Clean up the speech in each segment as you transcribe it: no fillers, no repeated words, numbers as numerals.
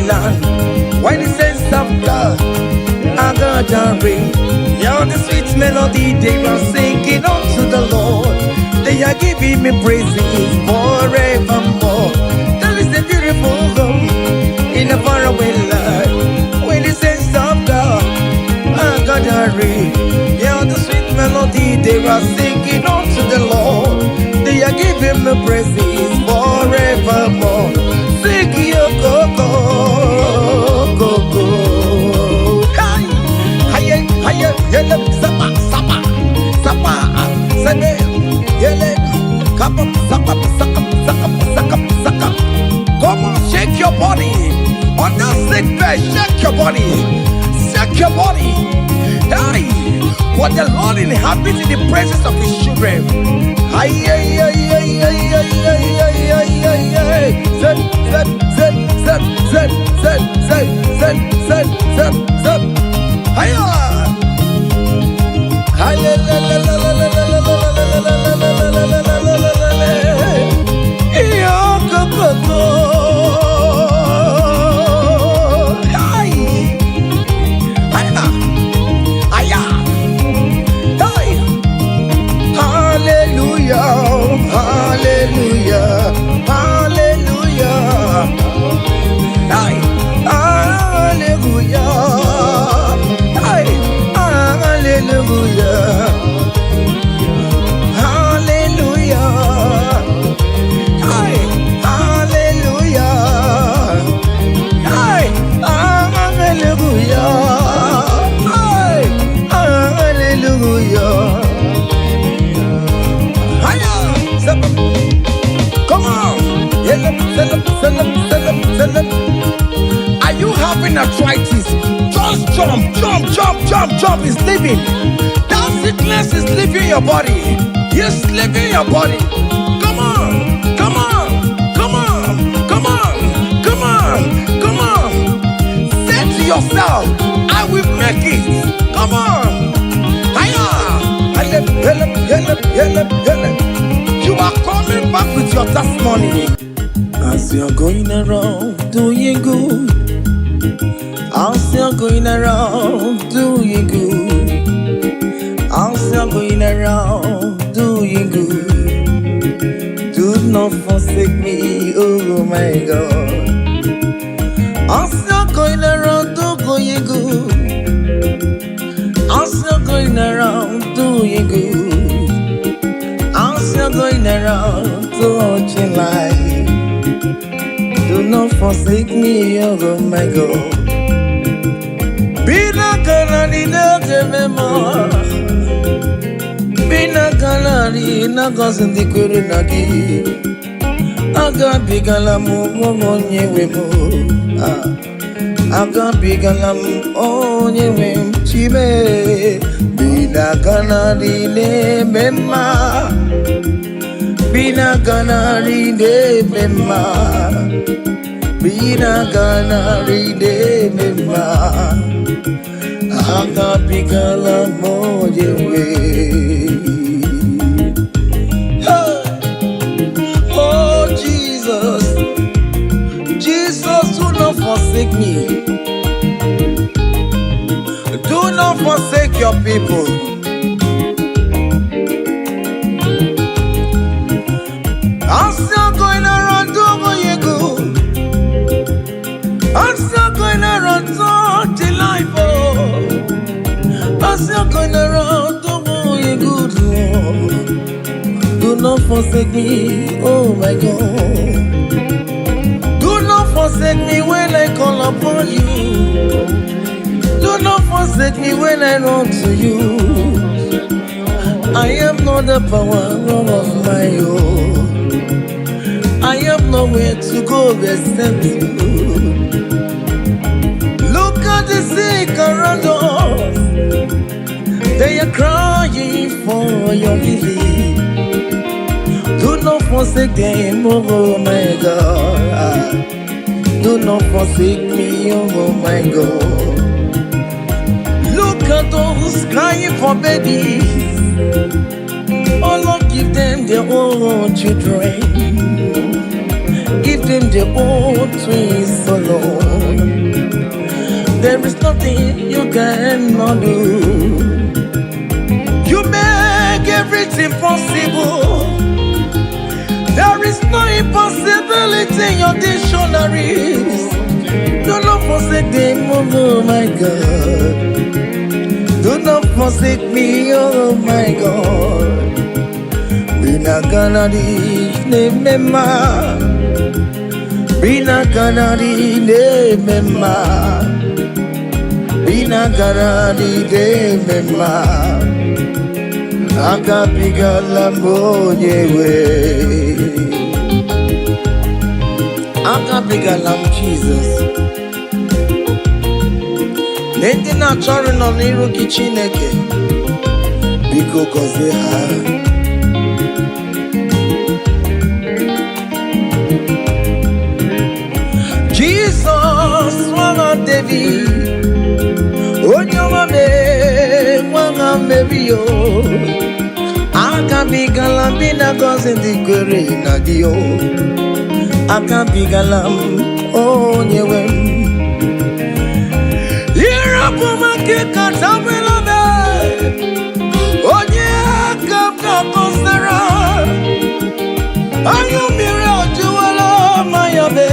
land. Why the sense of God? I got a ring. Yeah, the sweet melody they are singing unto the Lord. They are giving me praises forevermore. There is a beautiful home in a faraway land. When the sense of God, I got a ring. Yeah, the sweet melody they are singing unto the Lord. They are giving me praises forevermore. Sing your go-go, go-go. Hiya, yele, sapa, sapa, sapa, sebe, yele, kapa, sapa, saka, saka, saka, saka. Come on, shake your body. On that sick bed, shake your body. Shake your body. Hey, what the Lord inhabits in the presence of His children. Hiya, hiya, hiya, hiya, hiya, hiya, hiya, hiya, hiya. Zed, zed, zed, zed, zed, zed, zed, zed, zed, zed, zed. Hiya. Are you having arthritis? Just jump, jump, jump, jump, jump. It's leaving. That sickness is leaving your body. It's leaving your body. Come on, come on, come on, come on, come on, come on. Say to yourself, I will make it. Come on. You are coming back with your testimony. As you're going around doing good, as you're going around doing good, as you're going around doing good, do not forsake me, oh my God. As you're going around doing good, as you're going around doing good, as you're going around touching life, do not forsake me, oh my God. Be not gonna need a memoir. Be not gonna need a cousin the Kurunagi. I got big alamu on ye wemo. I got big alam on ye wem chibe. Be not gonna need a memoir. Be not gonna need a memoir. Be not gonna read me, I got big more way. Oh Jesus, Jesus, do not forsake me. Do not forsake your people. I'm still going around doing you good. I'm still going around touching life, oh. I'm still going around doing good, Lord. Do not forsake me, oh my God. Do not forsake me when I call upon you. Do not forsake me when I run to you. I am not the power of my own. I have nowhere to go except you. Look at the sick around us. They are crying for your healing. Do not forsake them, oh my God. Do not forsake me, oh my God. Look at those crying for babies. Oh Lord, give them their own children. Give them their own twins alone. nothing you cannot do. You make everything possible. There is no impossibility in your dictionaries. Do not forsake them, oh my God. Do not forsake me, oh my God. Bina kanadi ne mema. Bina kanadi ne mema. Bina kanadi ne mema. Akapigala monyewe. Akapigala Jesus. Nende na chọrọ nọ n'iru gị Chineke. Biko gọzie ha. Jesus nwa David. Onye ọma mee nwa Mary o. Akabigala bina gọzie ndị kwere na gị o. Akabigala m onye nwe m. Irapumake katabela be. Onye akabka kosera. Ayo mire ojuwala mayabe.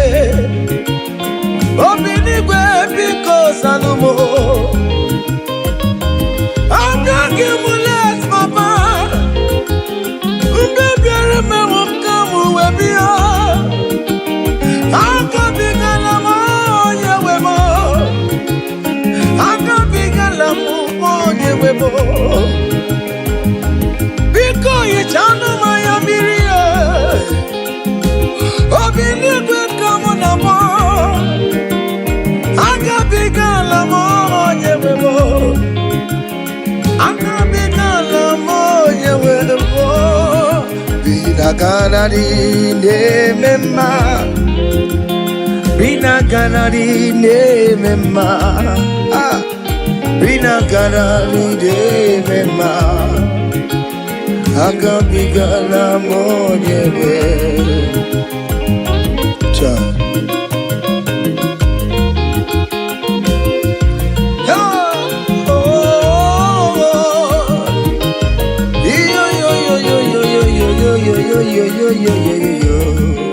Obinigwe biko salumo. Abiyaki mulet papa. Mbebiere me wakamu webia. Akabigala mo onye mo. Akabigala mo onye webo. Biko yichanu maya mirie. Obinigwe kamo na mo. Akabigala mo onye webo. Akabigala mo onye webo. Bina kanadi ne mema. Bina kanadi ne mema. Bina kanadi ne mema. Akabigala monyewe. Cha.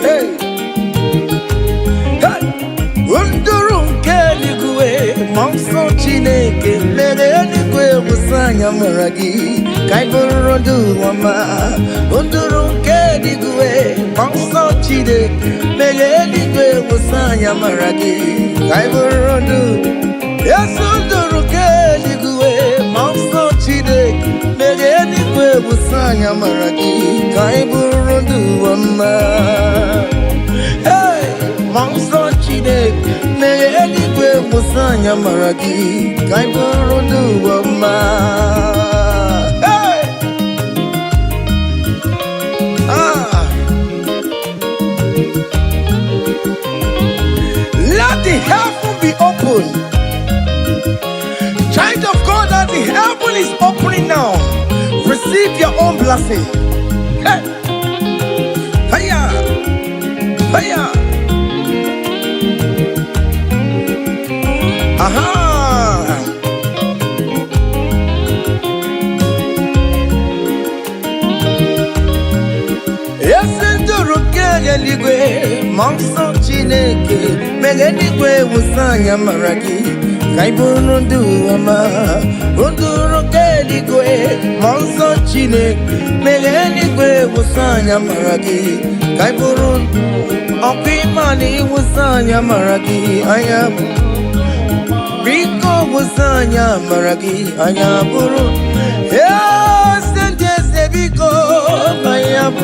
Hey. Undurun keligwe monso Chineke mere eligwe musanya maragi kaiborodu wama. Undurun keligwe monso Chineke mere eligwe musanya maragi kaiborodu. Yes, undurun keligwe monso Chineke mere eligwe musanya maragi kaiborodu wama. Hey, monso Chineke mere eligwe musanya maragi kaiborodu wama. Hey, let the heaven be open. Child of God, that the heaven is opening now. Receive your own blessing. Hey, hiya, hiya. Aha. Yesenduru keligwe monso Chineke mere eligwe musanya maragi kaiborodu wama. Unduru keligwe monso Chineke mere eligwe musanya maragi kaiborodu. Okimani musanya maragi ayabu. Biko musanya maragi anyaburu. Yes, and yes, biko mayabu.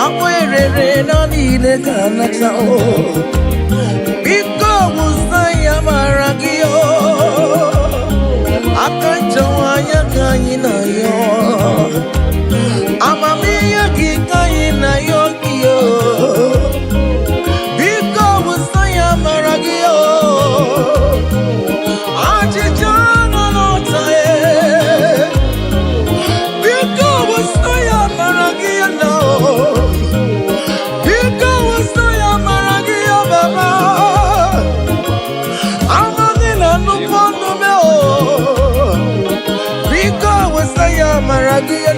Akwere na nile kanata o. Biko musanya maragi o. Akanchawanya kanyina yo. Amamiya kikanyina yo kiyo. Biko musanya maragi o.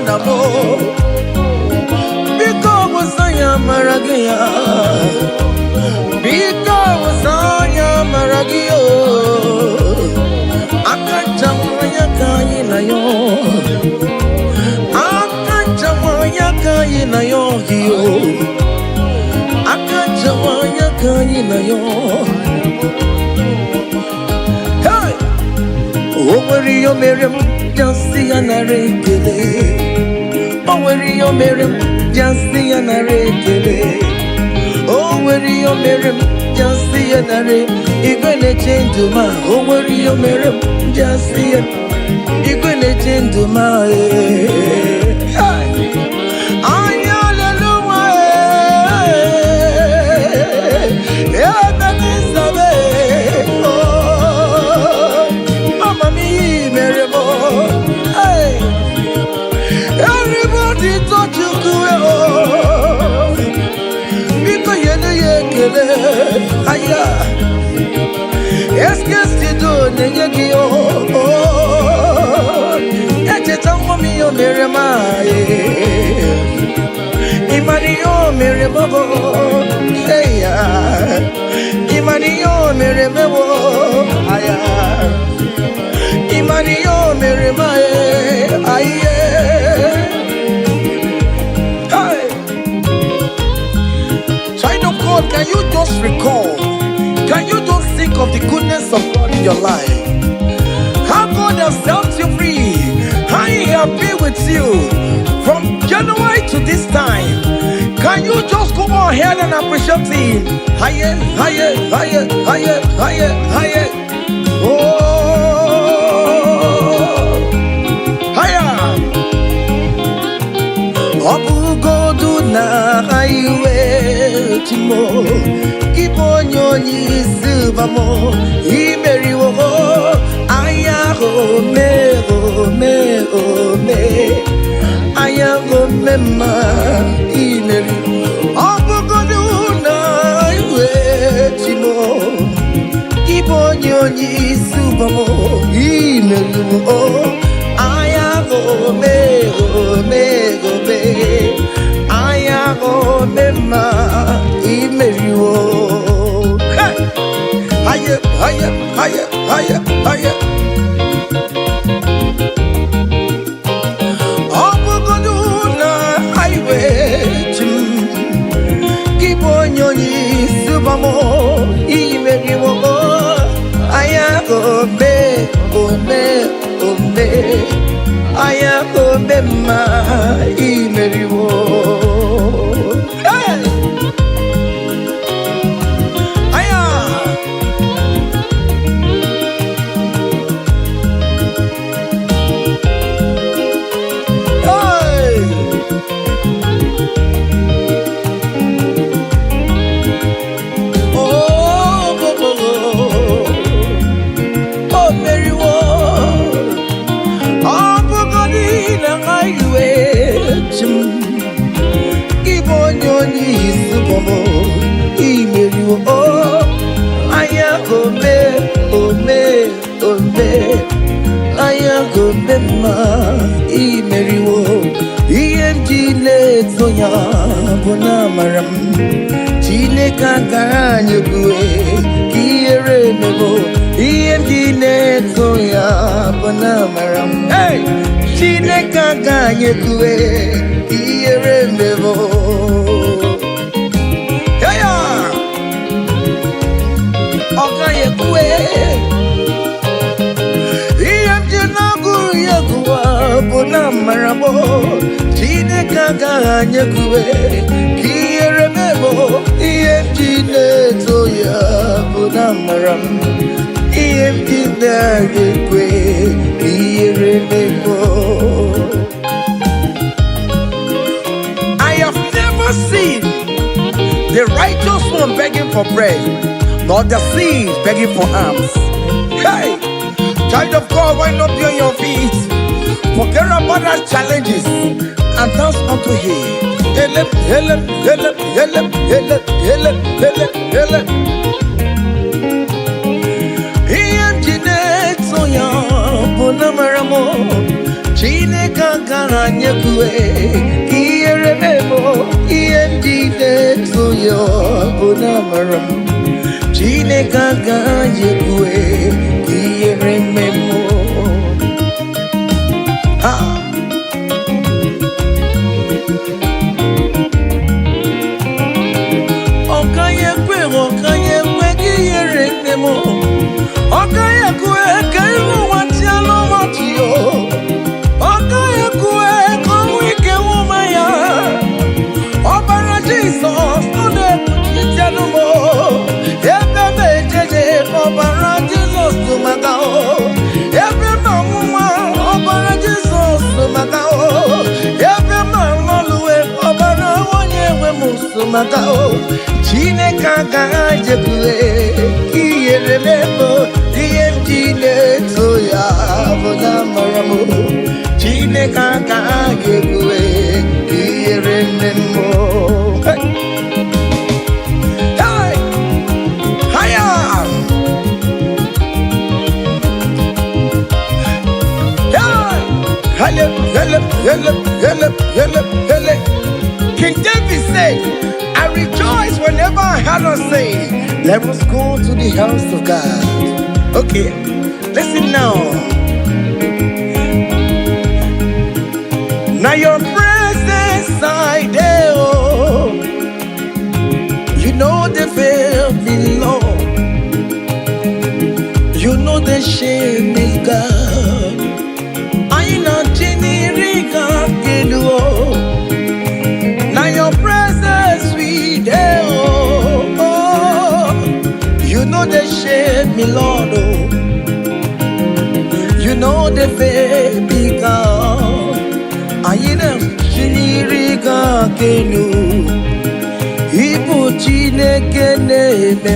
namo because saya maragaya because saya maragio akajamaya kainayo akajamaya kainayo hiyo akajamaya kainayo hey Owerio Miriam just the anarekele Owerio Miriam just the anarekele Owerio Miriam just the anare Igwele change ma Owerio Miriam just the Igwele change ma Everybody touch you because you know you can. Aya, excuse you do nengi oh. Eche tango mi yo merema imani yo meremo hey ya imani yo meremo aya imani yo merema aye. Can you just recall? Can you just think of the goodness of God in your life? How God has set you free? How He has been with you from January to this time? Can you just go ahead and appreciate Him? Higher, higher, higher, higher, higher, higher. Oh, higher. Obu godu na highway timo kiponyo ni subamo imeri wo aya ho me aya ho mema imeri obu godu na highway timo kiponyo ni subamo imeri wo aya ho me aya go mema imeriwo haya obugodu na highway chim kibonyoni subamo imeriwo aya go me aya go mema imeriwo Ayagomema imeriwo IMG Soya Bonamaram Chile Kakaranyugwe Kiere Mebo IMG Soya Bonamaram Hey! Chile Kakaranyugwe Kiere Mebo Yaya! Okayekwe Bonamarabo Chineka Ganyekwe Kieremebo EMG Soya Bonamaram EMG Dagekwe Kieremebo. I have never seen the righteous one begging for bread, nor the seed begging for alms. Hey! Child of God, wind up on your feet. Forget about our challenges and dance unto Him. Help. Soya Bonamaramo Chineka nyekwe kiyere memo iyendile tuyo bunamaram Chineke nyekwe kiyere memo ha okayekwe kiyere memo okayekwe kaiwo watialo watio okayekwe kowike wumaya obara Jesus ode kutianumo ebe mejeje obara Jesus tumagao ebe mamuma obara Jesus tumagao ebe mamoluwe obara wonyewe musumagao Chineke nyekwe kiyere memo iyendile toya bunamaram Chineke nyekwe kiyere memo hey haya hele King David said, I rejoice whenever I hear us say, let us go to the house of God. Okay, listen now. Now your presence I there, oh, you know the fear below, you know the shame is God. I know Jinirika Gelu. Now your presence we there, oh, you know the shame me Lord, oh, you know the baby God. I know Jinirika Gelu. Ibu Chineke na-eme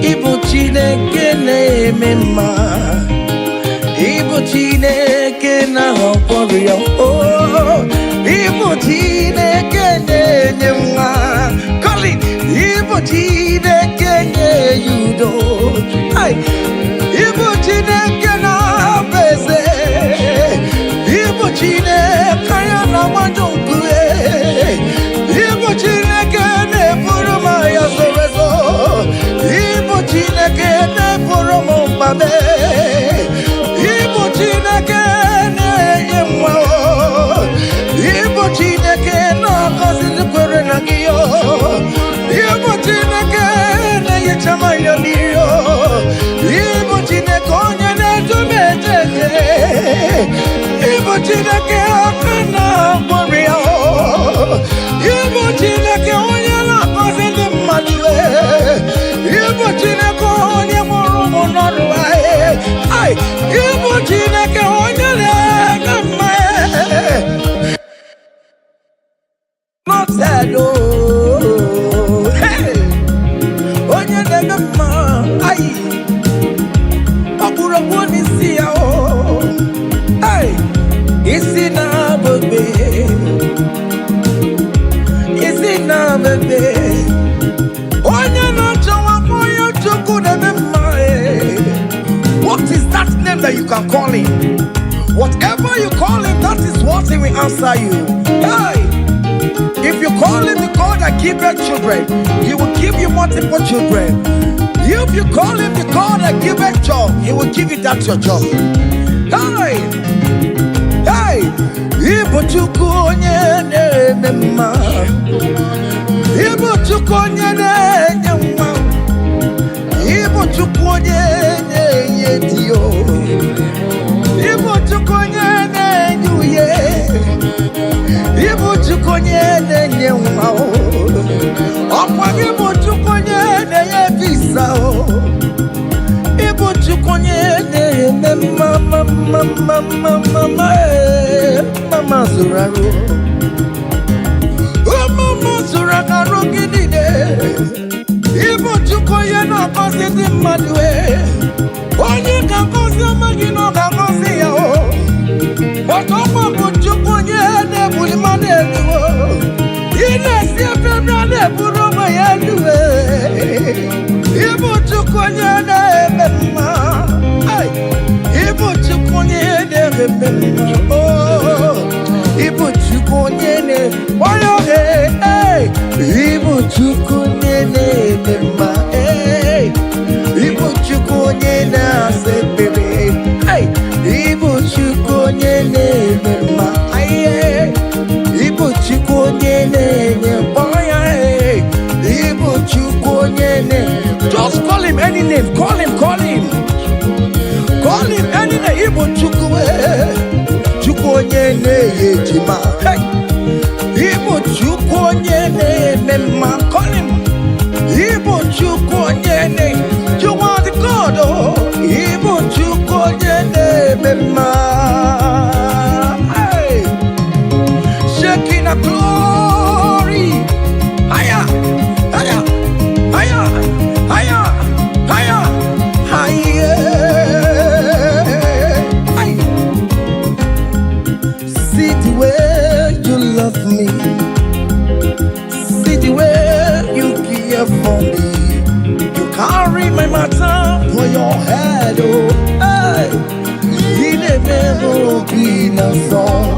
Ibu Chineke na-eme Ibu Chineke na-agwọrọ oh Ibu Chineke na-enye nwa Colin Ibu Chineke na-eyudo Ibu Chineke na-abeze Ibu Chineke ya na-agbadonkwe Ibu Chineke na-eburu ma ya zowezo Ibu Chineke na-eburu ma mbabe Ibu Chineke na-enye nwa Ibu Chineke na-agọzi kwere na gị Ibu Chineke na-enyecha mmanya n'iyo Ibu Chineke onye na-edume ejeje Ibu Chineke aka na-agbọrọ ya Ibu Chineke onye na-agọzi ndị mmadụ Ibu Chineke onye mụrụ ụmụ n'ọrụ Ibu Chineke onye na-eme mma Not sad oh onye na-eme mma ọkpụrụ n'isi ya oh isi na-abebe onye na-achọwa onye Chukwu na-eme mma What is that name that you can call him? Whatever you call him, that is what he will answer you. Hey! If you call him the God that gives children, he will give you multiple children. If you call him the God that gives job, he will give you that your job. Hey! Hey! Ibu Chukwu onye na-eme mma. Ibu Chukwu onye na-enye nwa. Ibu Chukwu onye na-enye diyo. Ibu Chukwu onye na-enye uye. Ibu Chukwu onye na-enye nwa. Ọkwa Ibu Chukwu onye na-enye visa. Ibu Chukwu onye na-eme mama zuraru. Mama zuraru gidide. Ibu Chukwu onye na-akọzi ndị mmadụ onye ga-akọzi amaghị na ọ ga-akọzi ya maka ọkwa bụ Chukwu onye na-ebuli mmadụ elu ị na-esi efere a na-eburu ụmụ ya elu Ibu Chukwu onye na-eme mma Ibu Chukwu onye na-eme mma him any name. Call him. Call him any name. Igbo chukwe. Chukwe nye jima. Hey. Igbo chukwe nye mema. Call him. Igbo chukwe nye. You are the God. Oh. Igbo chukwe nye mema. Hey. Shaking a glory. Higher. Higher. Higher. Higher. Higher. Higher. See the way you love me. See the way you care for me. You carry my matter for your head, oh, hey. In a melody, a song,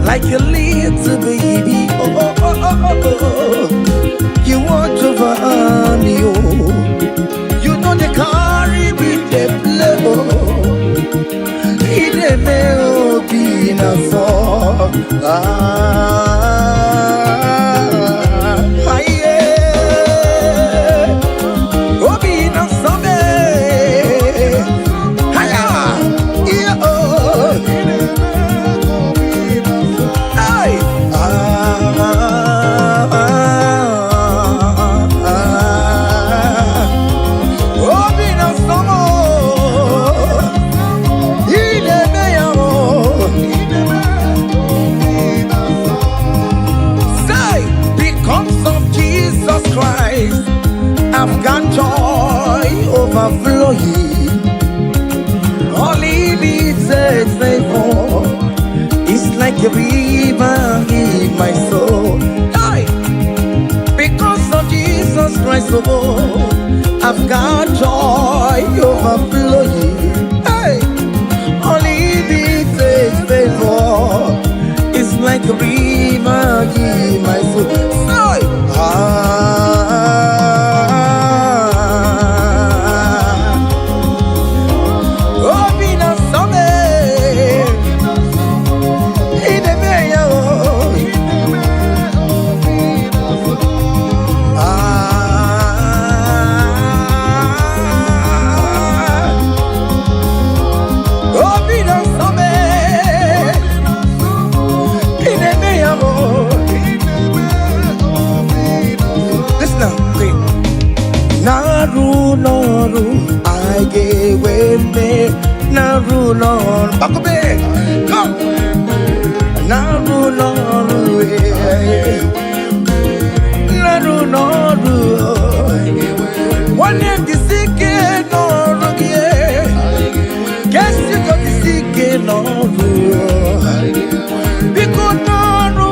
like a little baby, oh, oh, oh, oh, oh, oh. You want over me, oh. You know they carry with the level. In a melody, a song, I've got joy overflowing. Only needs a favor. It's like a river in my soul. Hey! Because of Jesus Christ, oh, I've got joy overflowing. Hey! Only needs a favor. It's like a river in my soul. Hey! Noru, I gave me Naru Noru. Bakobe, come. Naru Noru, Naru Noru. One name the sick Noru, yeah. Guess you got the sick Noru. Because Noru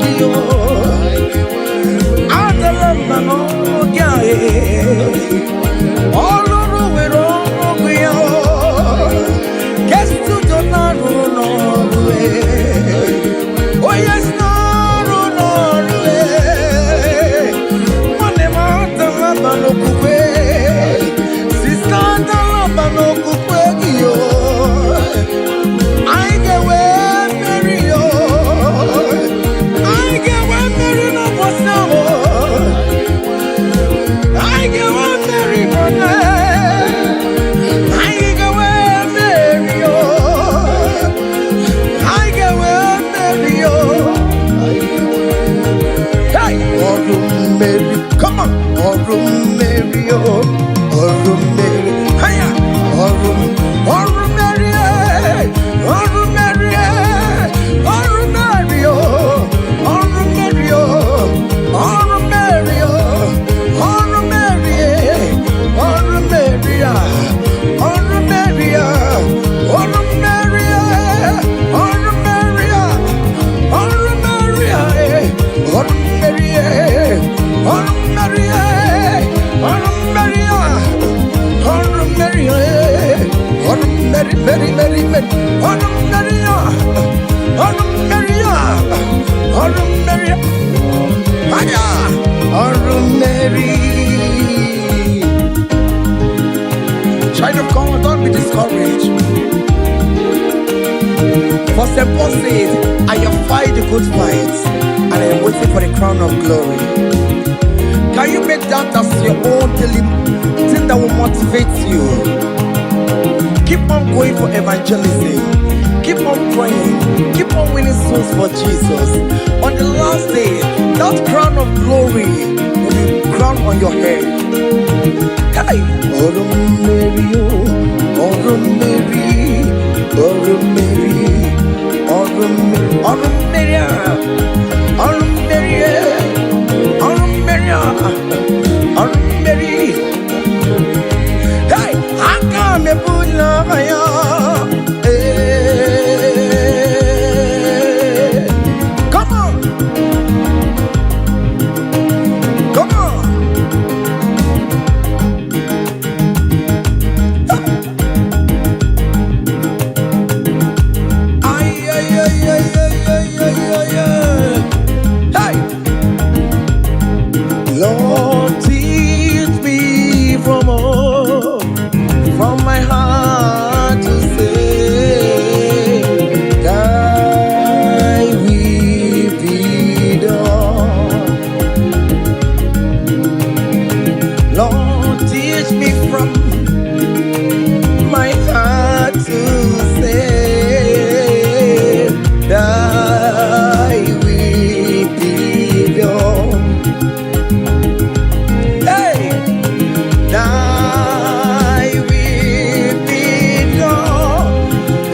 Kyo. Adalama no, yeah. All over we're all we are. Guess to the Norway. Oh yes, Norway. One amount of Labano Coupe. Sister Labano Coupe. I get where Mary. I get where Mary no was now. I get one Mary Monday. I get one Mary. I get one Mary. Hey, Orum Mary, come on, Orum Mary, Orum Mary, hiya, Orum Mary, Orum Mary, Orum Mary, Orum Mary, Orum Mary. Child of God, don't be discouraged. For St. Paul says, I have fight the good fight, and I am waiting for the crown of glory. Can you make that as your own daily thing that will motivate you? Keep on going for evangelism. Keep on praying. Keep on winning souls for Jesus. On the last day, that crown of glory will be crowned on your head. Hey! Mary, hey, I can't put love on you. Come on, come on. Hey, Lord, teach me from my heart to say, thy will be done. Lord, teach me from my heart to say, thy will be done. Hey, thy will be done.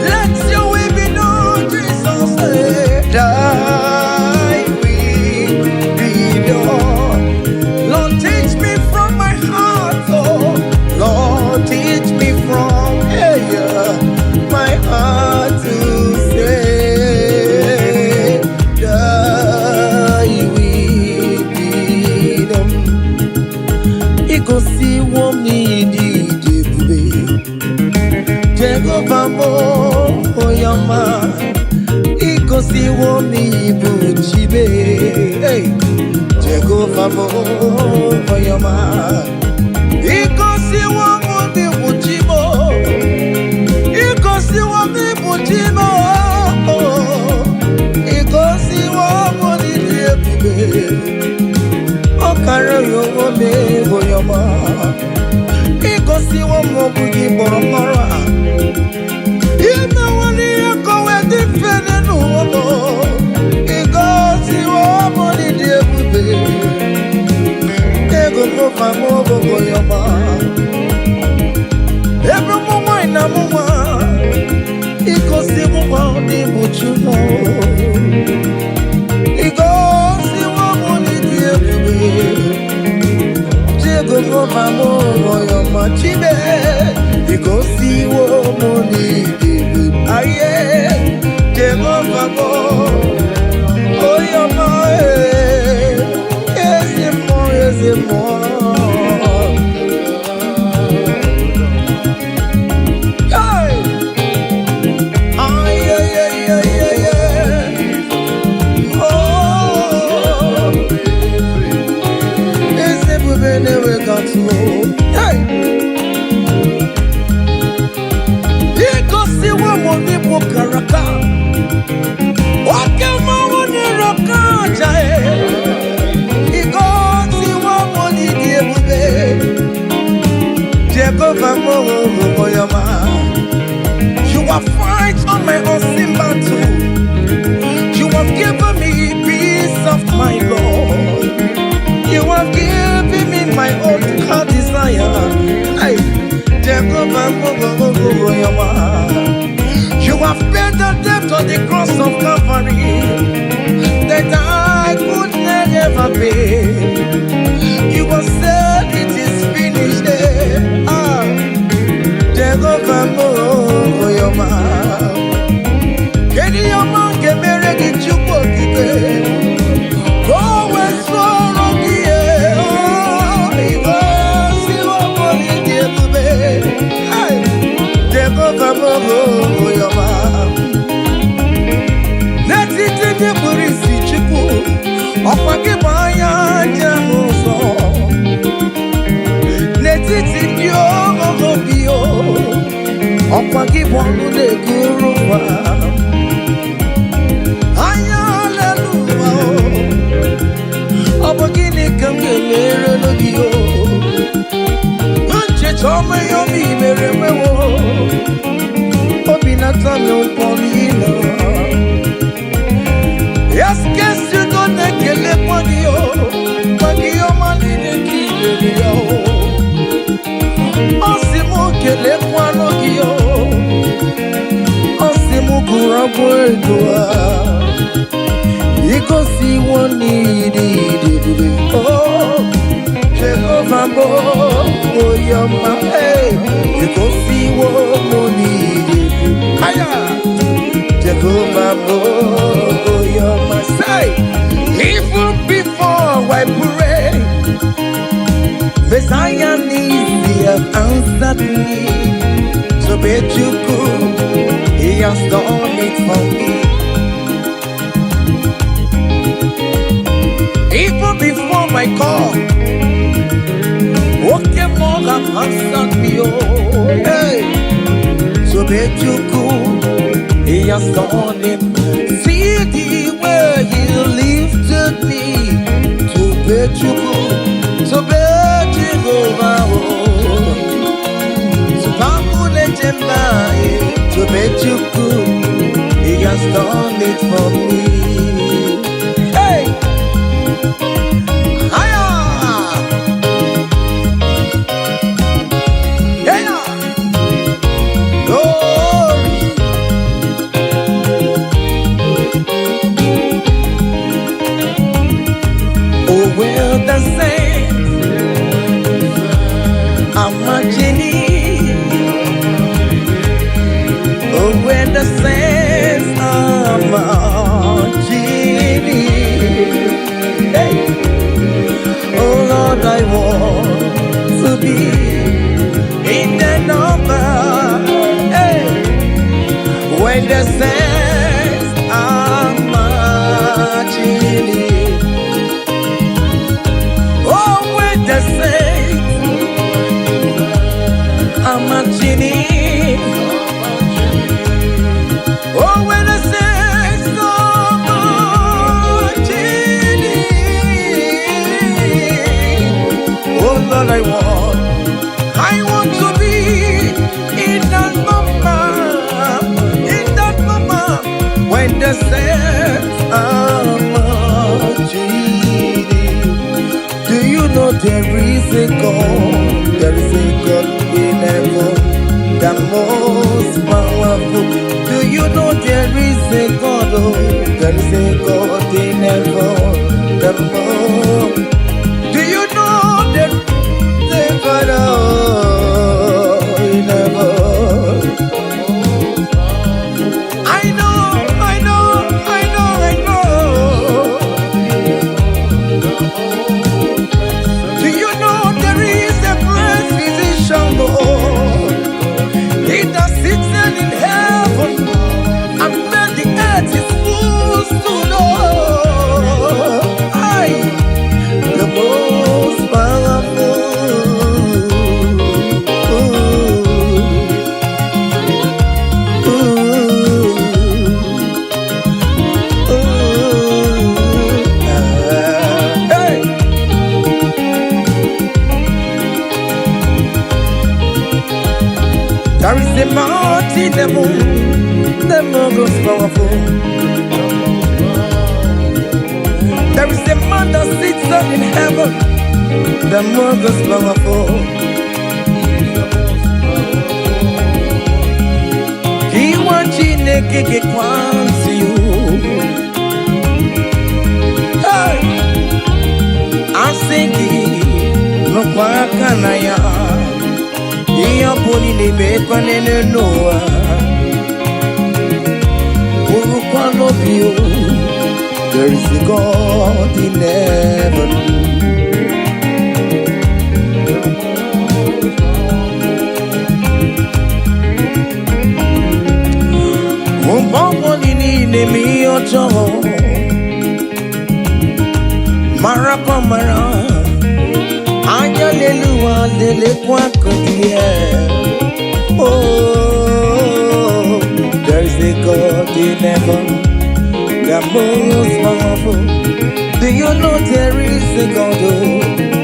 Let your will be done, Jesus. Thy will be done. Lord, teach me from my heart, oh. Lord, teach me from my heart to say, thy will be done. Ikosi womi di jebube, Jehovah mo oyama. Ikosi womi buchibe, hey, Jehovah mo oyama. Ikosi womi buchibo, Ikosi womi buchibo, Ikosi womi jebube. Okara yowo me oyama. Ikosi womi bugi boromora. Ime wani yakowe di fene nuwomo. Ikosi womi jebube. Ego kofa mo oyama. Every moment na mama. Ikosi womi buchumo. Ikosi womi jebube. Jehovah mo oyama chibe. Ikosi womi jebube. Aye, Jehovah mo oyama. Yes more. Hey! Aye. Oh, ese bubene we got to. Hey! Ikosi womi bukaraka. Wakema woni raka jae. Ikosi womi jebube. Jehovah mo oyama. You have fight on my unseen battle. You have given me peace of my Lord. You have given me my own heart desire. Hey, Jehovah mo oyama. You have paid the debt on the cross of Calvary that I could never pay. You have said it is finished. Jehovah mo oyama. Kedi yama kemere di chukwu okike. Kowe soro kie. Ikosi womi jebube. Hey, Jehovah mo oyama. Netiti di burisi chukwu. Okwa ki banya jamuso. Netiti di bio. Okwa ki bonu de kuruwa. Hallelujah. Obogini kamge mere no dio. Manche chome yo mi mere mewo. Obinata me uponina. Yes, guess you gonna kill it Magio. Magio manine kill Osimo kele kwano kio. Osimo kurabo edoa. Iko si woni di. Oh, Jehovah bo, oh yama hey. Iko si woni di. Aya, Jehovah bo, oh yama say. Even before I pray, Messiah needs have answered me. So bet you could, He has done it for me. Even before my call, okay, more have answered me. Oh, hey. So bet you could, He has done it. See the way He lifted me. So bet you could, so bet you over. So Pamule Jembaye, so bet you could, He has done it for me. Hey! The saints are marching in. Hey. Oh Lord, I want to be in the number. Hey. When the saints are marching in. Oh, when the saints are marching in. Oh, when the saints are marching in. Oh Lord, I want to be in that moment, when the saints are marching in. Do you know there is a God? There is a God in heaven, the most powerful. Do you know there is a God? Oh, there is a God in heaven, the most. Do you know there is a God in heaven? I know. Do you know there is a great physician, Lord? He that sits in heaven and made the earth his footstool. I, the most powerful. Hey. There is a mountain, the most powerful. There is a man that sits up in heaven, the most powerful. He wants you to get one to you. Hey, I'm singing, no quacanaya. He upon the bacon and Noah. There is a God in heaven. Marapamara, Anyalelua, Lele Quacotia. Oh, there is a God in heaven, the most powerful. Do you know there is a God?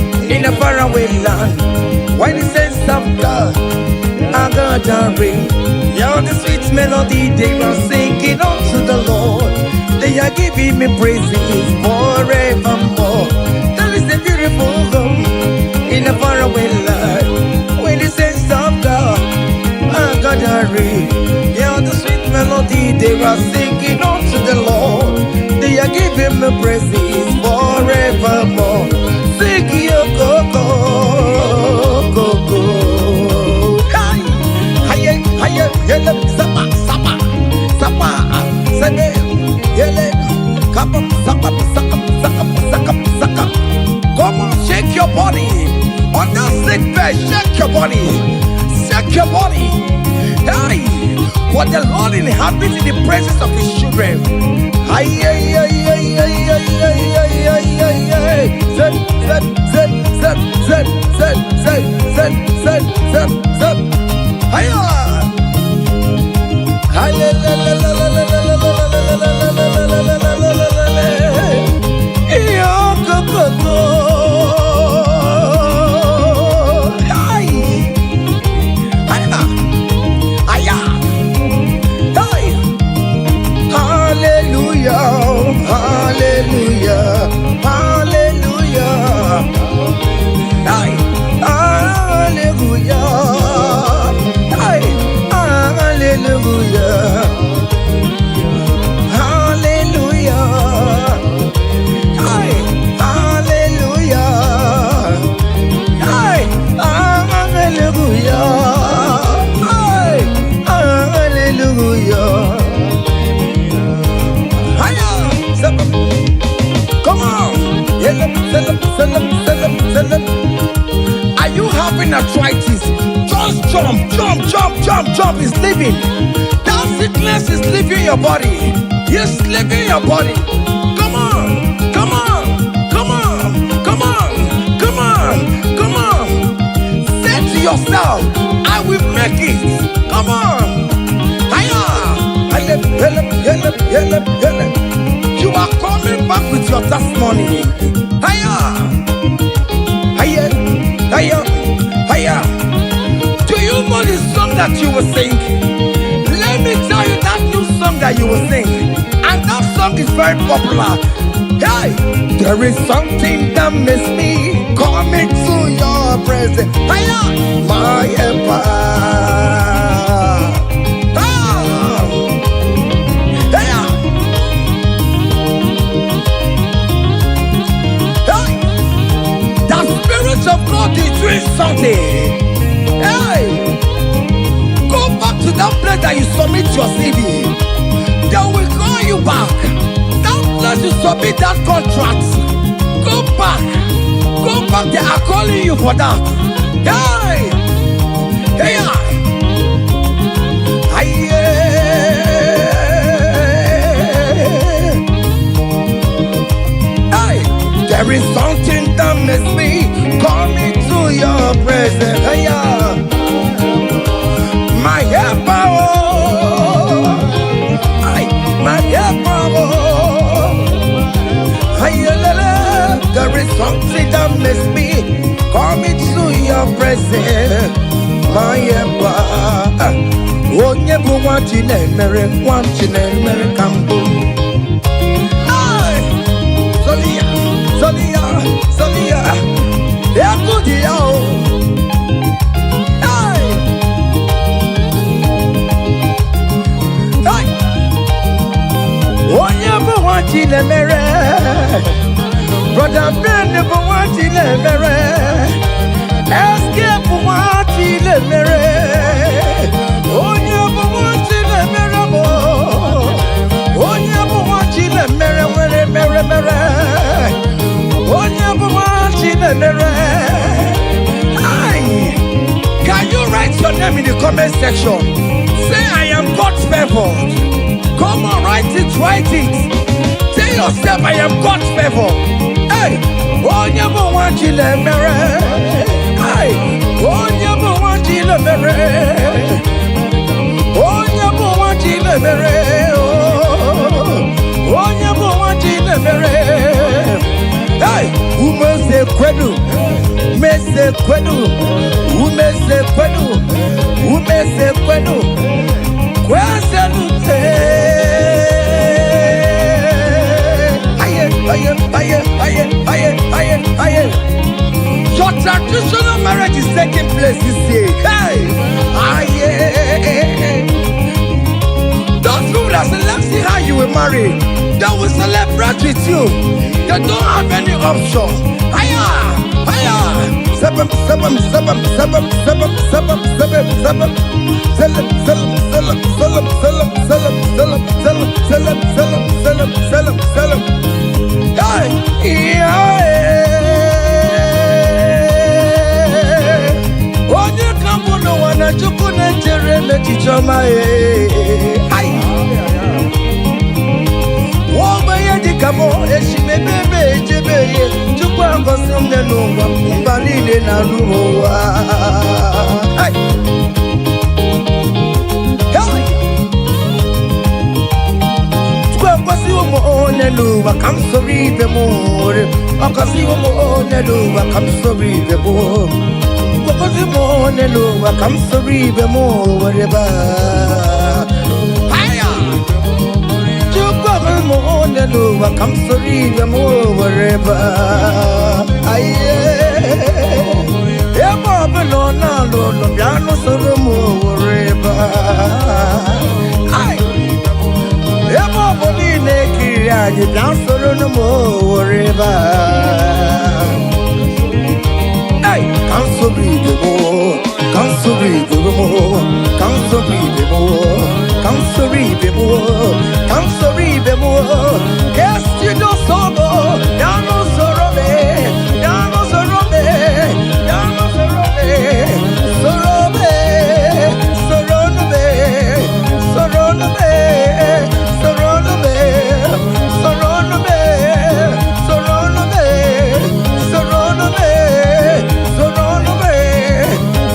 gathering. Yeah, the sweet melody they are singing unto the Lord. They are giving me praises forevermore. There is a beautiful home in a faraway land when the saints of God are gathering. Yeah, the sweet melody they are singing unto the Lord. They are giving me praises forevermore. Sing your go-go, go-go. Hiya, hiya, yele, sapa, sapa, sapa, sene, yele, kapa, sapa, saka, saka, saka, saka. Come on, shake your body. On that sick bed, shake your body. Shake your body. Hey, what the Lord inhabits in the presence of His children. Ay, ay, ay, ay, ay, ay, ay, ay, ay, ay, ay. Zed, zed, zed, zed, zed, zed, zed, zed, zed, zed, zed. Hiya! Ay, la, la, la, la, la, la, la, la, la, la, la, la, la, la. Iyo, go, go, go. Ay! Hiya! Hiya! Hey! Hallelujah! Hallelujah! Hallelujah! Hey! Hallelujah! Hey! Hallelujah! Hallelujah! Hey! Hallelujah! Hey! Hallelujah! Hey! Hallelujah! Come on! Are you having arthritis? Just jump, jump, jump, jump, jump. It's leaving. That sickness is leaving your body. It's leaving your body. Come on, come on, come on, come on, come on, come on. Say to yourself, I will make it. Come on. Hiya! You are coming back with your testimony. Hiya! Hiya! Hiya! Hiya! Do you know the song that you will sing? Let me tell you that new song that you will sing. And that song is very popular. Hey! There is something that makes me coming to your presence. Hiya! My empire. Of God is doing something. Hey, go back to that place that you submit your CV. They will call you back. That place you submit that contract. Go back. Go back. They are calling you for that. Hey, hey, hey, there is something that makes me coming to your presence. Hey, my helper, my helper. There is something that makes me coming to your presence. My helper. Oh, never want you, never want you, never come boom. Sonia, Sonia, yeah, good yo. Hey, hey. Oh, never want you, never. Brother Ben never want you, never. Escape want you, never. Oh, never want you, never. Oh, never want you, never. Can you write your name in the comment section? Say I am God's favored. Come on, write it, write it. Tell yourself I am God's favored. Hey, oh, never want you to marry. Hey, oh, never want you to marry. Oh, never want you to marry. Oh, never want you to marry. Hey, umese kwenu, umese kwenu, umese kwenu, umese kwenu, kweselute. Aye. Your traditional marriage is taking place this year. Hey, aye. Those people that say, let's see how you will marry, they will celebrate with you. They don't have any option. Aya. Seven. Onye kambu no wana chuku ne chere me chichoma Kamo eshime bebe ejebeye chukwu agosi mne n'ụwa mba niile na n'ụwa chukwu agosi ụmụ onye n'ụwa ka m soro ibe m ore agosi ụmụ onye n'ụwa ka m soro ibe m agosi ụmụ onye n'ụwa ka m soro ibe m ore ba I come sorry, I'm wherever I am. I'm no piano solo wherever I am. I'm naked, I dance solo no wherever I come sorry, the more, come sorry, the more, come sorry, the more, come sorry, the more, come sorry, the more. Yes, you know sorrow, down no sorrow me, down no sorrow me, down no sorrow me, sorrow me, sorrow me, sorrow me, sorrow me, sorrow me, sorrow me, sorrow me,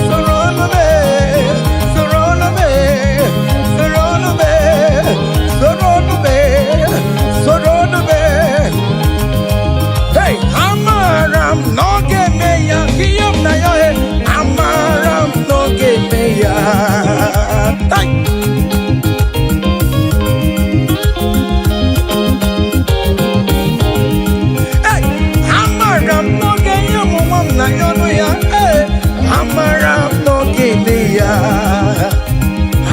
sorrow me, sorrow me, sorrow me, sorrow me, sorrow me. Hey, Amaram no get me ya, Kiyam na yo he. Amaram no get me ya. Hey, Amaram no get you mum na yo no ya. Hey, Amaram no get me ya.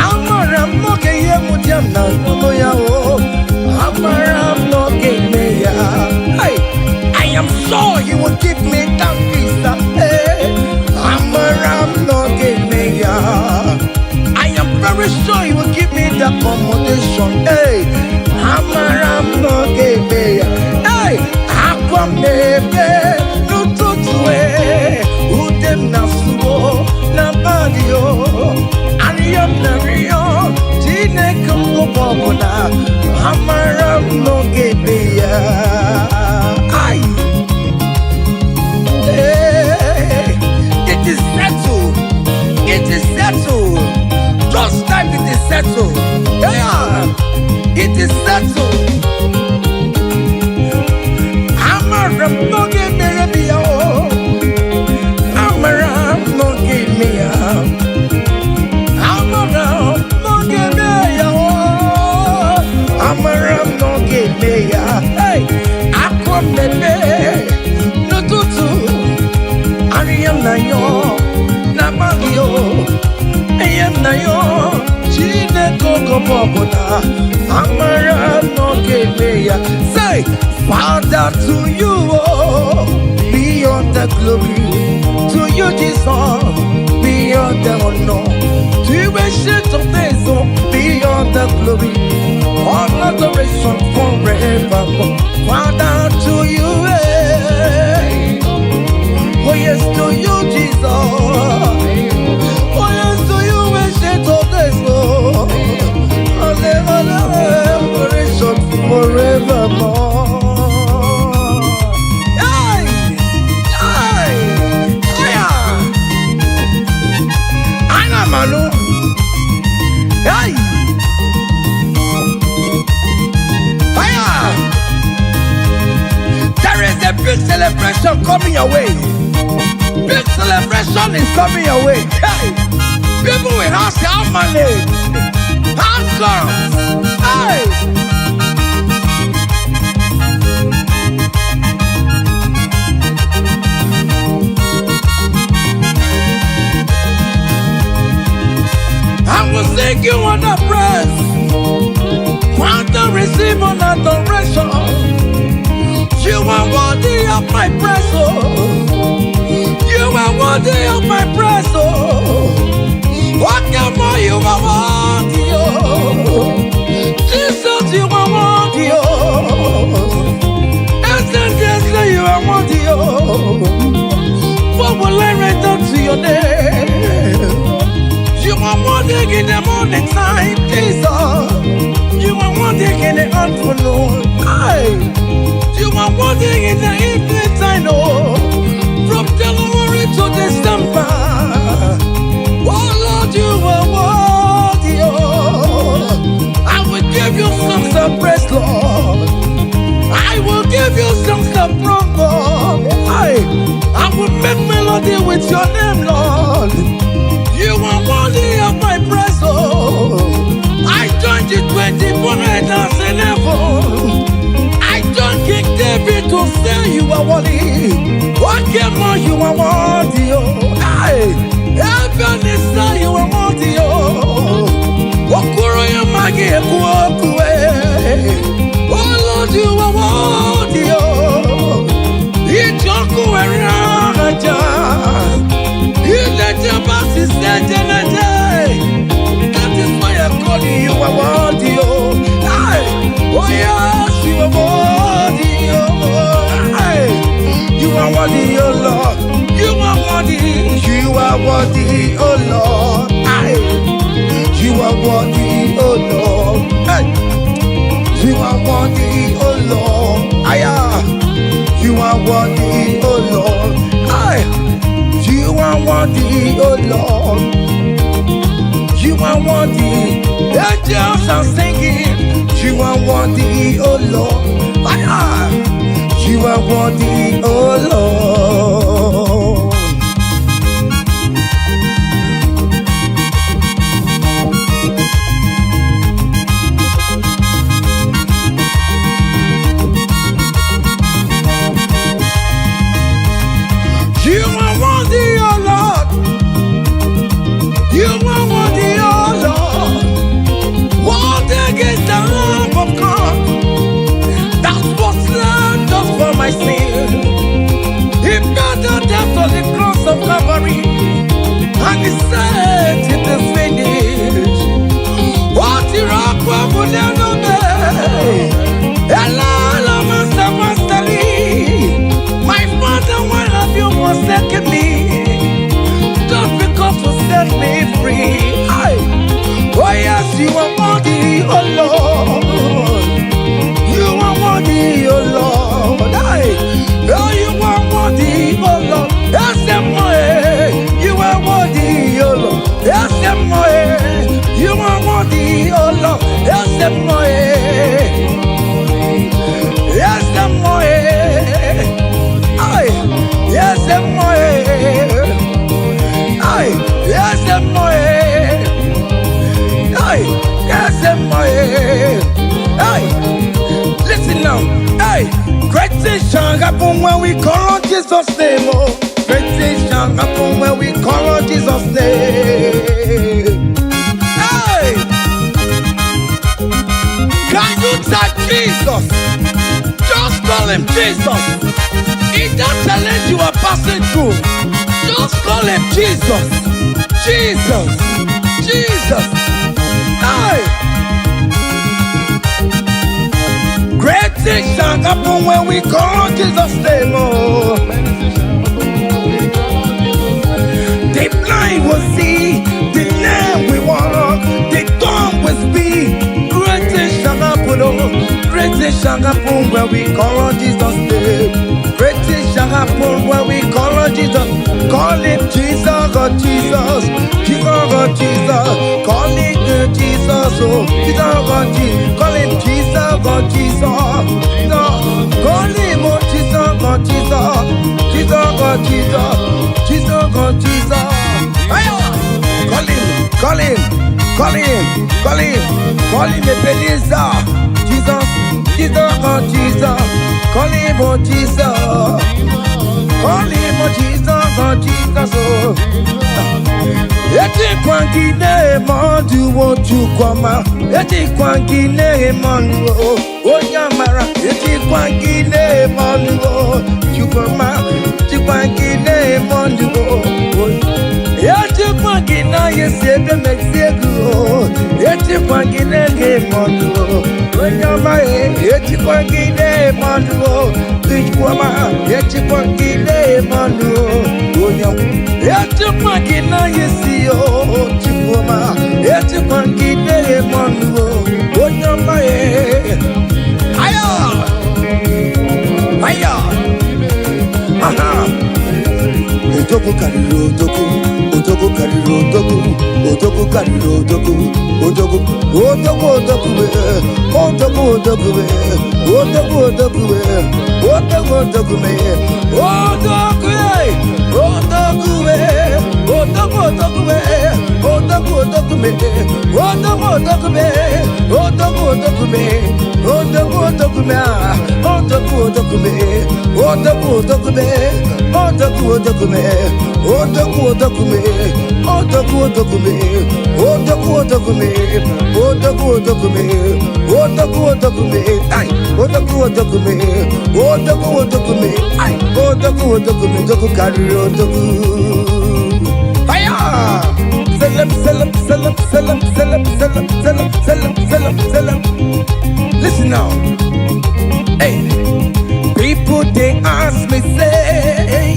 Amaram no get you mum na no ya oh. Amaram no get me ya. Hey, I am sure you will give me that visa. Hey, Amaram no get me ya. I am very sure you will give me the accommodation. Hey, Amaram no get me ya. Hey, Aquam nebe no tutue udem na suo na badio. Ariam na rio jine kumo bobona. Amaram no get me ya. Aye. Hey, it is settled. It is settled. Just like it is settled. Yeah, it is settled. Amaram no get me ya. Amaram no get me ya. Amaram no get me ya. Amaram no get me ya. Hey, Aquam nebe no tutu. Ariam na yo na bagio. Ayam na yo chine koko popona. Amaram no get me ya. Say, Father, to you oh, beyond the glory. To you Jesus, beyond the honor. To you ancient of days oh, beyond the glory. All adoration forevermore. Father, to you, oh yes, to you, Jesus. Oh yes, to you, ancient of days, oh, adoration forevermore. Hey! There is a big celebration coming your way. Big celebration is coming your way. Hey, people will ask how money, how comes. Hey. I will sing you on the praise, want to receive an adoration. You are worthy of my praise, oh. You are worthy of my praise, oh. What more you are worthy, oh. Jesus, you are worthy, oh. Essentially, you are worthy, oh. What will I render to your name? You are morning in the morning time, Jesus. You are morning in the afternoon. You are morning in the evening time, oh. From January to December. Oh Lord, you are worthy, oh. I will give you songs of praise, Lord. I will give you songs of praise, Lord. I will make melody with your name, Lord. You are worthy of my praise, oh. I joined the 24 elders in heaven. I joined King David to say you are worthy. What more you are worthy, oh. Heaven is there, you are worthy, oh. Okuro ya magi ekuokue. Oh Lord, you are worthy, oh. Ijoku eraja. That is why I'm calling you a worthy, oh. Oh yes, you are worthy, oh. You are worthy, oh Lord. You are worthy. You are worthy, oh Lord. You are worthy, oh Lord. You are worthy, oh Lord. You are worthy, oh Lord. You are worthy, oh Lord. You are worthy. Angels are singing. You are worthy, oh Lord. You are worthy, oh Lord. You are worthy, oh Lord. You are worthy, oh Lord. Worthy is the Lamb of God that was slain just for my sin. He paid the death on the cross of Calvary, and he said it is finished. What the rock will never be. My Father, why have you forsaken me? Just because you set me free. Oh yes, you are worthy, oh Lord. You are worthy, oh Lord. Oh, you are worthy, oh Lord. Yes, you are worthy, oh Lord. Yes, you are worthy, oh Lord. Yes, yes, yes, listen now. Great things shall happen when we call on Jesus' name. Oh, great things shall happen when we call on Jesus' name. Can you type Jesus? Just call him Jesus. In that challenge you are passing through, just call him Jesus. Jesus. Jesus. Great things shall happen when we call on Jesus' name. Oh. The blind will see, the lame will walk, the dumb will speak. Great things shall happen, oh. Great things shall happen when we call on Jesus' name. Great things shall happen when we call on Jesus. Call him Jesus, oh Jesus. Jesus, oh Jesus. Call him Jesus, oh Jesus, oh Jesus. Call him Jesus, oh Jesus. Call him, oh Jesus, oh God, Jesus. Jesus, God, Jesus. Jesus, God, Jesus. Call him, call him, call him, call him, call him Ebenezer. Jesus, Jesus, God, Jesus. Call him, oh Jesus. Call him, oh Jesus, oh Jesus, oh. Eti kwangine mandu wo chukwama. Eti kwangine mandu wo onyamara. Eti kwangine mandu wo chukwama. Eti kwangine mandu wo. Eti kwangina yesebe mexiego. Eti kwangine mandu wo onyama. Eti kwangine mandu wo chukwama. Eti kwangine mandu wo onyama. Eti kwangina yesio chukwama. Eti kwangine mandu wo onyama. Aya, aya, aha. Otoku kariro otoku, otoku kariro otoku, otoku kariro otoku, otoku, otoku otoku be, otoku otoku be, otoku otoku be, otoku otoku be, otoku be, otoku otoku be, otoku otoku be, otoku otoku be, otoku otoku be, otoku otoku be, otoku otoku be, otoku otoku be, otoku otoku be, otoku otoku be, otoku otoku be, otoku otoku be, otoku otoku be, otoku otoku be, ay, otoku otoku be, otoku otoku be, ay, otoku otoku be, otoku kariri otoku. Aya! Selam, selam, selam, selam, selam, selam, selam, selam, selam, selam. Listen now. Hey, people they ask me say, hey,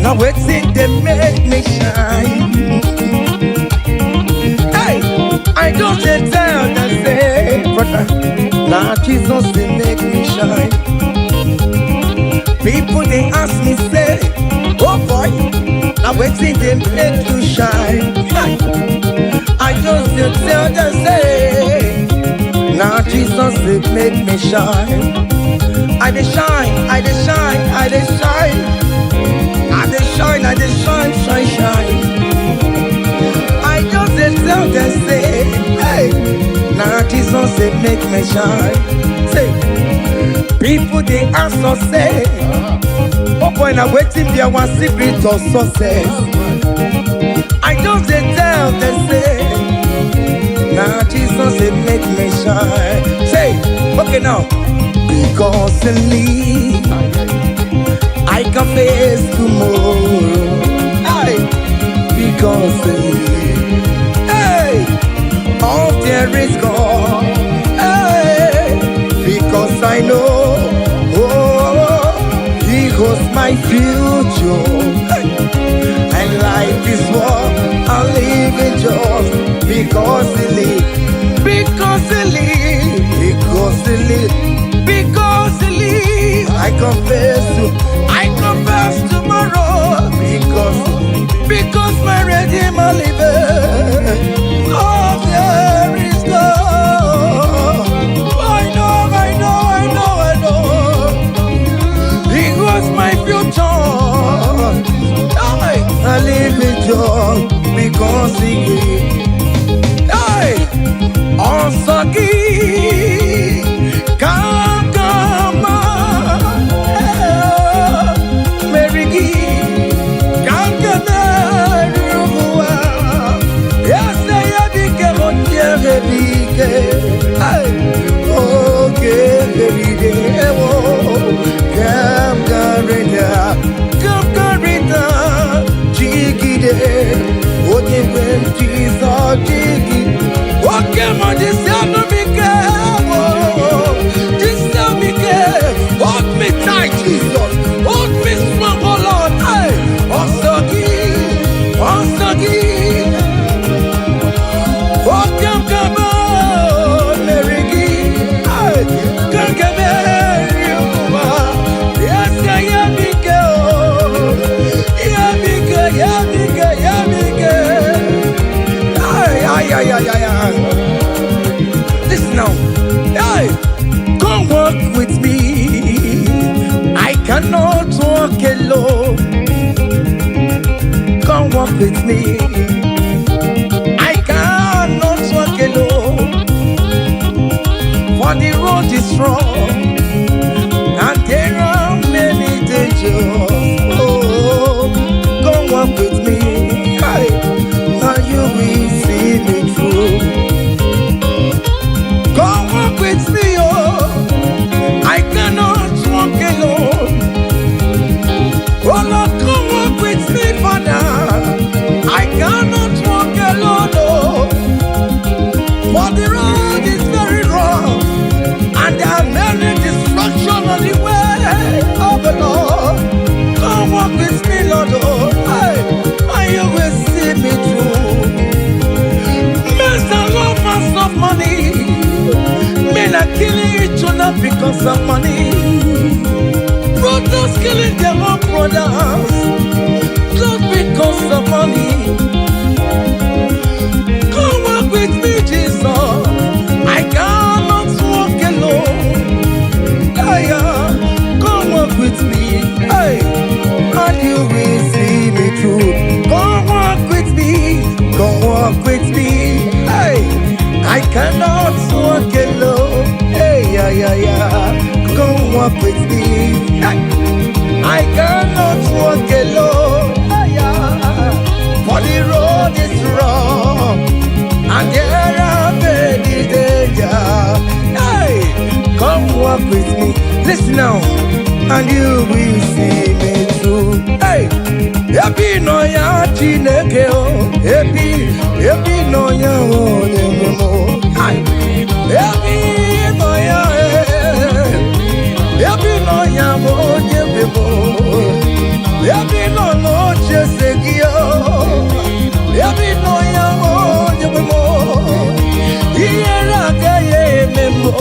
now what's it they make me shine? Hey, I don't tell them say, brother, now Jesus they make me shine. People they ask me say, oh boy, now what's it they make you shine? Hey, I just tell them say, now Jesus they make me shine. I dey shine, I dey shine, I dey shine, I dey shine, I dey shine, shine, shine. I just dey tell them say, hey, now Jesus they make me shine. Say, people they ask us say, oh boy, now waiting there one secret of success. I just dey tell them say, now Jesus they make me shine. Say, okay now. Because in me, I can face tomorrow. Hey, because in me, hey, all there is gone. Hey, because I know, oh, He holds my future. Hey, and life is what I live in just because He lives, because He lives, because He lives. Because He lives, I confess tomorrow. Because my Redeemer liveth. Oh, there is God. I know. He was my future. I live in joy because He gave. Hey, also give. Hold me tight, Jesus. Hold me strong, oh Lord. Also give. Oh, come on, Mary. Come yes, I am Listen now. Hey, come walk with me. alone. Come walk with me. I cannot walk alone. For the road is strong and there are many dangers. Oh, come walk with me. And you will see me through. Come walk with me, oh. I cannot walk alone. Oh Lord, come walk with me, Father. I cannot walk alone, oh. For the road is very rough, and there are many distractions on the way of the Lord. Come walk with me, Lord, oh. And you will see me through. Men that lovers of money, men are killing each other because of money. Brothers killing their own brothers just because of money. Come walk with me, Jesus. I cannot walk alone. Come walk with me, and you will see me through. Come walk with me, come walk with me. I cannot walk alone. Come walk with me. I cannot walk alone. For the road is wrong and there are many dangers. Come walk with me. Listen now, and you will see me through. Happy no ya Chineke o. Happy no ya o Nyemo. Happy no ya Happy no ya o Nyemo. Happy no Chesegio. Happy no ya o Nyemo. Iyera kaye memo.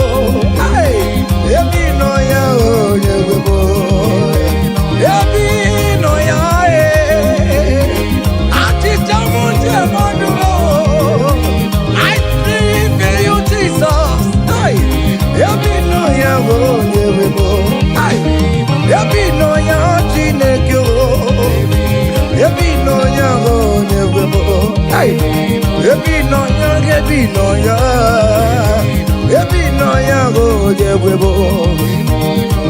Happy no ya o Nyemo. Happy no ya I pray you, Jesus. Happy no ya o Nyemo. Happy no ya Chineke o. Happy no ya o Nyemo. Happy no ya, happy no ya. Happy no ya o Nyemo.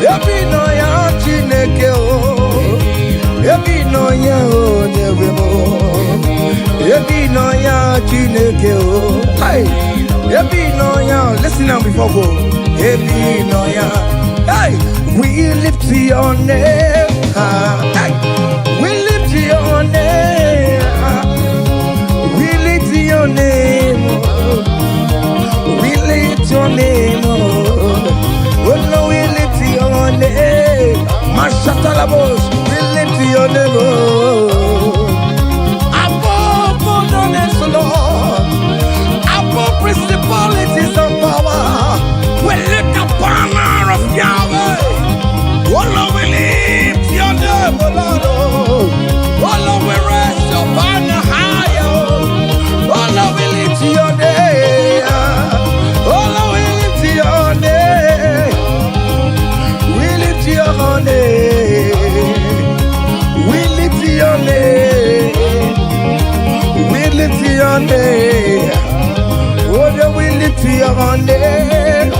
Happy no ya Chineke o. Happy no ya o Nyemo. Happy no ya Chineke o. Happy no ya. Listen now before go. Happy no ya. We lift your name. We lift your name. We lift your name. We lift your name. Oh no, we lift your name. Mashatalabos. We lift your name. Lord, above principalities and power, we lift the banner of Yahweh. Oh Lord, we lift your name, oh Lord. Oh Lord, we raise your banner higher. Oh Lord, we lift your name. Oh Lord, we lift your name. We lift your name. We lift your name. We lift your name. Oh, we lift your name.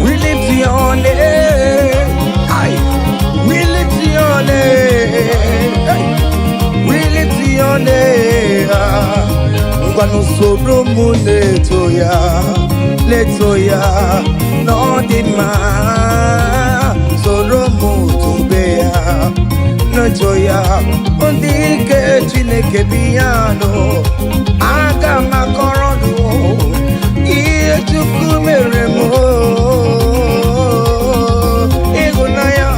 We lift your name. We lift your name. We lift your name. Ngwanu soro mu letoya, no dima. Soro mu tubeya. Joya, ondike Chineke biyano, aga makorodo, iye chukwu mere mo, ịhụnanya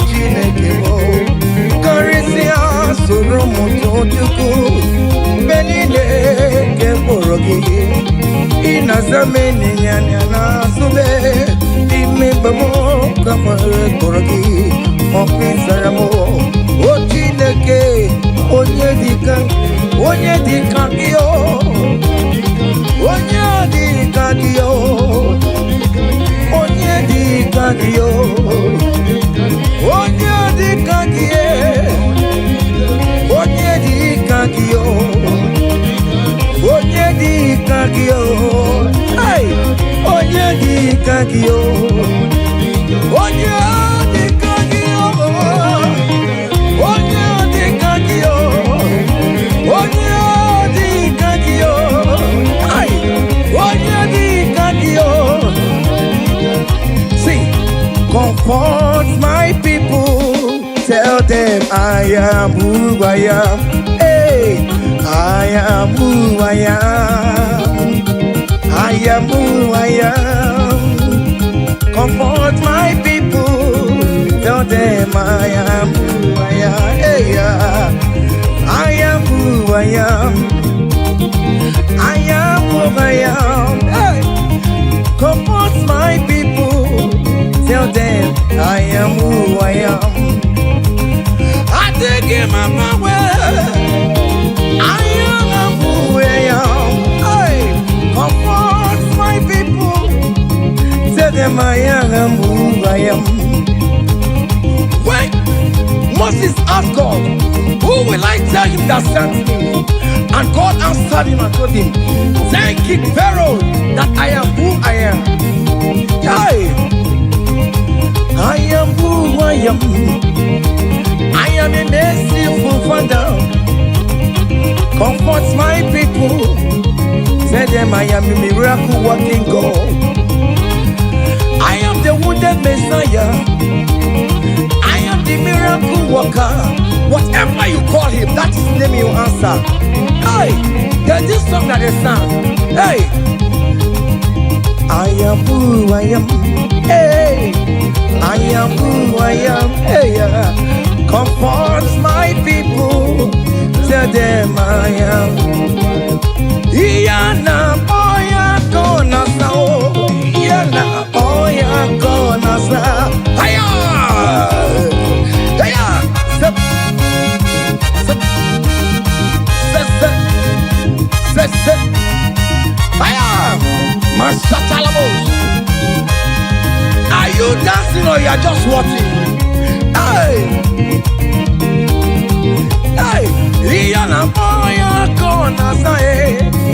Chineke mo, karịsịa soro mụ chukwu, mgbe niile nke mkpụrụ gị, ịnaza meni nyanya na asụbe, ime mgbe mo ka nwere mkpụrụ gị, ọkpịsara mo. O Chineke, onye dịka gị o, onye dịka gị o, onye dịka gị o, onye dịka kagio. Onye di kagio. Onye di kagio. Onye di kagio. Ay, onye di kagio. See, comfort my people. Tell them I am who I am. Hey, I am who I am. I am who I am. Comfort my people. Tell them I am who I am. Hey, I am who I am. I am who I am. Hey, comfort my people. Tell them I am who I am. I take him out my way. I am who I am. Hey, comfort my people. Tell them I am who I am. When Moses asked God, who will I tell him that sent me? And God answered him and told him, thank King Pharaoh that I am who I am. Hey, I am who I am. I am a merciful Father. Comfort my people. Tell them I am a miracle working God. I am the wounded Messiah. I am the miracle worker. Whatever you call him, that is the name you answer. Hey, there's this song that is sung. Hey, I am who I am. Hey, I am who I am. Hey, comfort my people. Tell them I am. Iyana oya kona sao. Iyana oya kona sao. Hiya, hiya. Zip, zip, zip, zip, zip. Hiya, Mashatalamos. Are you dancing or you are just watching? Hey, hey, Iyana oya kona sao.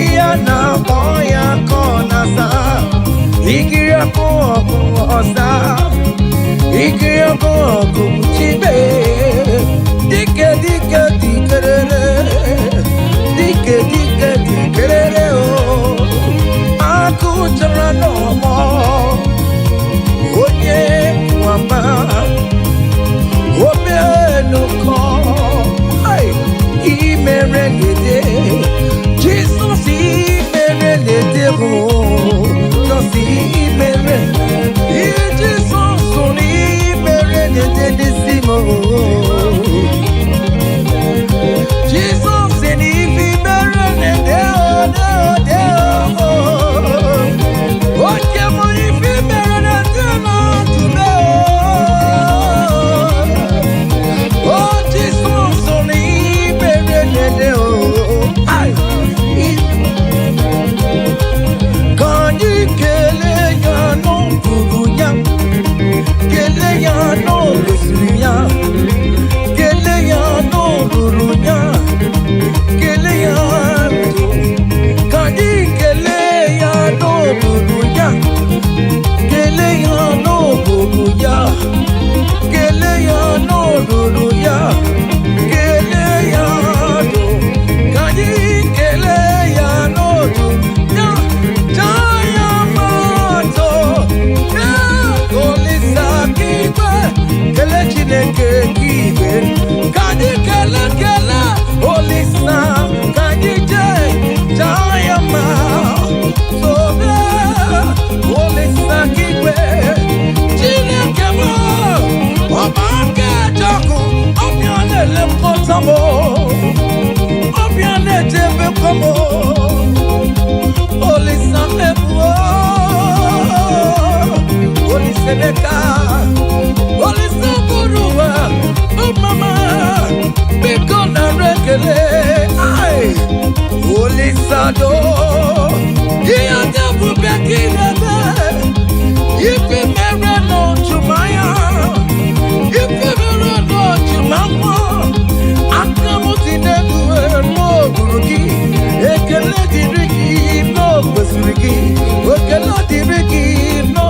Iyana oya kona sao. Ikiya koko osa. Ikiya koko chibe. Dike dike dikerere. Dike dike dikerere o. Aku chara no mo. Onye wamba. Obe no ko. Ay, imerelede. Jesus imerelede o. Jesus imerelede. Jesus imerelede simo. Jesus imerelede o. Oke mo imerelede na tume o. Oh Jesus imerelede o. Ay. Can you kele ya no bugunya? Kele ya no lusunya. Kele ya no lurunya. Kele ya no. Can you kele ya no bugunya? Kele ya no bugunya. Kele ya no lurunya. Kele ya no. Can you kele ya no lurunya? Kele Chineke kibe, kadi kele kele, Olisa, kadi jay, jayama, sobe, Olisa kibe, Chineke mo, obanke jago, obiane le kotamo, obiane jebe komo, Olisa ebuo, Olisa neka. Olisa buruwa, oh mama, bikona rekele, ay, Olisa do, iyanya bubekile be, ipi mere no chumaya, ipi mere no chumama, akamuti neduwe no buruki, ekele diriki no besuriki, ekele diriki no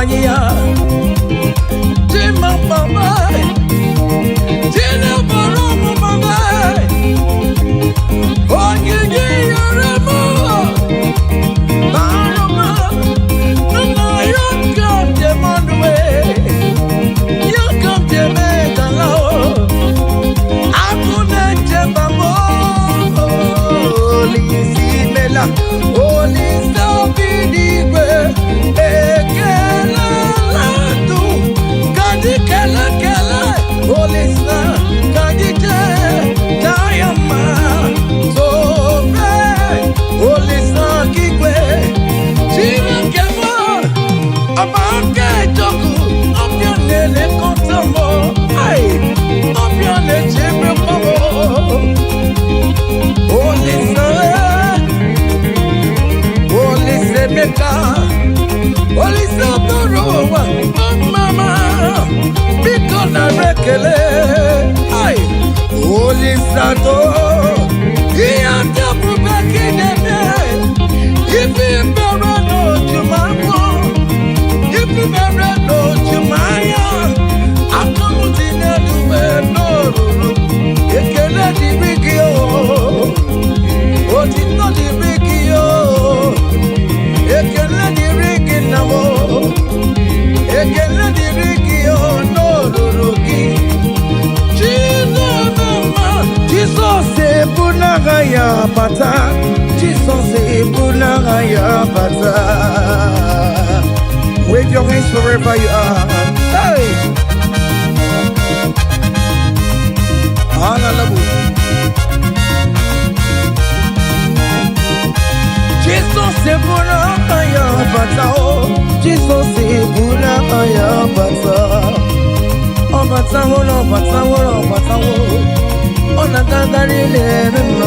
Mania, Jim Mama, Jim Mama, oh, you Holy Santo, he had to protect in the if you never know to my phone, if you never know to my young, I'm not in the way, no, you can let it be you. What is not the big you? You can let it ring in the wall, you can let it ring you, no, Jesus est pour la raya bata. Jesus est pour la raya bata. Wave your hands wherever you are. Hey! Hallelujah. Jesus est pour la raya bata. Jesus est pour la raya bata. Oh bata, oh bata, oh bata, oh. On a gagné les mêmes,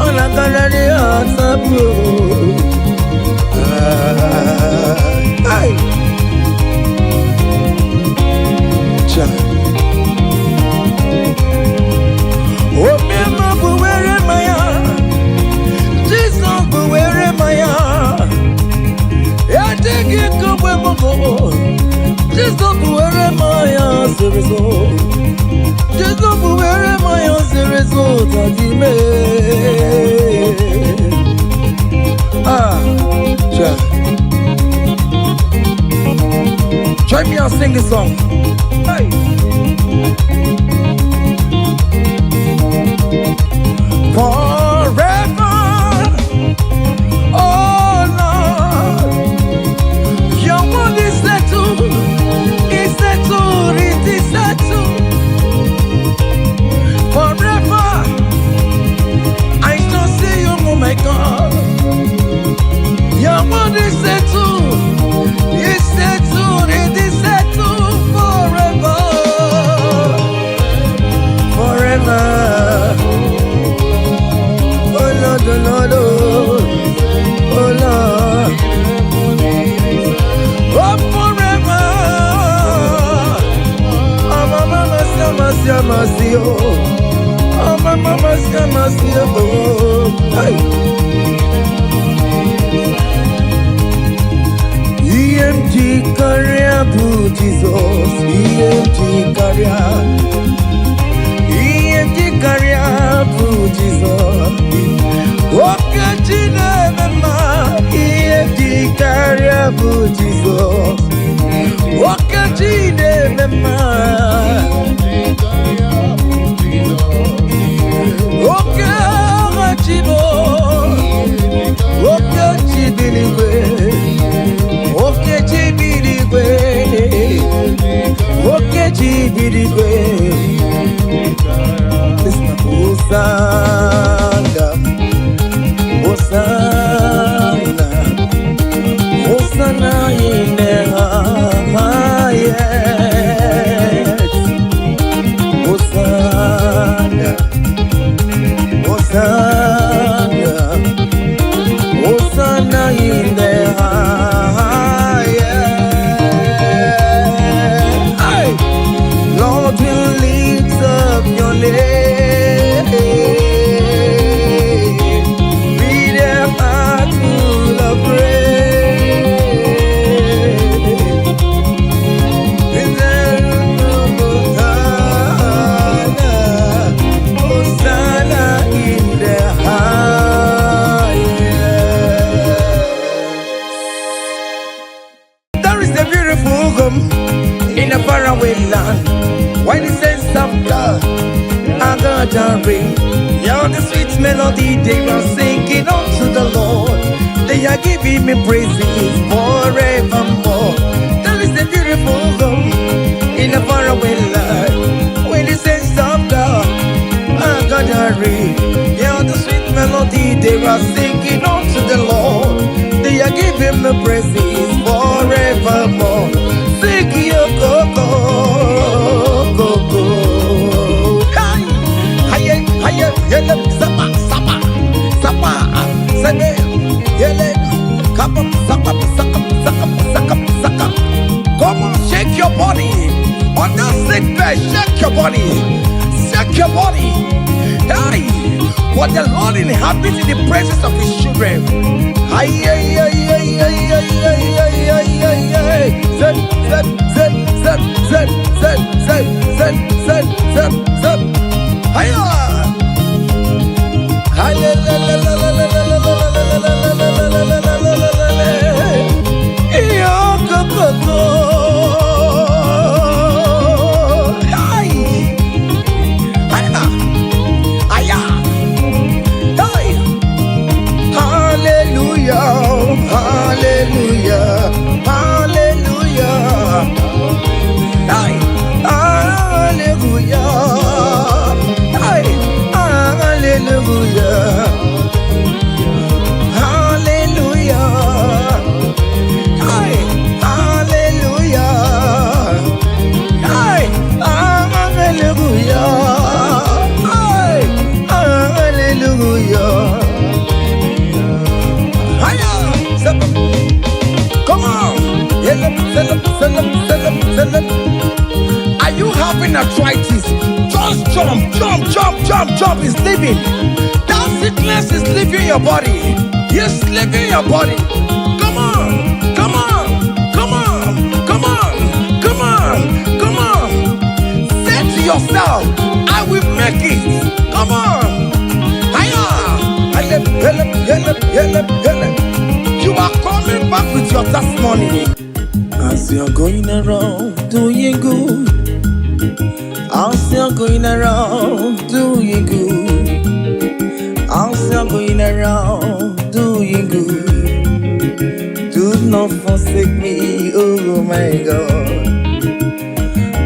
on a gagné les attaques. Aïe, tiens. Oh même pour where Maya, Jesus pour where Maya. Ya te qui comme moi, Jesus pour where Maya, c'est raison. Jesus pour where Maya, c'est raison d'animer. Ah, tiens. Join me and sing this song. Hey. Forever, oh Lord, your word is settled, it is settled. Forever, I shall see you, oh my God. Your word is settled, it's settled, it is settled forever, forever. Oh Lord, oh Lord, oh Lord, oh forever. Oh my mama, mercy, oh. Oh my mama, mercy, oh. Hey. EMG career pour Jesus, EMG career pour Jesus. Ok, tu n'aimes pas, EMG career pour Jesus. Ok, tu n'aimes pas. Ok, Rachibo, ok, Chibiliwe. Okay, Jibiriwe. Okay, Jibiriwe. Listen, Hosanna. land. When the saints of God are gathering, yeah, the sweet melody they are singing unto the Lord. They are giving me praises forevermore. There is a beautiful home in a faraway land. When the saints of God are gathering, yeah, the sweet melody they are singing unto the Lord. They are giving me praises forevermore. Sing your go-go, go-go. Hey, hey, yele, sapa, sapa, sapa, sebe, yele, kapam, sakap, sakap, sakap, sakap, sakap. Come on, shake your body. On that sick bed, shake your body. Shake your body. Hey, what the Lord inhabits in the presence of His children. Ay, ay, ay, ay, ay, ay, ay, ay, ay, ay, ay. Zed, zed, zed, zed, zed, zed, zed, zed, zed, zed, zed. Hiya! Hiya, la, la, la, la, la, la, la, la, la, la, la, la, la, la, la, la, la, la. Iyo, go, go, go. Ay! Hiya! Hiya! Hey! Hallelujah! Hallelujah! Hallelujah! Hey! Hallelujah! Hey! Hallelujah! Hallelujah! Hey! Hallelujah! Hey! Hallelujah! Hey! Hallelujah! Come on! Are you having arthritis? Just jump, jump, jump, jump, jump. It's leaving. That sickness is leaving your body. It's leaving your body. Come on, come on, come on, come on, come on, come on. Say to yourself, I will make it. Come on. Hiya! You are coming back with your testimony. As you're going around doing good, as you're going around doing good, as you're going around doing good, do not forsake me, oh my God.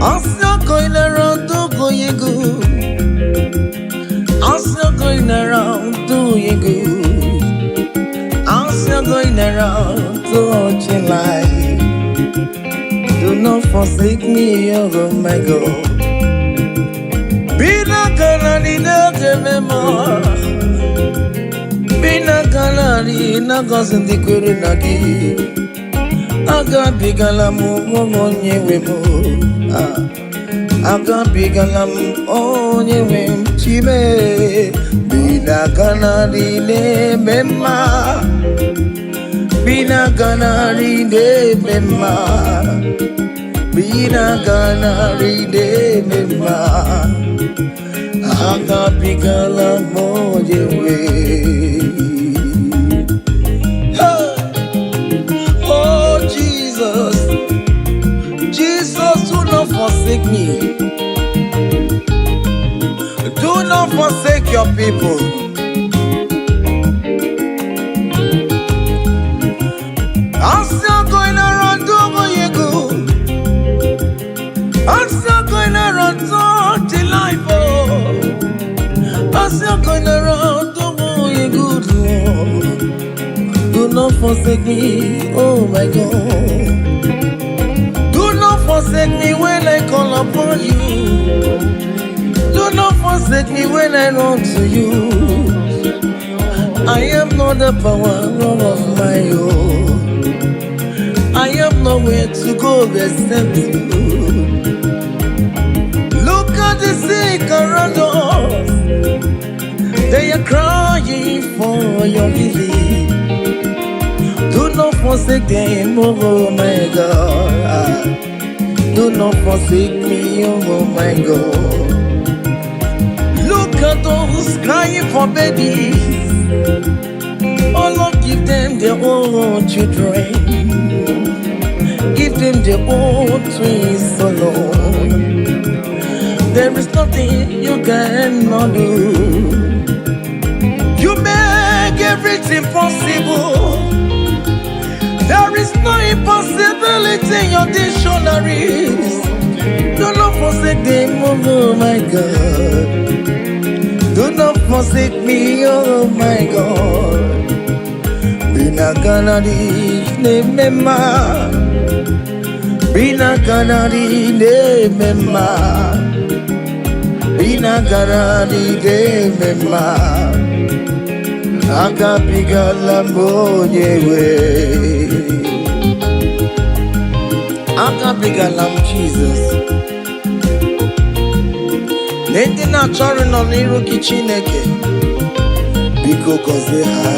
As you're going around doing good, as you're going around doing good, as you're going around touching life, do not forsake me, oh my God. Be not gonna need no more. Be not gonna need no cousin the Kurunagi. I got big alamu on ye wemo. I got big alamu on ye wem chibe. Be not gonna need memma. Be not gonna need memma. Be not gonna need memma. Aga bigala moje we. Oh Jesus, Jesus, do not forsake me. Do not forsake your people. I'm still going around doing you good. I'm still going around touching life. I'm still going around doing good, Lord. Do not forsake me, oh my God. Do not forsake me when I call upon you. Do not forsake me when I run to you. I am not the power of my own. I have nowhere to go except you. Look at the sick around us. They are crying for your healing. Do not forsake them, oh my God. Do not forsake me, oh my God. Look at those crying for babies. Oh Lord, give them their own children. Give them their own twins, oh Lord. there is nothing you cannot do. You make everything possible. There is no impossibility in your dictionaries. Do not forsake them, oh my God. Do not forsake me, oh my God. Bina kanadi ne mema, bina kanadi ne mema, bina kanadi ne mema. Akapiga lambo nyewe, akapiga lam Jesus. Nende na chori no niru kichineke, biko koze ha.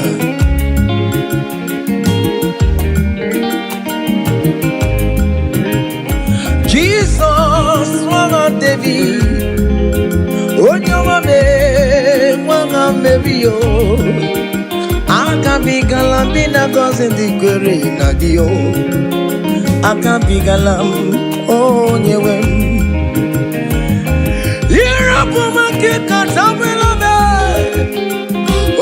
Jesus wanga David, onyoma me wanga mebio. Akabigalam bina gozi ndikwere na dio. Akabigalam onyewem. Irapo makika tabela me.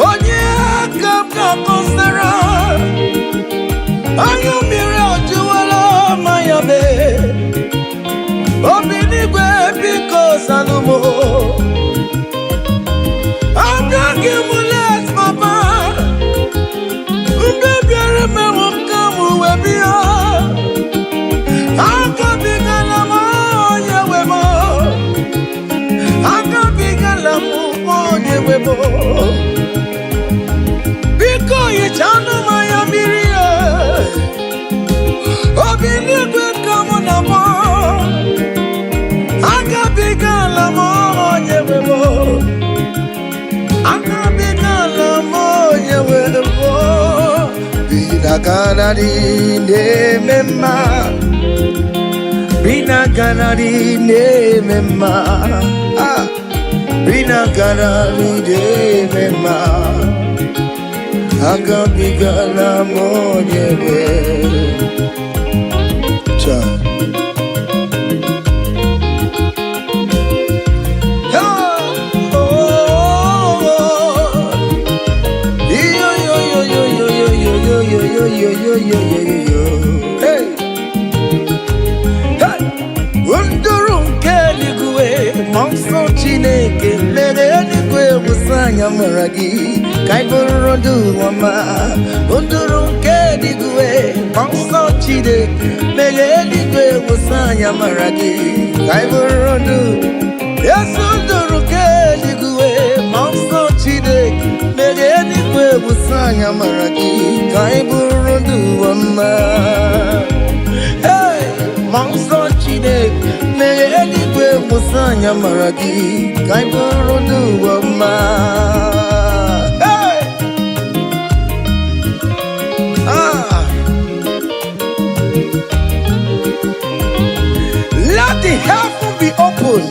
Onye akabka kosera. Ayo mire ojuwala mayabe. Obinigwe biko salumo. Agagi mulet mama. Biko ye chano maya miria, obinigwe kamo na mo, akabigala mo nyewebo, akabigala mo nyewebo. Bina kanadi ne mema, bina kanadi ne mema. Bina kanadi ne mema, akabigala mo nyewe. Cha. Hey, undurun keligwe, monso chineke, legeligwe musanya maragi, kaiborodu wama. Undurun keligwe, monso chineke, legeligwe musanya maragi, kaiborodu. Yes, undurun keligwe, monso chineke, legeligwe musanya maragi, kaiborodu wama. Hey, monso chineke, meeligwe musanya maragi, kaiborodu wama. Hey, let the heaven be open.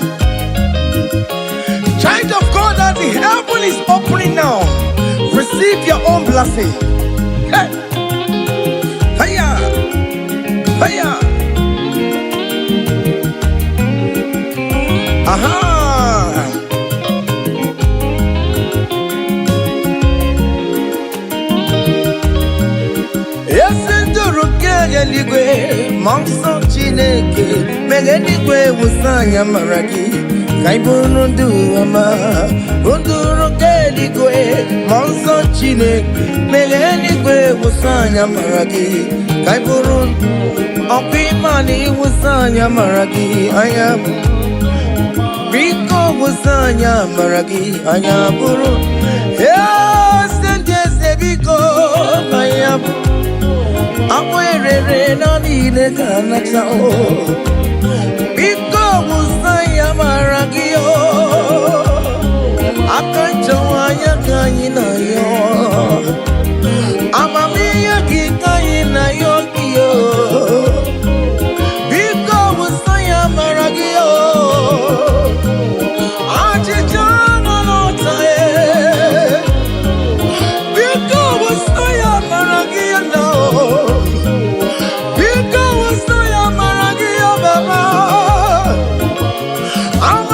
Child of God, that the heaven is opening now. Receive your own blessing. Hey, hiya, hiya. Aha! Yesenduru keligwe, monso chineke, megeligwe musanya maragi, kaiborodu wama. Unduru keligwe, monso chineke, megeligwe musanya maragi, kaiborodu. Okimani musanya maragi, ayam. Biko musanya maragi, ayaburu. Yes, and yes, biko ayam. Akwere na bile kana chao. Biko musanya maragi yo. Akachawanya kanyina yo. Amamiya kikanyina yo kiyo. Biko musanya maragi yo. Baba, I'm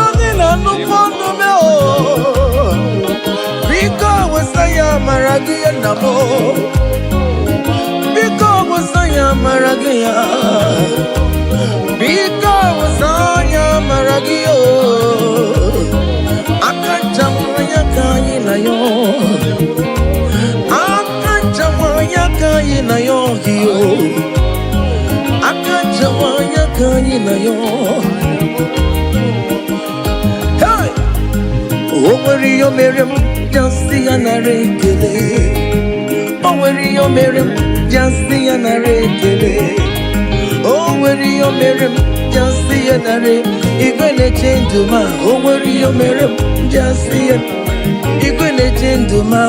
mo because wasanya maragaya because wasanya maragio akajamanya kayina yo akajamanya kayina yo hiyo akajamanya kayina yo. Hey, oh where you Miriam just see an arekele. Oh where you Miriam just see an arekele. Oh where you Miriam just see an are. Igwe change to ma. Oh where you Miriam just see an. Igwe change to ma.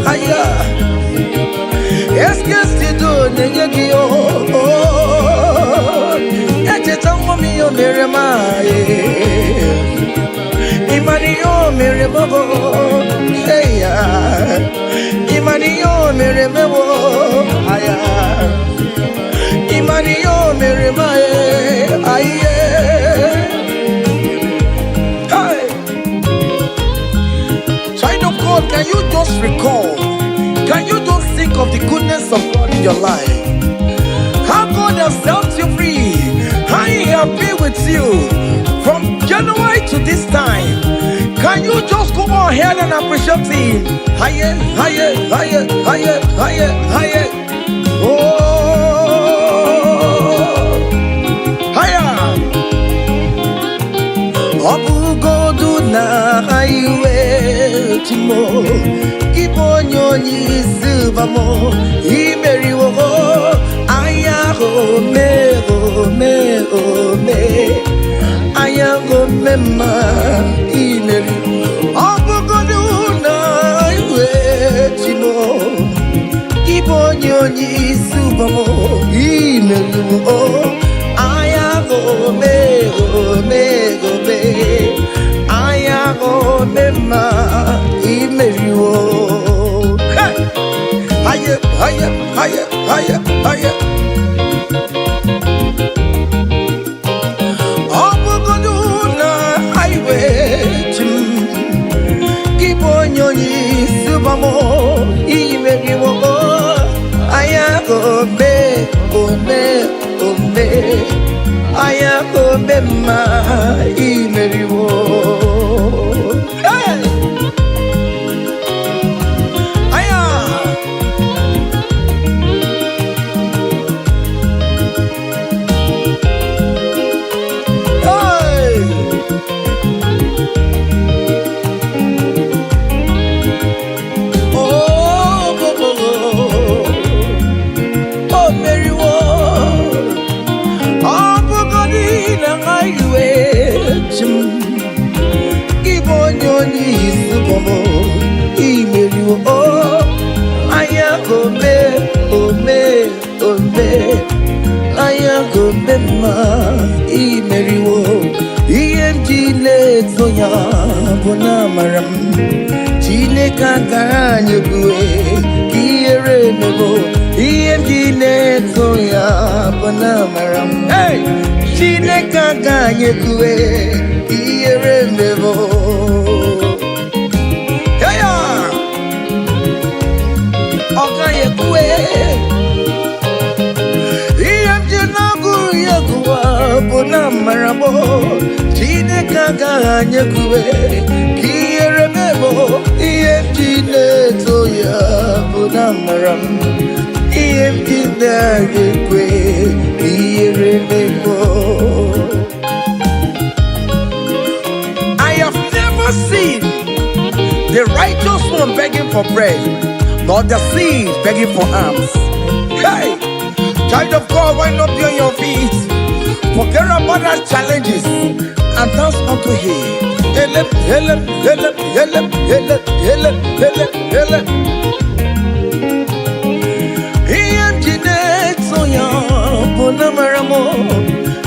Aya, est-ce que c'est tout n'est-ce que tango mio merema Imanio meremabo Eya Imanio meremabo Aya Imanio merema Aye. Can you just recall? Can you just think of the goodness of God in your life? How God has set you free? How He has been with you from January to this time? Can you just go ahead and appreciate Him? Higher, higher, higher, higher, higher, higher. Oh, higher. Obu godu na highway timo Ibonyo ni zubamo Imeri wo Aya ho me ho me ho me Aya ho me ma Imeri Obu godu na highway timo Ibonyo ni zubamo Imeri wo Aya ho me ho me ho me Aya go mema imeriwo. Hey, higher, higher, higher, higher, higher. Obuguduna highway chim. Kibonyoni subamo imeriwo. Aya go me, oh me, oh me. Aya go mema imeriwo. Imeriwo EMG Zoya Bonamaram Chile Kakanye Bue Kiere Mebo EMG Zoya Bonamaram Hey Chile Kakanye Bue Kiere Mebo Yaya Okaye Bue Bonamarabo Chine Kakanye Kube Kiere Mebo EMG Zoya Bonamaram EMG Kwe Kiere Mebo. I have never seen the righteous one begging for bread, nor the seed begging for alms. Hey, child of God, wind up on your feet. Forget about our challenges and dance unto Him. Help, help, help, help, help, help, help, help. EMG Zoya Bonamaramo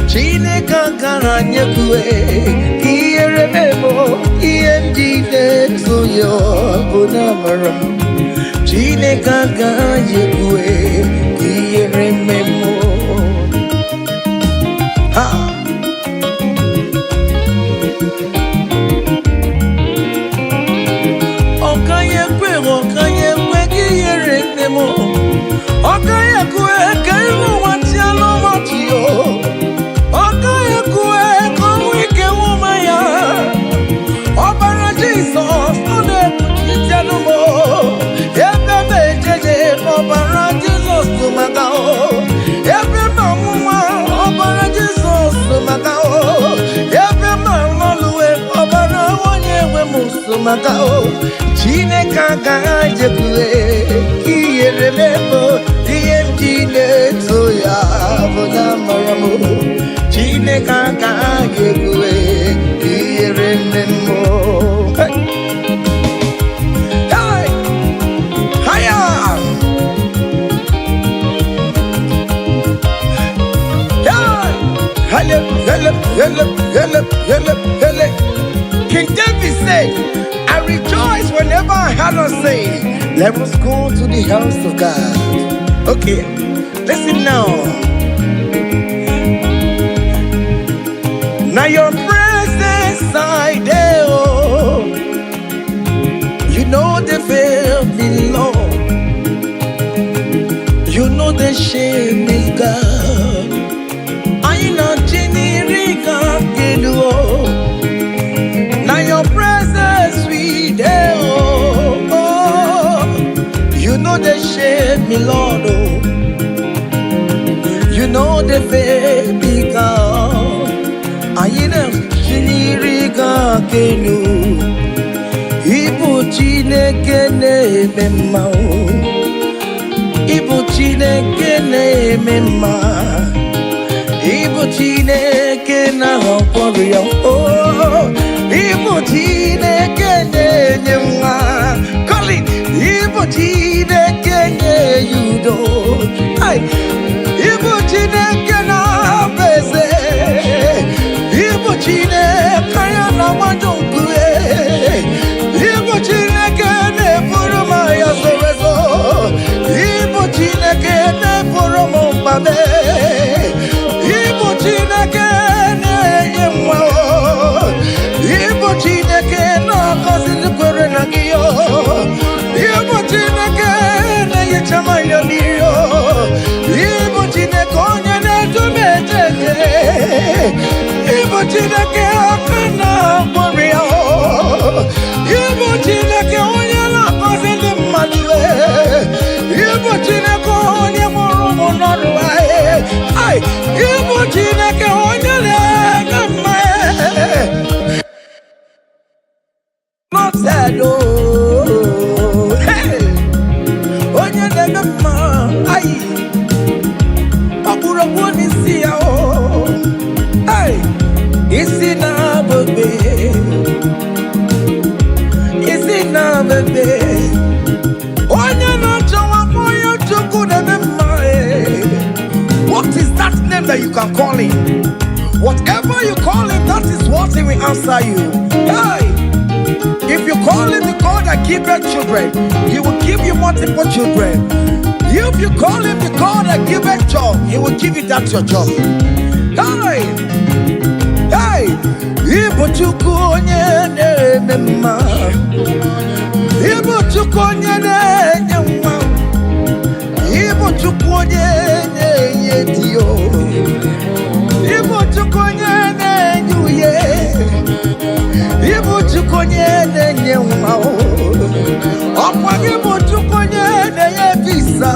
Chine Kaka nyekwe kiyere memo iyendide soyo bonamaram Chineke nyekwe kiyere memo ha okanyekwe kiyere memo okanyekwe kairu watialo matio okanyekwe komwike wumaya obara Jesus ode kutianumo ebebe jeje obara Jesus tumagao ebe mamwa obara Jesus tumagao ebe mamoluwe obara wonyewe musumagao Chineke nyekwe kiyere memo iyendide soya bonamaram Chineke nyekwe kiyere memo King David said, I rejoice whenever I hear us say, let us go to the house of God. Okay, listen now. Now your presence I there, oh. You know the fear below. You know the shame is God. I know Jiniriga Giluo. Now your presence we there, oh. You know the shame, me Lord, oh. You know the baby God. I know Jiniriga Gilu. Ibu Chineke ne-eme Ibu Chineke ne-eme Ibu Chineke na-akwọrọ oh Ibu Chineke na-enye nwa Colin Ibu Chineke na-eyudo Ibu Chineke na-abeze Ibu Chineke ya na-nwadonku Ibu Chineke na-eburu ma ya sorezo Ibu Chineke na-eburu m mbabe Ibu Chineke na-enye nwa Ibu Chineke na-akọzi n'kwere na gị Ibu Chineke na-enyecha ma ya mmiri Ibu Chineke onye na-edu m ejeje Ibu Chineke aka na-akpọrọ ya Ibu Chineke onye na-akọzi ndị mmadụ Ibu Chineke onye mụrụ ụmụ n'ọrụ anyị Ibu Chineke onye na-enye mma Not sad onye na-enye mma ọkpụrụ ọkpụ n'isi ya isi na-abụbe isi na-abụbe onye na-achọwa onye Chukwu na-eme mma What is that name that you can call him? Whatever you call him, that is what he will answer you. Hey! If you call him the God that giveth children, he will give you multiple children. If you call him the God that giveth job, he will give you that your job. Hey! Hey! Ibu Chukwu onye na-eme mma. Ibu Chukwu onye na-enye nwa. Ibu Chukwu onye na-enye diyo. Ibu Chukwu onye na-enye uye. Ibu Chukwu onye na-enye nwa. Ọkwa Ibu Chukwu onye na-enye visa.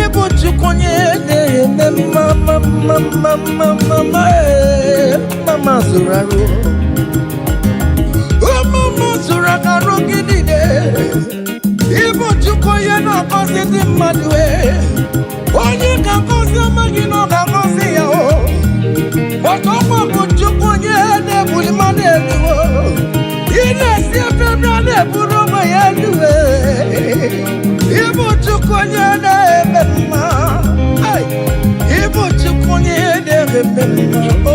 Ibu Chukwu onye na-eme mama zuraru. Mama zuragaru gidide. Ibu Chukwu onye na-akọzi ndị mmadụ onye ga-akọzi amaghị na ọ ga-akọzi ya maka ọkwa bụ Chukwu onye na-ebuli mmadụ elu ị na-esi ebe a na-eburu onwe ya elu Ibu Chukwu onye na-eme mma Ibu Chukwu onye na-eme mma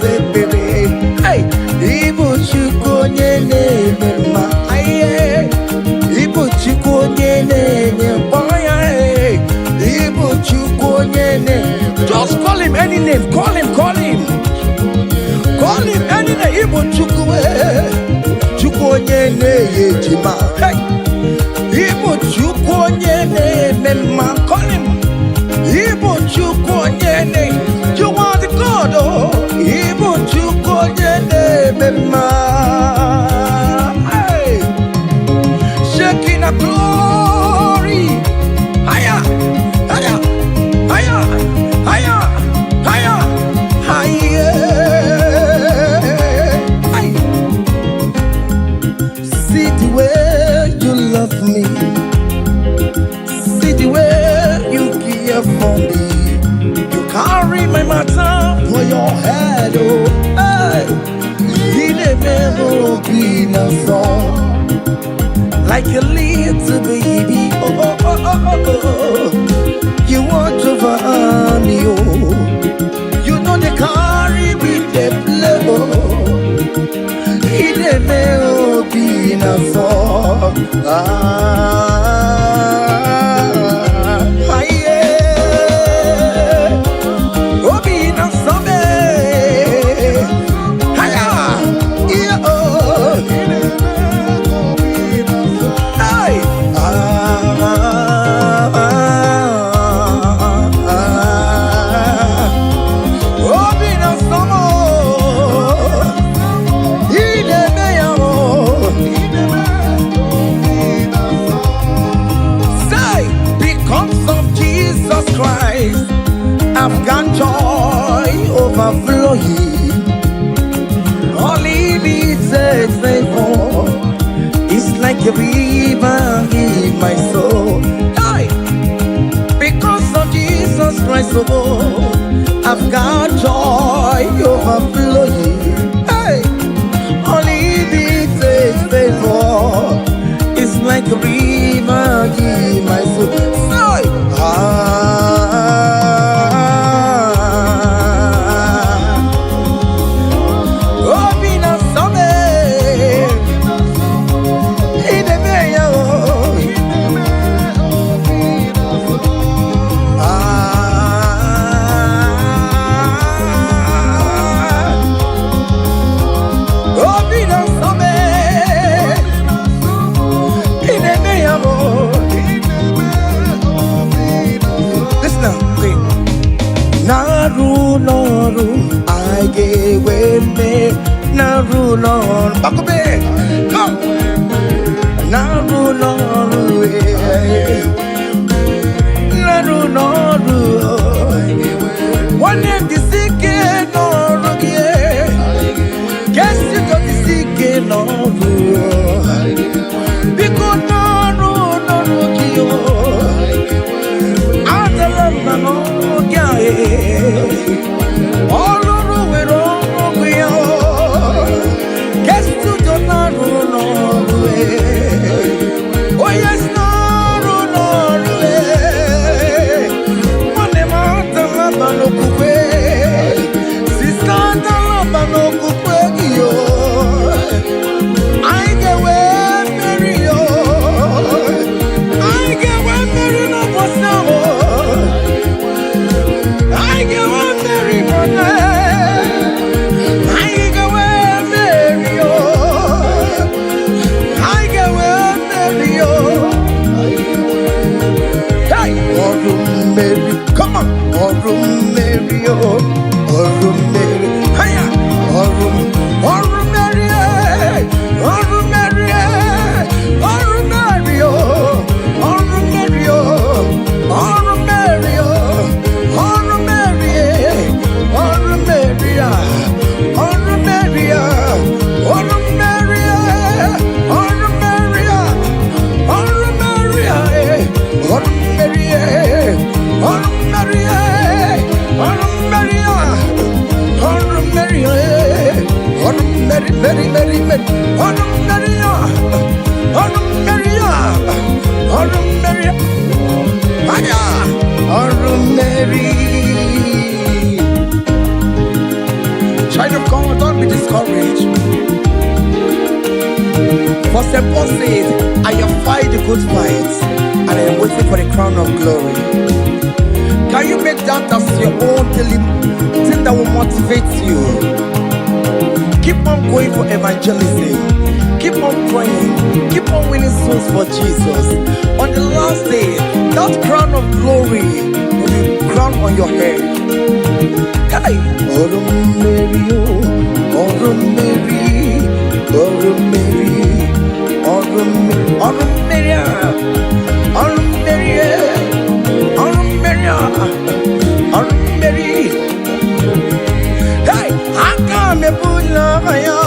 baby. Hey, Igbo Chukwu onye na-eme mma. Igbo Chukwu onye na-enye mkpọnya. Igbo Chukwu onye na-enye. Just call him any name. Call him. Call him any name. Igbo Chukwu. Chukwu onye na-enye jima. Hey, Igbo Chukwu onye na-eme mma. Call him. Igbo Chukwu onye na-enye. You are the God, oh. Igbo Chukwu onye na-eme mma. Hey, shaking a glory. Higher, higher, higher, higher, higher, higher. Hey. See the way you love me. See the way you care for me. You carry my matter for your head, oh. Hey. You never be no song. Like a little baby, oh, oh, oh, oh, oh. You watch over me, oh. You know they carry with the play, oh. He never be no song. Oh, be no song. I've got joy overflowing. All he needs is favor. It's like a river in my soul. Hey! Because of Jesus Christ, oh, I've got joy overflowing. Hey! All he needs is favor. It's like a river in my soul. Hey! Naru, I gave me Naru, Bakobe, come. Naru, one of the sick, Naru, guess you got the sick, Naru, because Naru, all over we roll, we are. Guess to the Naru, oh yes, Naru, Mane mata laba no kuwe, sister laba no kuwe yo. I get where Mary yo, I get where Mary no was now. I get one Mary Monday. I get one Mary, oh. I get one Mary, oh. Hey, oh, Mary, come on, oh, Mary, oh, Mary, hiya, oh, Mary, oh, Mary, oh, Mary, oh, Mary, oh, Mary, Child of God, don't be discouraged. For St. Paul said, I have fight the good fight, and I am waiting for the crown of glory. Can you make that as your own daily thing that will motivate you? Keep on going for evangelism. Keep on praying. Keep on winning souls for Jesus. On the last day, that crown of glory will be crowned on your head. Hey! Oro Mary, Oro Mary, Oro Mary, Oro Mary, Oro Mary, Oro Mary, Oro Mary, Oro Mary. Hey! Akame Bula Maya.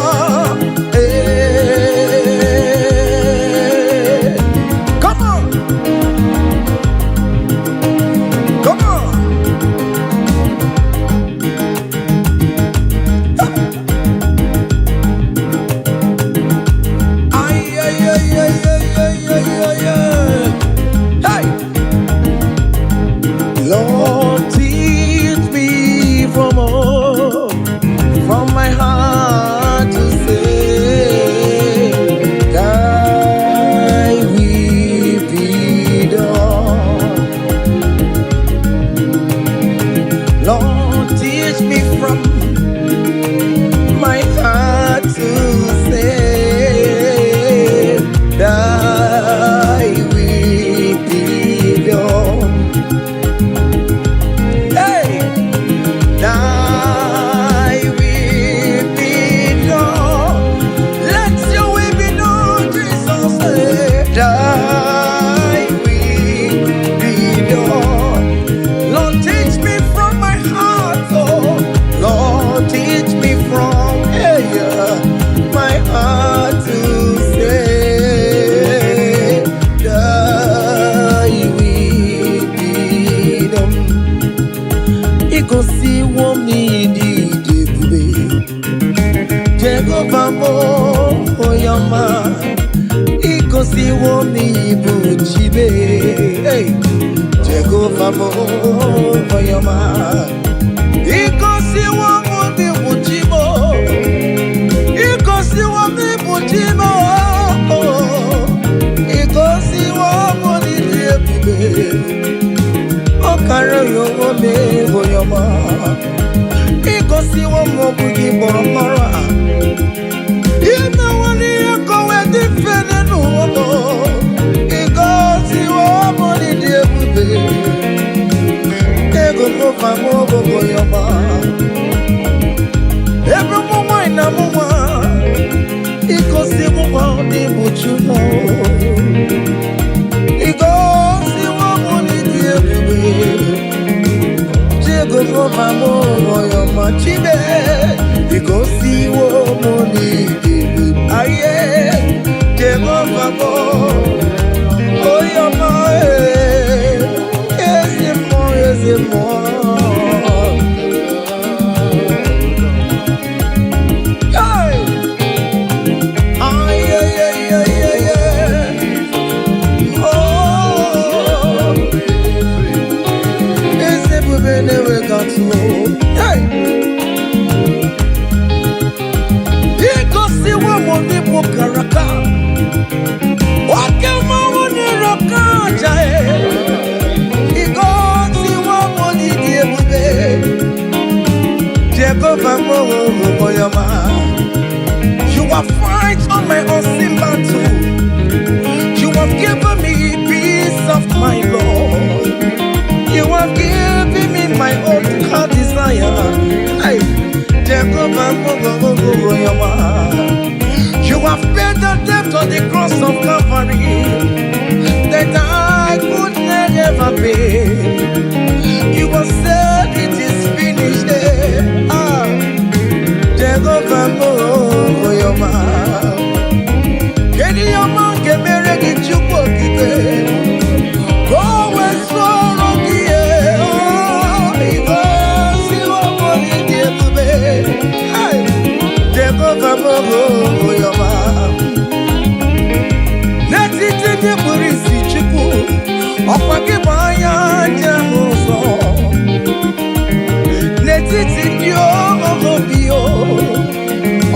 What?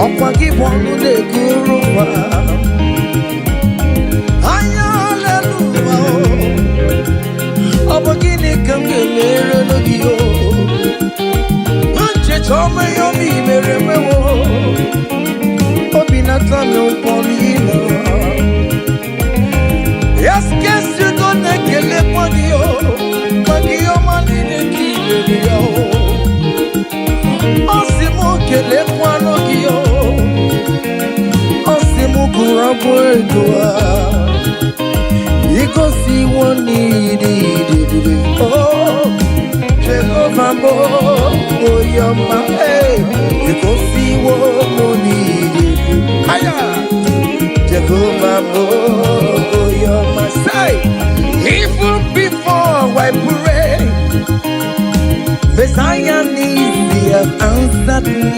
Ọkwa gị bụ ọnụ na-ekuru ụwa. Anya haleluya. Ọ bụ gịnị ka m ga-emere gị o? Ncheta ọma ya obi mere mewo. Obi na-ata m ụkwụ n'ime. Yes, guess you don't ekele kwa gị o. Kwa gị ọma niile ka i mere ya o. Ọ sị m kele kwa gị o. Ọ sị m gụrụ abụ ego a. Igosi iwo n'idi idebube. Oh, Jehovah mo oyoma. Igosi iwo mo n'idi. Aya. Jehovah mo oyoma. Say, even before I pray, Messiah needs to have answered me.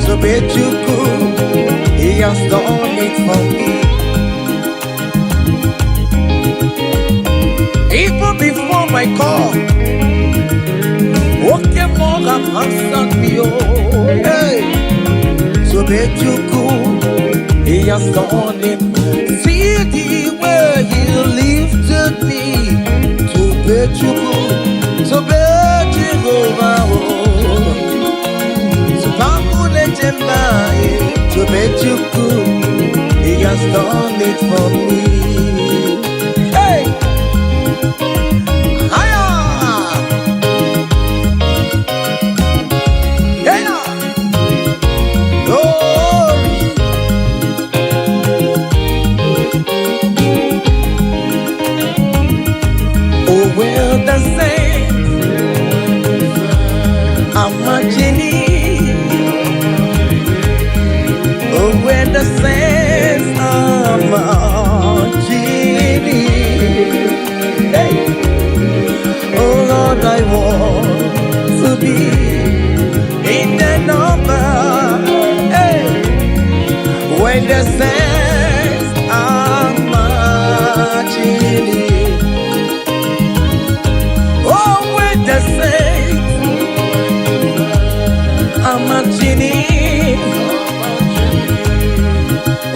So bet you could, He has done it for me. Even before my call, okay, more have answered me. Oh, hey. So bet you could, He has done it. See the way He lifted me. So bet you could, so bet you go. So to bet you could, He has done it for me. Hey! Hiya! Hiya! Glory! Oh, well, the saints are marching in. When the saints are marching in, hey. Oh Lord, I want to be in the number, hey. When the saints are marching in, oh, when the saints are marching in.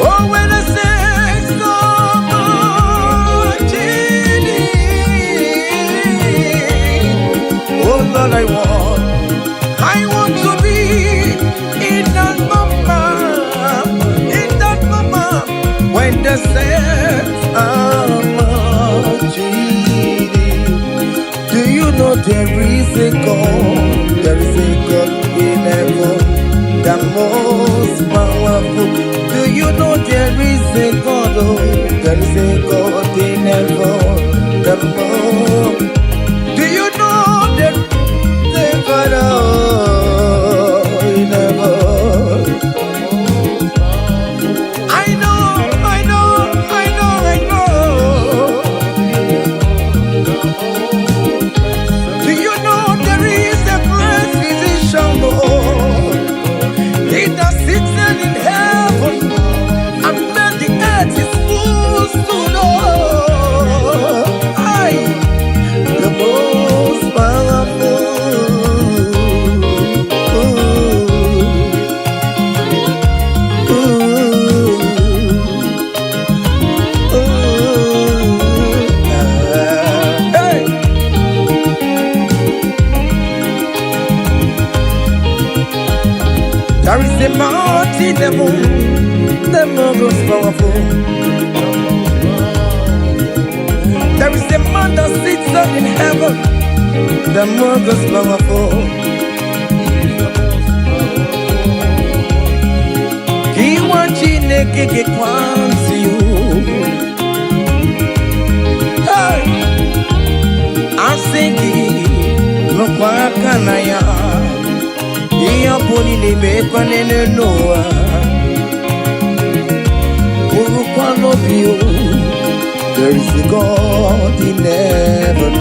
Oh, when the saints are marching in. Oh, Lord, I want to be in that moment, when the saints are marching in. Do you know there is a God? There is a God in heaven, the most powerful. Do you know there is a God? Oh, there is a God in heaven, the more. Do you know there is a God in heaven? I know. Do you know there is a great physician, Lord? He that sits in heaven. His fools to know I the most powerful. Hey. There is a mighty devil, the most powerful. There is a man that sits up in heaven, the most powerful. He wants you to get to you. Hey, I'm singing, no quacanaya. He a pony ni me panene noa. There is a God in heaven.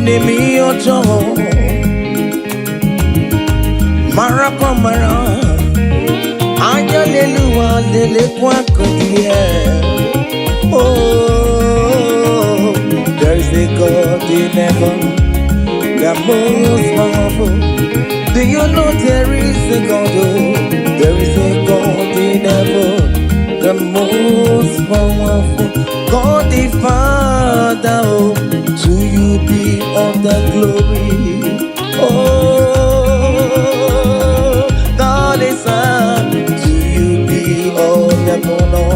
Nemi ojo Marapa mara Anya leluwa lele kwa kodie. Oh in heaven, the most powerful. Do you know there is a God? Oh, there is a God in heaven, the most powerful. God the Father, oh, to you be all the glory. Oh, God the Son, to you be all the honor.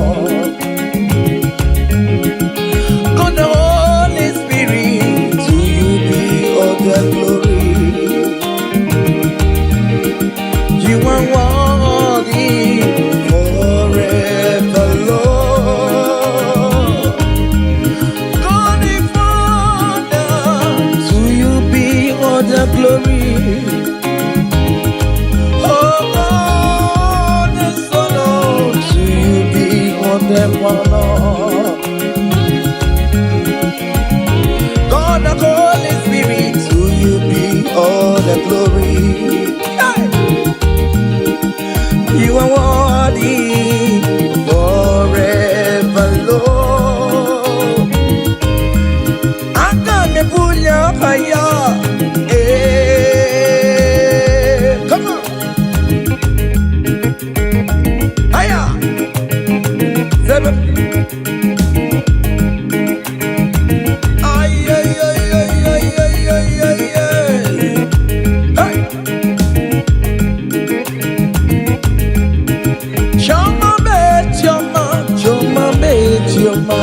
God the Holy Spirit, to you be all the glory. You are worthy forever, Lord. God the Father, to you be all the glory. Oh God the Son, oh, to you be all the honor. God the Holy Spirit, to you be all the glory. You are worthy forever, Lord. I got me pull your fire. Come on. Higher. 7. Ay, ay, ay, ay, ay, ay, ay, ay, ay. Hey. Choma me, choma, choma me, choma.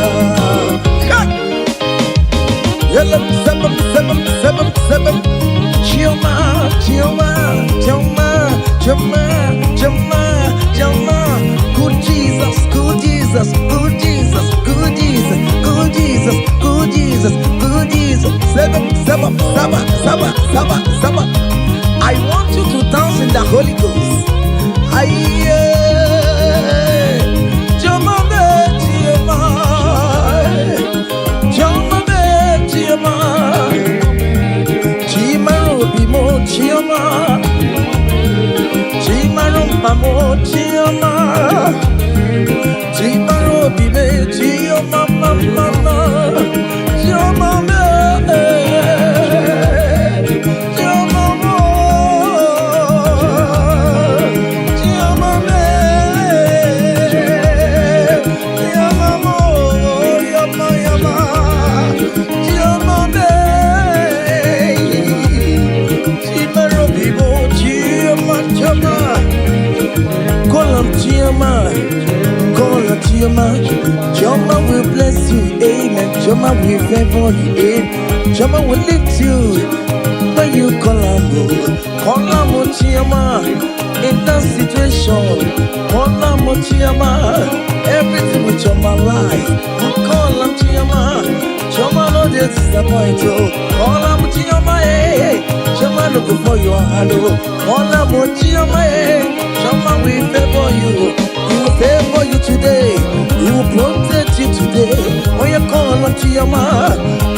Yellow, 7, 7, 7, 7. Choma, choma, choma, choma, choma, choma. Good Jesus, good Jesus, good Jesus, good Jesus, good Jesus, good Jesus, good Jesus. 7, 7, 7, 7, 7, 7. I want you to dance in the Holy Ghost. Aye. Choma me, choma, choma me, choma, chimaro bimo choma, chimaro mamo choma, chimaro bime choma mama, choma me, choma mo, choma me, choma mo, yama yama, choma me, chimaro bimo choma choma. Call on Chioma, call on Chioma. Chioma will bless you, amen. Chioma will favor you, amen. Chioma will lift you when you call on Chioma. In that situation, call on Chioma. Everything with Chioma life, call on Chioma. Chioma no disappoint you. Call on Chioma, hey. Chioma look for your hand, call on Chioma, hey. Chioma will favor you. He will favor you today. He will protect you today. When you call on Chioma,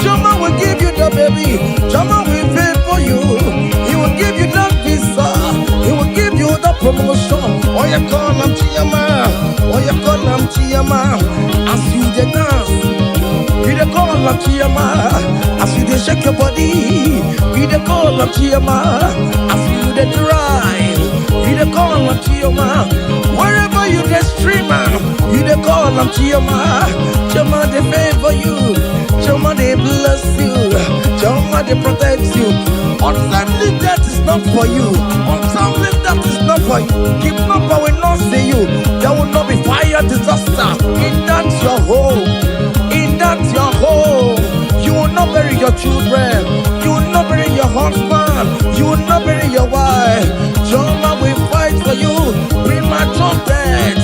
Chioma will give you the baby. Chioma will favor you. He will give you that visa. He will give you the promotion. When you call on Chioma, when you call on Chioma, as you dey dance, you dey call on Chioma. As you dey shake your body, you dey call on Chioma. As you dey drive, you dey call on Chioma. Wherever you dey stream, you dey call on Chioma. Chioma dey favor you. Chioma dey bless you. Chioma dey protect you. Untimely death is not for you. Untimely death is not for you. Kidnapper will not see you. There will not be fire disaster in that your home. In that your home. You will not bury your children. You will not bury your husband. You will not bury your wife. Chioma will fight for you. Premature death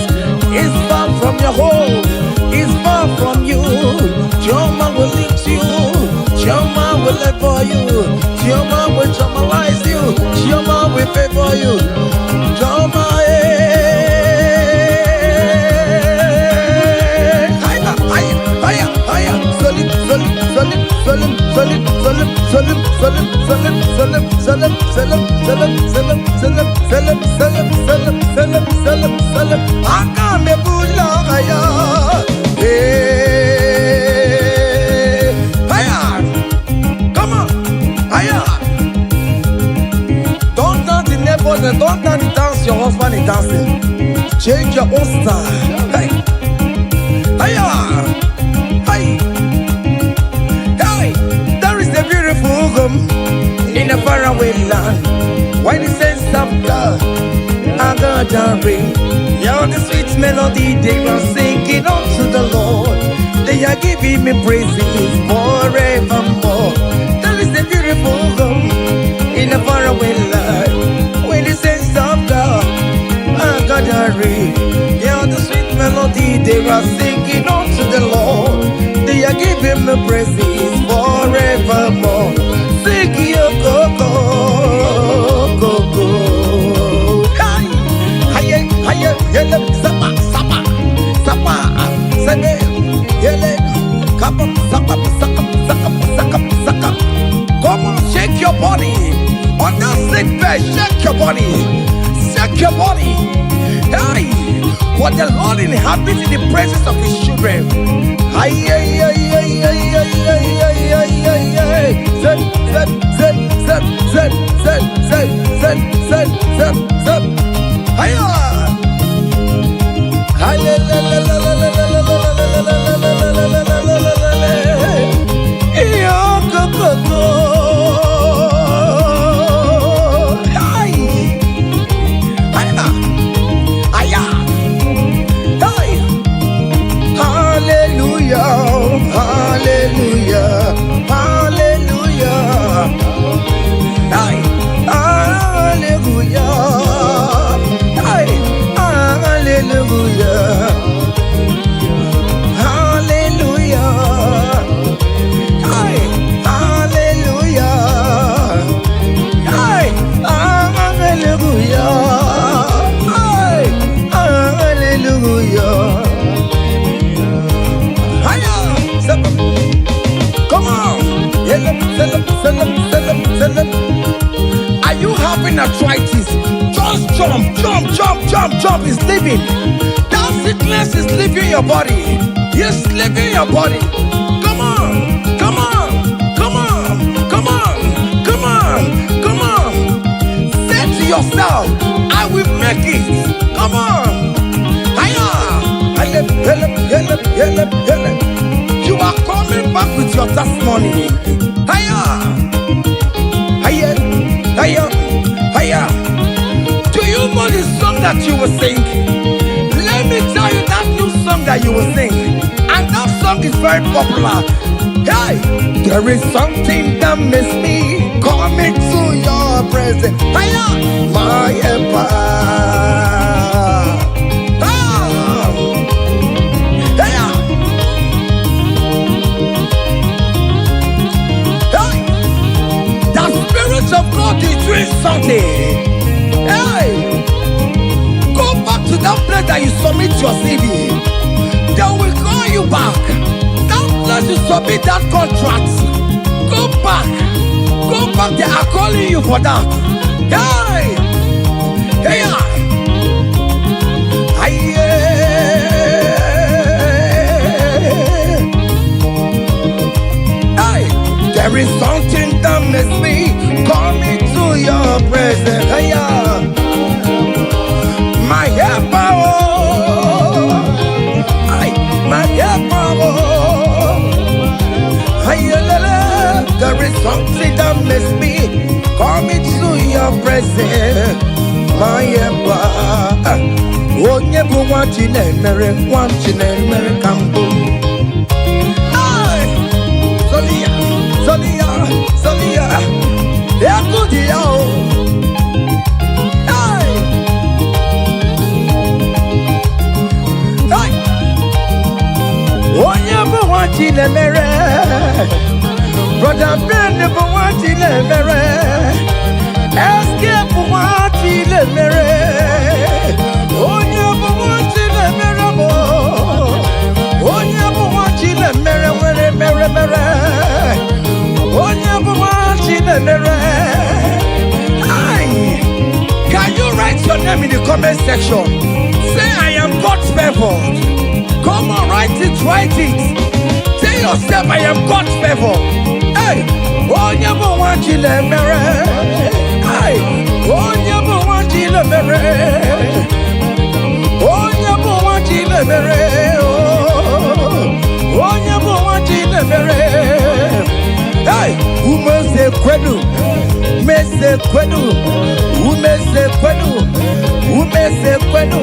is far from your home. Is far from you. Chioma will lift you. Chioma will live for you. Chioma will traumatize you. Chioma will favor you. Chioma, higher, higher, higher, higher. Solid, solid, solid, solid, solid, solid, solid, solid, solid, solid, solid, solid, solid, solid, solid, solid, solid, solid, solid, solid. Akame bula haya, hey, haya. then don't dance your husband is dancing. Change your own style. Hey, hiya, hey, hey. There is a beautiful home in a faraway land. Why the sense of God? I got a ring. You're the sweet melody they are singing unto the Lord. They are giving me praises forevermore. There is a beautiful home in a faraway land. When the sense of God, I got a ring. You're the sweet melody they are singing unto the Lord. They are giving me praises forevermore. Sing your go go go go. Hiya, yele, sapa, sapa, sapa, sene, yele, kapa, sapa, sapa, sapa, sapa, sapa. Come on, shake your body. On that sick bed, shake your body. Shake your body. Hey, what the Lord inhabits in the presence of his children. Hiya, hiya, hiya, hiya, hiya, hiya, hiya, hiya. Zed, zed, zed, zed, zed, zed, zed, zed, zed, zed, zed. Hiya. Are you having arthritis? Just jump, jump, jump, jump, jump. It's leaving. That sickness is leaving your body. It's leaving your body. Come on, come on, come on, come on, come on, come on. Say to yourself, I will make it. Come on. Hiya. You are coming back with your testimony. Hiya. Hiya, hiya, hiya. Do you know the song that you will sing? Let me tell you that new song that you will sing. And that song is very popular. Hey, there is something that makes me coming to your presence. Hiya, my empire. Of God is doing something. Hey, go back to that place that you submit your CV. They will call you back. That place you submit that contract. Go back. Go back. They are calling you for that. Hey, hey, hey, there is something that makes me coming to your presence. Hiya. My helper, my helper. Hiya, there is something that makes me coming to your presence. My helper. Oh, never watching and marry, campo. Sonia, yeah, good, yo. Hey, hey. Oh, never watching a mirror. Brother Ben never watching a mirror. Escape watching a mirror. Oh, never watching a mirror. Oh, never watching a mirror. Mirror. Oh, never watching a mirror. Can you write your name in the comment section? Say I am God's favored. Come on, write it, write it. Tell yourself I am God's favored. Hey, oh, never watching a mirror. Hey, oh, never watching kwenu, mese kwenu, umese kwenu, umese kwenu,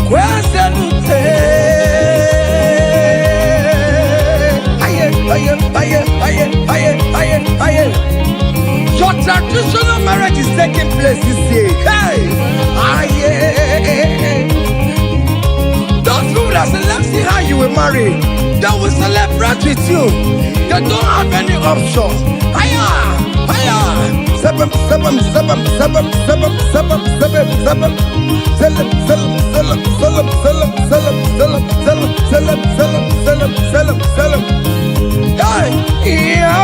kwasenute. Aye. Your traditional marriage is taking place this year. Hey, aye. Those people that select see how you will marry, they will celebrate with you. They don't have any option. Higher. Seven. Hey, yeah.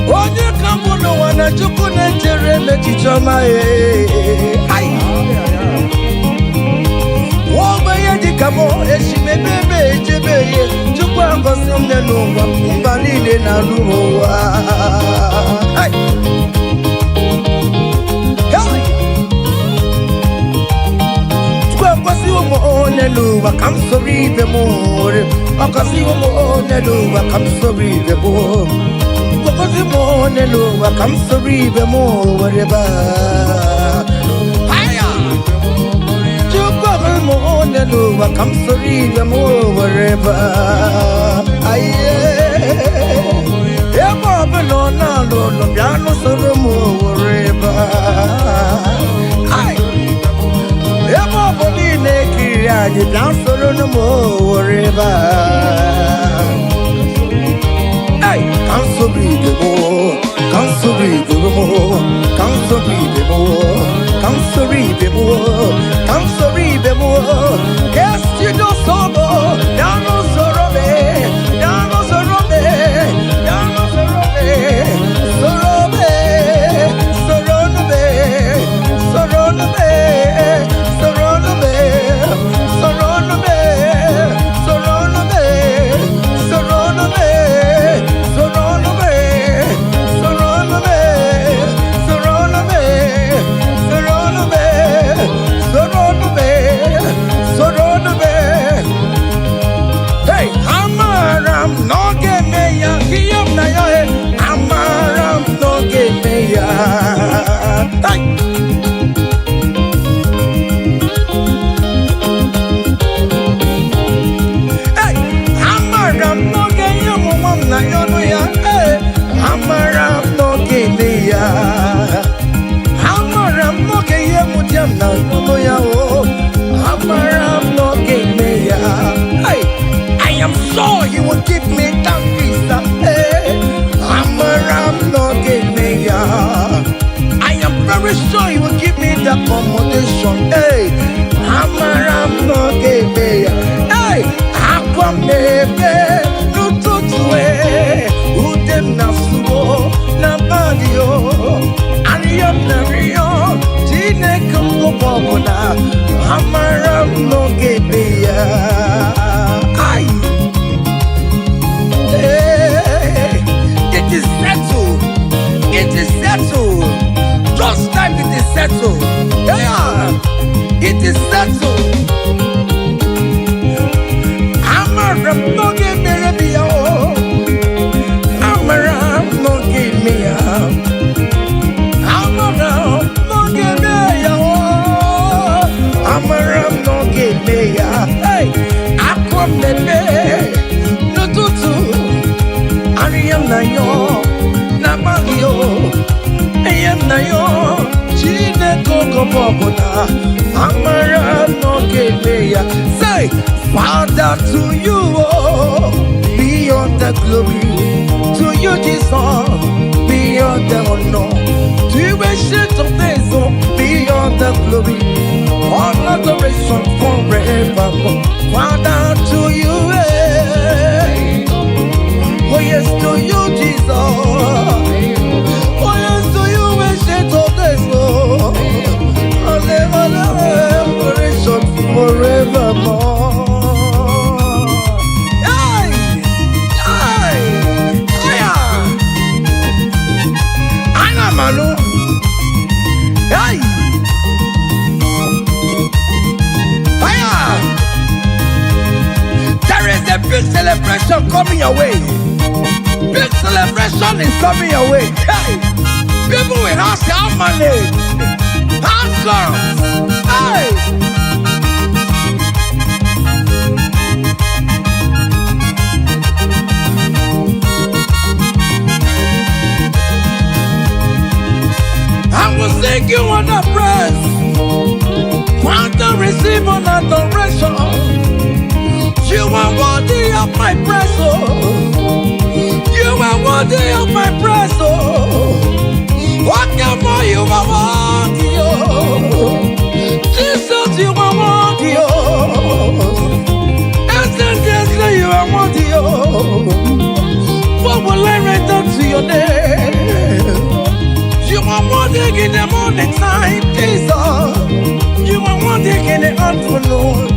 Onye kambono wana chukune tere chichoma ay. Wobaye dikamo eshime bebe jebeye chukwa ngosimne nuwa mbalile na luwa. Ay. Neluwa come sorry the more Akasi mo neluwa come sorry the more Akasi mo neluwa come sorry the more whatever Haya Chukwa mo neluwa come sorry the more whatever Aye Emo beno na lo piano solo mo whatever Aye Emo boni neki you dance solo no more river. Hey, come so breathe more, come so breathe more, come so breathe more, come so breathe more, come so breathe more. Yes, you know so more. Down no sorrow me, down no sorrow me, down no sorrow me, sorrow me, sorrow me, sorrow me, sorrow me. I am sure you will give me that visa. I am very sure you will give me the accommodation. Hey, hey, Aquamebe, no tutue, Udem Nasuo, Nabadio, Ariam Nario, Tine Kumbobona, Amaram no Gebea. It is settled. It is settled. Just like it is settled. Yeah, it is settled. Amaram no give me a Amaram no give me a Amaram no give me a Amaram no give me a hey, Aquamebe no tutu Ariam na yo Nabagio Ayam na yo Chine koko bobona Amaram no kebeya. Say, Father, to you beyond the glory, to you Jesus beyond the honor, to you ancient of days beyond the glory, all adoration forevermore. Father, to you oh yes, to you Jesus, oh yes, to you ancient of days, all adoration forevermore. Manu, hey, fire! There is a peace celebration coming your way. Big celebration is coming your way. Hey, people will ask how money, how comes. Hey. I will sing you on the praise, want to receive an adoration. You are worthy of my praise, oh. You are worthy of my praise, oh. Whatever you are worthy, oh. Jesus, you are worthy, oh. Essentially, you are worthy, oh. What will I render to your name? You are worthy in the morning time, Jesus. You are worthy in the afternoon.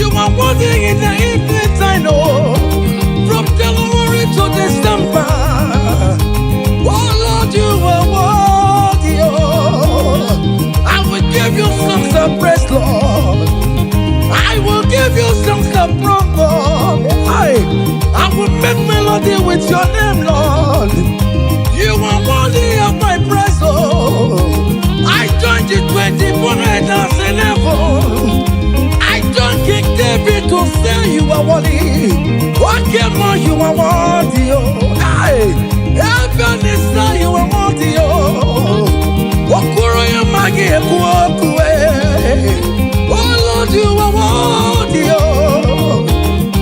You are worthy in the evening time, oh. From January to December. Oh Lord, you are worthy, oh. I will give you songs of praise, Lord. I will give you songs of praise, Lord. I will make melody with your name, Lord. You are worthy of my praise, oh. I join the 24 elders in heaven. I join King David to say you are worthy. What more you are worthy, oh. Heaven is now you are worthy, oh. Okuro ya magi ekuokwe. Oh Lord, you are worthy, oh.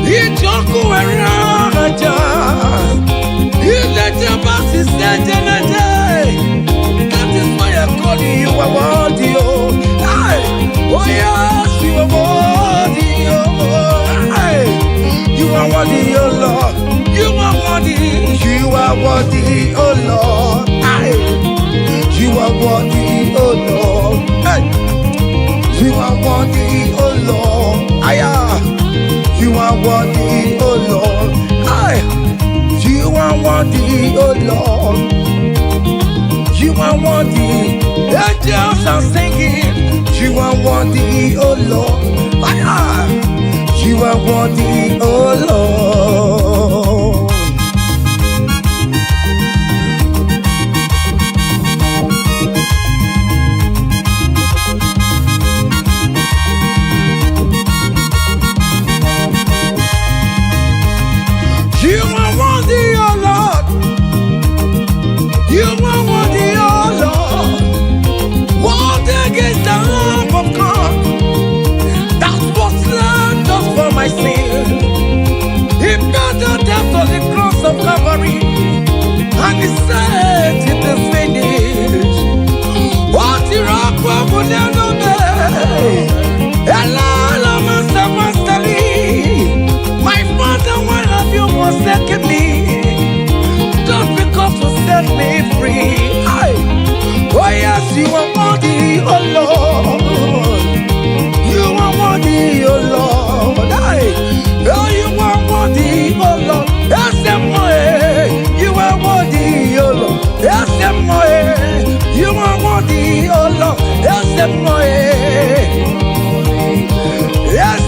Ijoku eraja. That is why I'm calling you a worthy, oh. Oh yes, you are worthy, oh. You are worthy, oh Lord. You are worthy. You are worthy, oh Lord. You are worthy, oh Lord. You are worthy, oh Lord. You are worthy, oh Lord. You are worthy, oh Lord. You are worthy. Angels are singing. You are worthy, oh Lord. You are worthy, oh Lord. You are worthy, oh Lord. You are worthy, oh Lord. Worthy is the Lamb of God that was slain just for my sin. He paid the death on the cross of Calvary, and he said it is finished. What the rock will never be. Hello, Master, Master Lee. My Father, why have you forsaken me? Just because you set me free. Oh yes, you are worthy, oh Lord. You are worthy, oh Lord. Oh, you are worthy, oh Lord. Yes, you are worthy, oh Lord. Yes, you are worthy, oh Lord. Yes, yes, yes,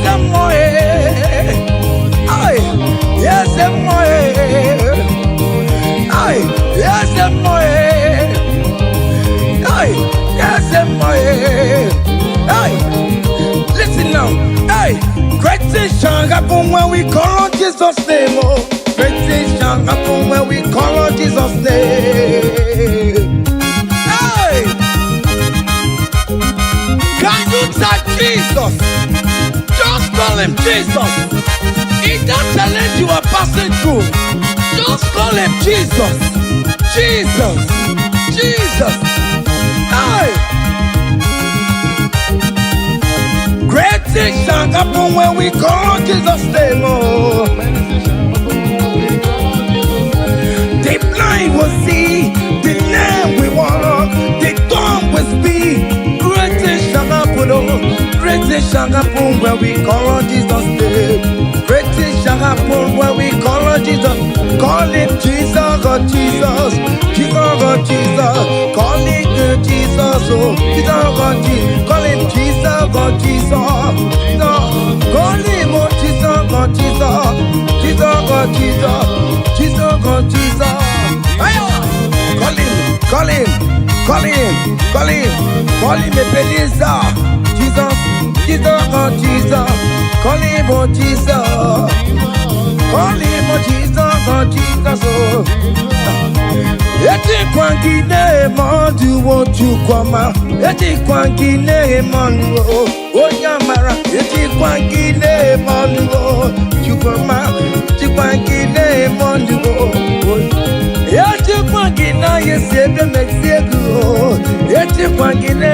listen now. Great things shall happen when we call on Jesus' name. Oh, great things shall happen when we call on Jesus' name. Can you touch Jesus? Just call him Jesus. In that challenge you are passing through, just call him Jesus. Jesus. Jesus. Great things shall happen when we call Jesus' name. Oh. The blind will see, the lame will walk, the dumb will speak. Great things shall happen, oh. Great things shall happen when we call on Jesus' name. Great things shall happen when we call on Jesus. Call him Jesus, oh Jesus. Jesus, oh Jesus. Call him Jesus, oh Jesus, oh Jesus. Call him Jesus, oh Jesus. No, call him oh Jesus, oh God, Jesus, Jesus, God, Jesus, Jesus, God, Jesus. Ayo! Call him, call him, call him, call him, call him, Ebenezer. Jesus, Jesus, God, Jesus, call him, oh Jesus, call him, oh Jesus, God, Jesus, oh. Eti kwangine mondu wo chukoma. Eti kwangine mondu wo onyamara. Eti kwangine mondu wo chukoma. Eti kwangine mondu wo. Eti kwangina yesebe mexiego. Eti kwangine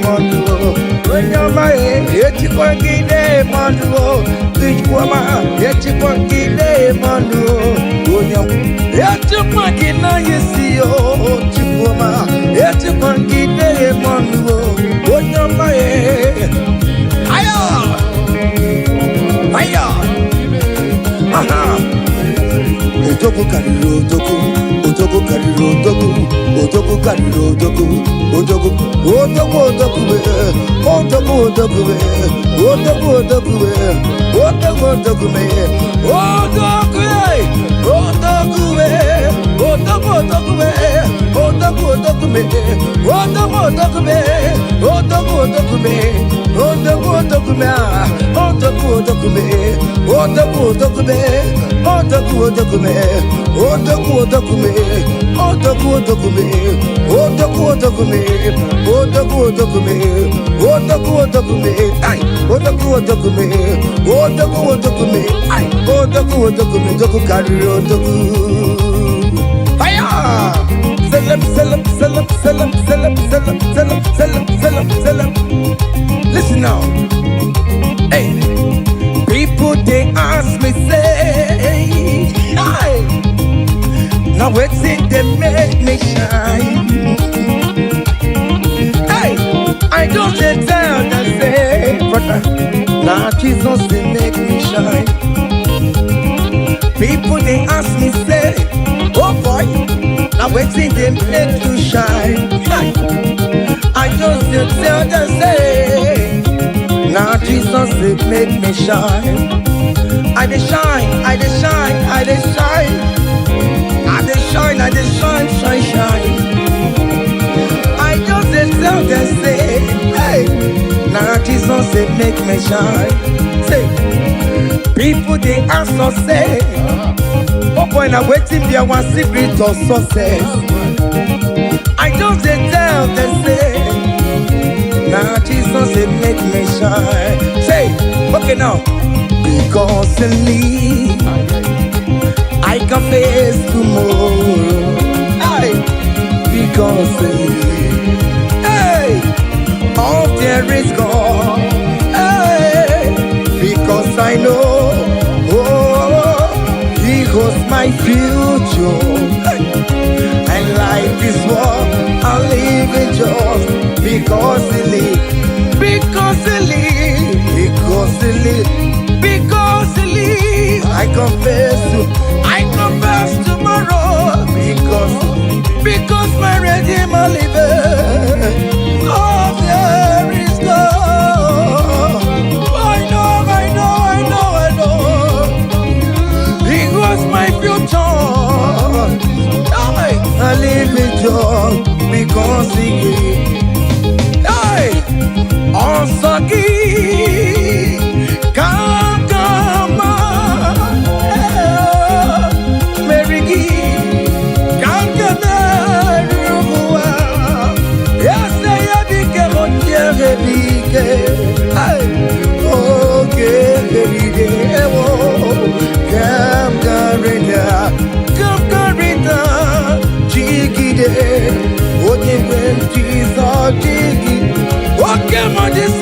mondu wo onyamara. Eti kwangine mondu wo chukoma. Eti kwangine mondu wo onyamara. Eti kwangina yesi yo chukoma. Eti kwangine mondu wo onyamara. Aya, aya, aha. Odogu kariro odogu, odogu kariro odogu, odogu kariro odogu, odogu, odogu odogu be, odogu odogu be, odogu odogu be, odogu odogu be, odogu be, odogu be, odogu odogu be, odogu odogu be, odogu odogu be, odogu odogu be, odogu odogu be, odogu odogu be, odogu odogu be, odogu odogu be. Odogu odogu me, odogu odogu me, odogu odogu me, odogu odogu me, odogu odogu me, ay, odogu odogu me, odogu odogu me, ay, odogu odogu me, odogu kari odogu. Fire! Selam, selam, selam, selam, selam, selam, selam, selam, selam, selam. Listen now, hey, people they ask me say, hey. Now what's it that make me shine? Hey, I don't tell them say, brother, now Jesus they make me shine. People they ask me say, oh boy, now what's it that make you shine? Hey, I just tell them say, now Jesus they make me shine. I dey shine, I dey shine, I dey shine. I dey shine, I dey shine, shine, shine. I just dey tell them say, hey, now Jesus dey make me shine. Say, people they ask us say, oh boy, now waiting be our secret of success. I just dey tell them say, now Jesus dey make me shine. Say, okay now, because in me I can face tomorrow. Hey, because hey, all there is gone. Hey, because I know, oh, He holds my future. Hey, and life is what I live in just because He lives, because He lives, because He lives, because He lives. I confess tomorrow because my Redeemer liveth. Oh, there is God. I know. He was my future. I live in joy because He gave. Hey, also give. Come on. Mary give. Yes,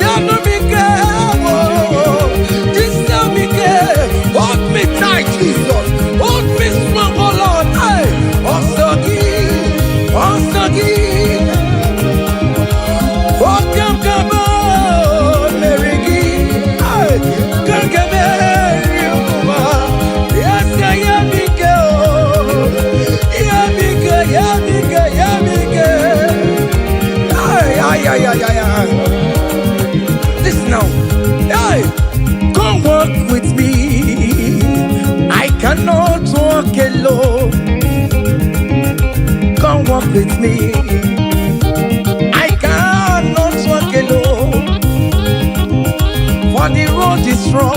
I became on hold me tight, Jesus. Hold me strong, oh Lord. Also give. Oh, come on, Mary give. Come yes, I am Listen now. Hey, come walk with me. walk with me. I cannot walk alone, for the road is strong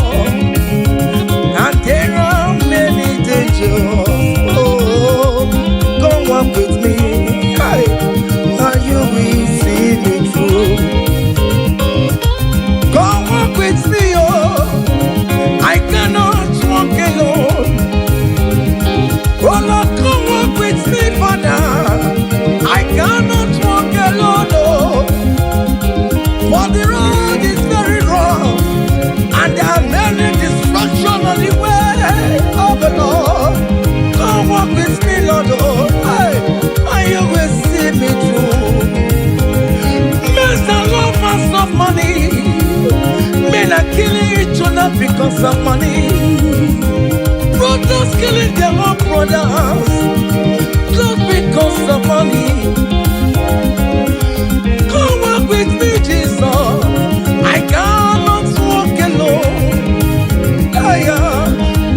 and there are many dangers. Oh, come walk with me, and you will see me through. Come walk with me, oh, I cannot walk alone. Oh Lord, come walk with me, Father. I cannot walk alone, oh, for the road is very rough and there are many distractions on the way. Oh the Lord, come walk with me, Lord, oh, and you will see me through. Men are lovers of money, men are killing each other because of money. Brothers killing their own brothers just because of money. Come walk with me, Jesus. I cannot walk alone.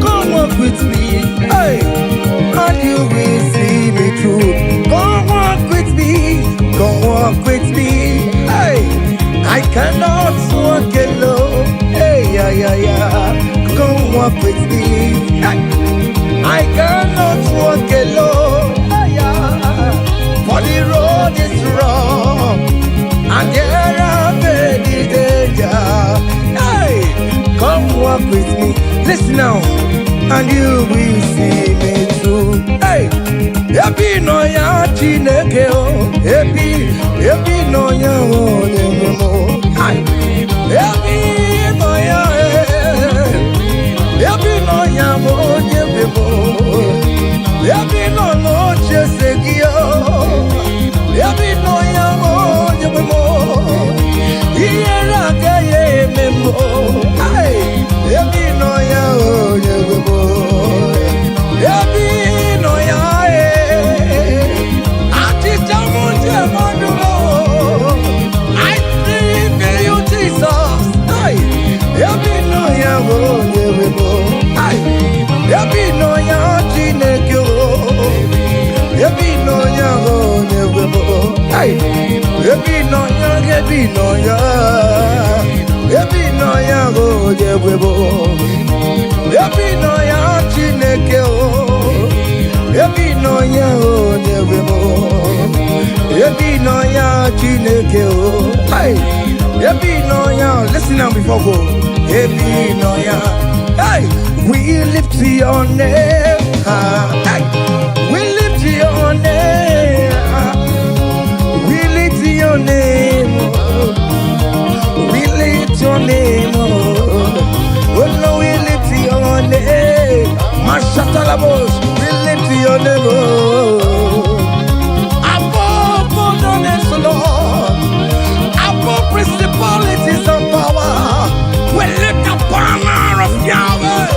Come walk with me, and you will see me through. Come walk with me, come walk with me. I cannot walk alone. Come walk with me. I cannot walk alone, for the road is rough and there are many dangers. Come walk with me. Listen now, and you will see me through. Ebi no ya Chineke o, ebi no ya onye mo. Ebi no ya, ebi no ya onye mo. Ebi no no chesegio, ebi no ya onye mo. Iyera keye memo, ebi no ya onye mo. Ebi no ya ati tamunje modulo. I believe in you, Jesus. Ebi no ya onye mo. Ebi no ya Chineke o. Ebi no ya onye mo. Ebi no ya, ebi no ya. Ebi no ya onye mo. Ebi no ya Chineke o. Ebi no ya onye mo. Ebi no ya Chineke o. Ebi no ya. Listen now before go. Ebi no ya. We lift your name. We lift your name. We lift your name. We lift your name. Oh no, we lift your name. Mashatalabos, we lift your name. Above all knowledge, Lord, above principalities and power, we lift the banner of Yahweh.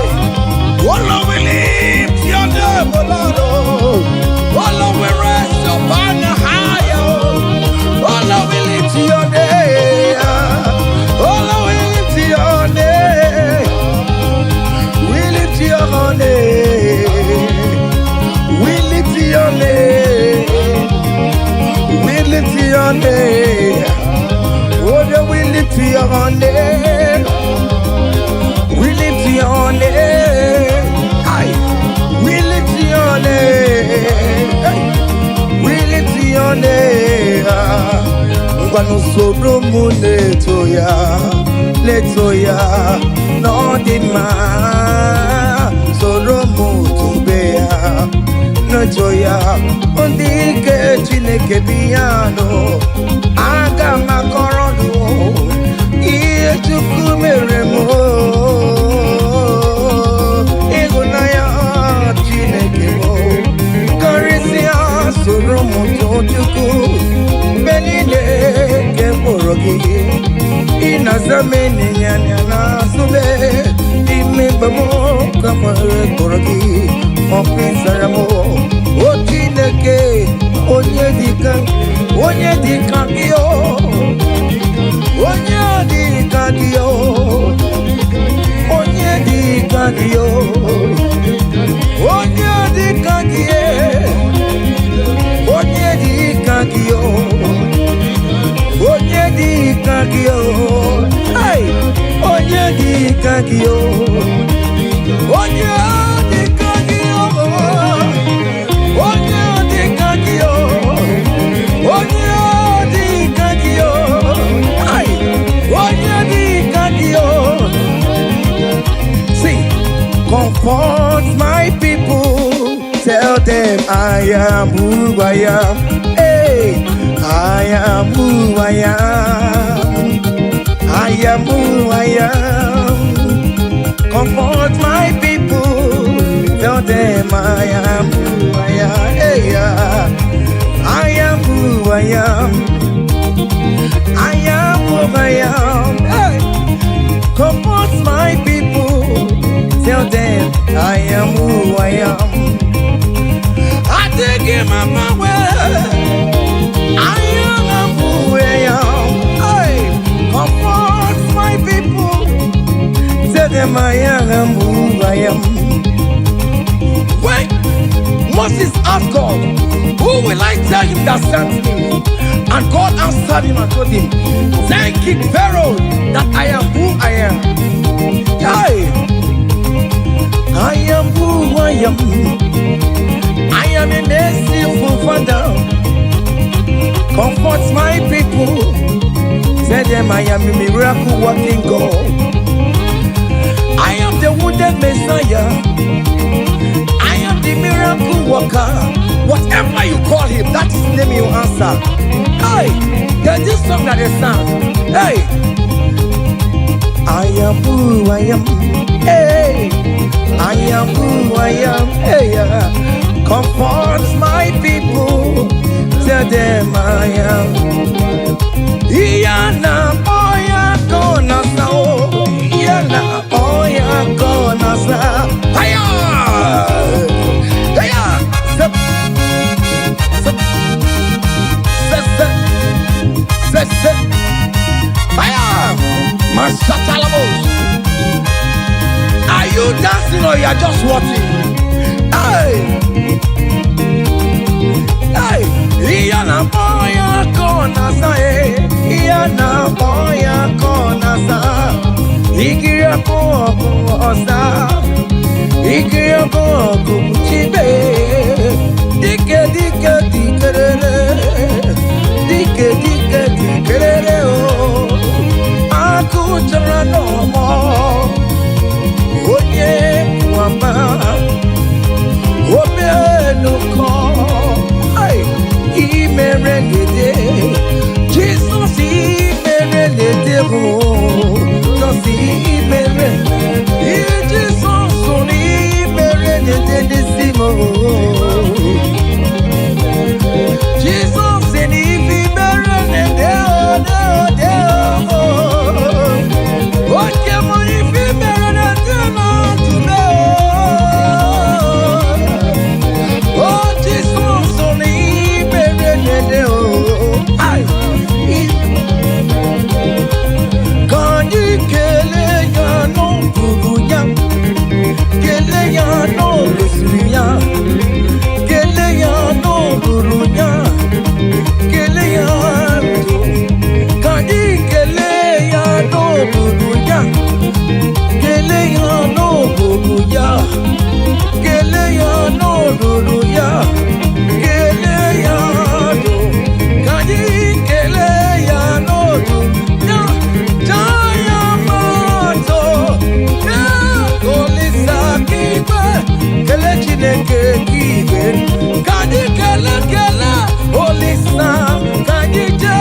Oh Lord, we lift your name, oh Lord. Oh Lord, we raise your banner higher. Oh Lord, we lift your name. Oh Lord, we lift your name. We lift your name. We lift your name. We lift your name. Oh Lord, we lift your name. We lift your name. We lift your name. We lift your name. Ngwanu soro mu leto ya, no dima. Soro mu tube ya, no joya. Ondike Chineke biyano, aga makorodo. Iye chukwu mere mo. Soro muto chuku benine ke porogi ina zameni nyanya na sube ime bamo kamare porogi opisaramo o Chineke onye dika kio onye dika kio onye dika kio onye dika kio onye kagio. Onye di kagio. Onye di kagio. Onye di kagio. Ay, onye di kagio. See, comfort my people. Tell them I am who I am. Hey, I am who I am. I am who I am. Comfort my people. Tell them I am who I am. Hey, I am who I am. I am who I am. Hey, comfort my people. Tell them I am who I am. I take him my way. I am who I am. Hey, comfort my people. Tell them I am who I am. Wait, Moses asked God, who will I tell him that sent me? And God answered him and told him, tell King Pharaoh that I am who I am. Hey, I am who I am. I am a merciful Father. Comfort my people. Tell them I am a miracle working God. I am the wounded Messiah. I am the miracle worker. Whatever you call him, that is the name you answer. Hey, there's this song that is sung. Hey, I am who I am. Hey, I am who I am. Hey, comfort my people. Tell them I am. Iyana oya kona sao. Iyana oya kona sao. Hiya, hiya. Zip, zip, zip, zip, zip. Hiya, Mashatalamos. Are you dancing or you are just watching? Hey, hey, Iyana oya kona sao. Iyana oya kona sao. Igira koko osa. Igira koko chibe. Dike dike dikerere. Dike dike dikerere o. Aku jara no mo. Onye wama. Obe no ko. Ay, imerengede. Jesus imerengede o. Jesus imerengede. Jesus imerengede simo. Jesus imerengede o. Oke mo imerengede na tume o. Oh Jesus imerengede o. Ay. Kanyi kele ya no buruya. Kele ya no lusuya. Kele ya no buruya. Kele ya no. Kanyi kele ya no buruya. Kele ya no buruya. Kele ya no buruya. Kele ya no. Kanyi kele ya no buruya. Jaya mato. Kolisa kibe. Kele chineke kibe. Kanyi kele kele. Olisa kanyi je.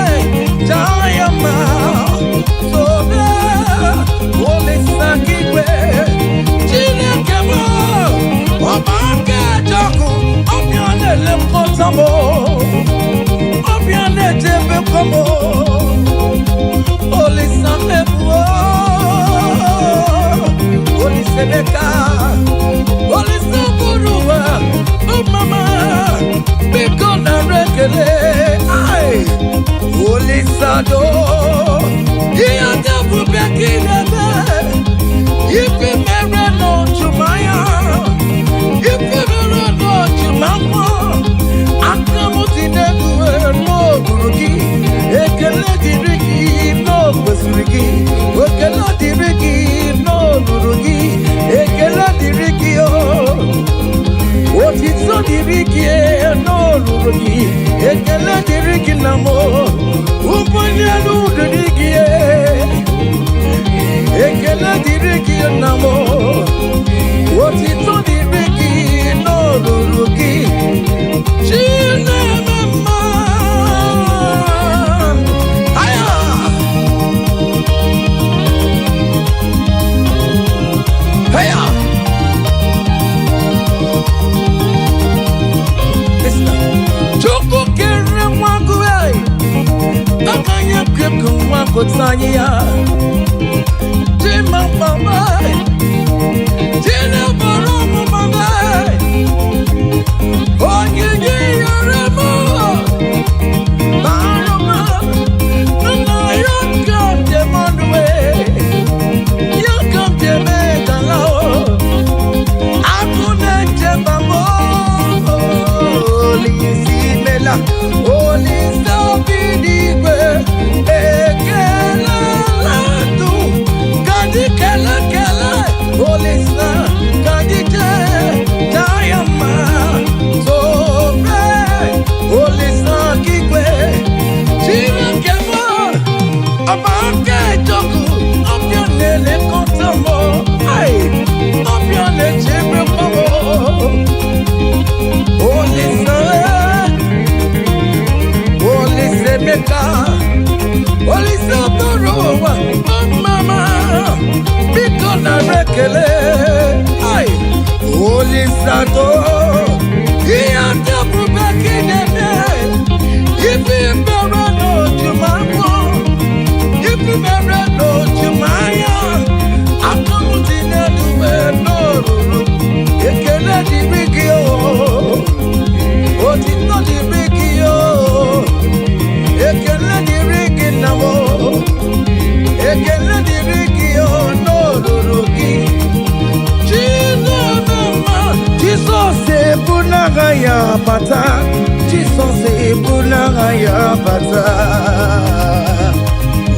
Jaya ma. Sobe. Olisa kibe. Chineke mo. Obake joku. Obiane le mkotamo. Obiane jebe komo. Olisa mebuo. Olisa neka. Olisa buruwa. Oh mama. Biko na rekele. Ay. Olisa do. Iya debu beki nebe. Ifi mere no chumaya. Ifi mere no chumama. Akamu tinebu no buruki. Ekele diriki no besuriki. Ekele diriki no buruki. diriki namo, upanyanu diriki ekele diriki namo, otito diriki no ruruki, chine mama, aya, aya. Kutanya Jima mama Jina baromo mama Onye yaremo Baroma Nana yakam demonwe Yakam demegalo Akune jebamo Lisi mela Olisa bidigwe Holy Santo, he and the back in the day. If you never know to my mom, if you never know to my young, I'm not in anywhere, no. You cannot be big, what is not the big, you cannot be big in the world, you cannot be big, no. Jesus est pour la raya bata. Jesus est pour la raya bata.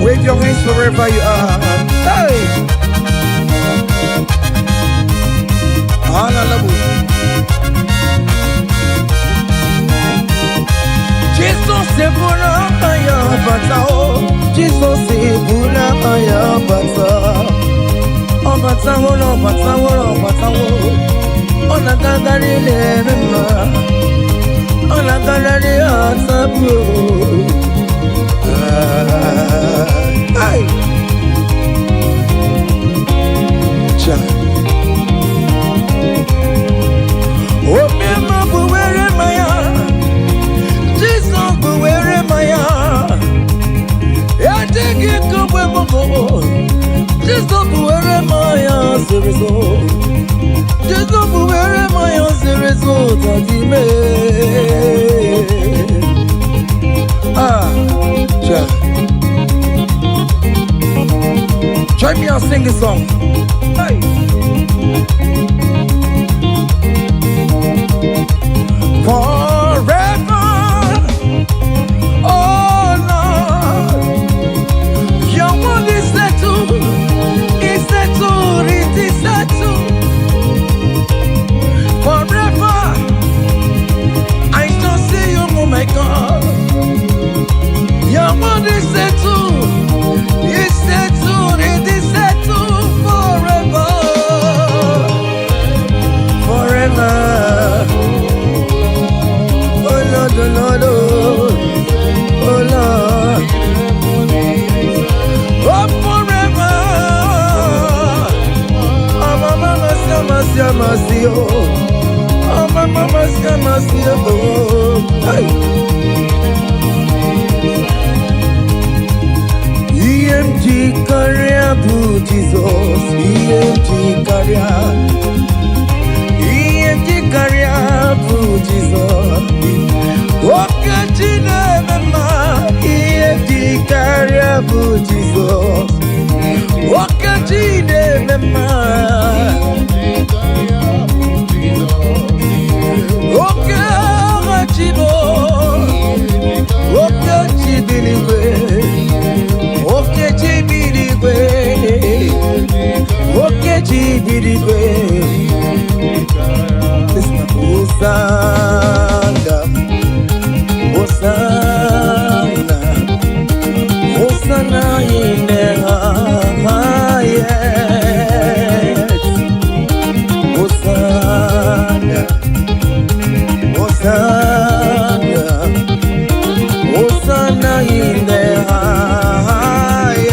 Wave your hands wherever you are. Hey! Hallelujah. Jesus est pour la raya bata. Jesus est pour la raya bata. Oh bata, oh bata, oh bata, oh. On a gagné les mêmes, on a gagné les asabu. Aïe, tiens. Oh même bouere maya, Jesus bouere maya. Y'a des qui comme moi, Jesus bouere maya, c'est raison. Jesus bouere maya, c'est raison, t'as dit mais. Ah, tiens. Join me and sing a song. Hey. Forever, oh Lord, your word is settled, it is settled. Forever, I shall see you, oh my God. Your word is settled, it's settled, it is settled forever, forever. Oh Lord, oh Lord, oh Lord, oh forever. Oh mama, mercy, oh. Oh mama, mercy, oh. Hey. EMG career, Jesus. EMG career. EMG career, Jesus. Okay, Jinema. EMG career, Jesus. Okay, Jinema. Okay, Rajibo. Okay, Jibiliwe. Okay, Jibiliwe. Okay, Jibiliwe. Hosanna, Hosanna. in the highest.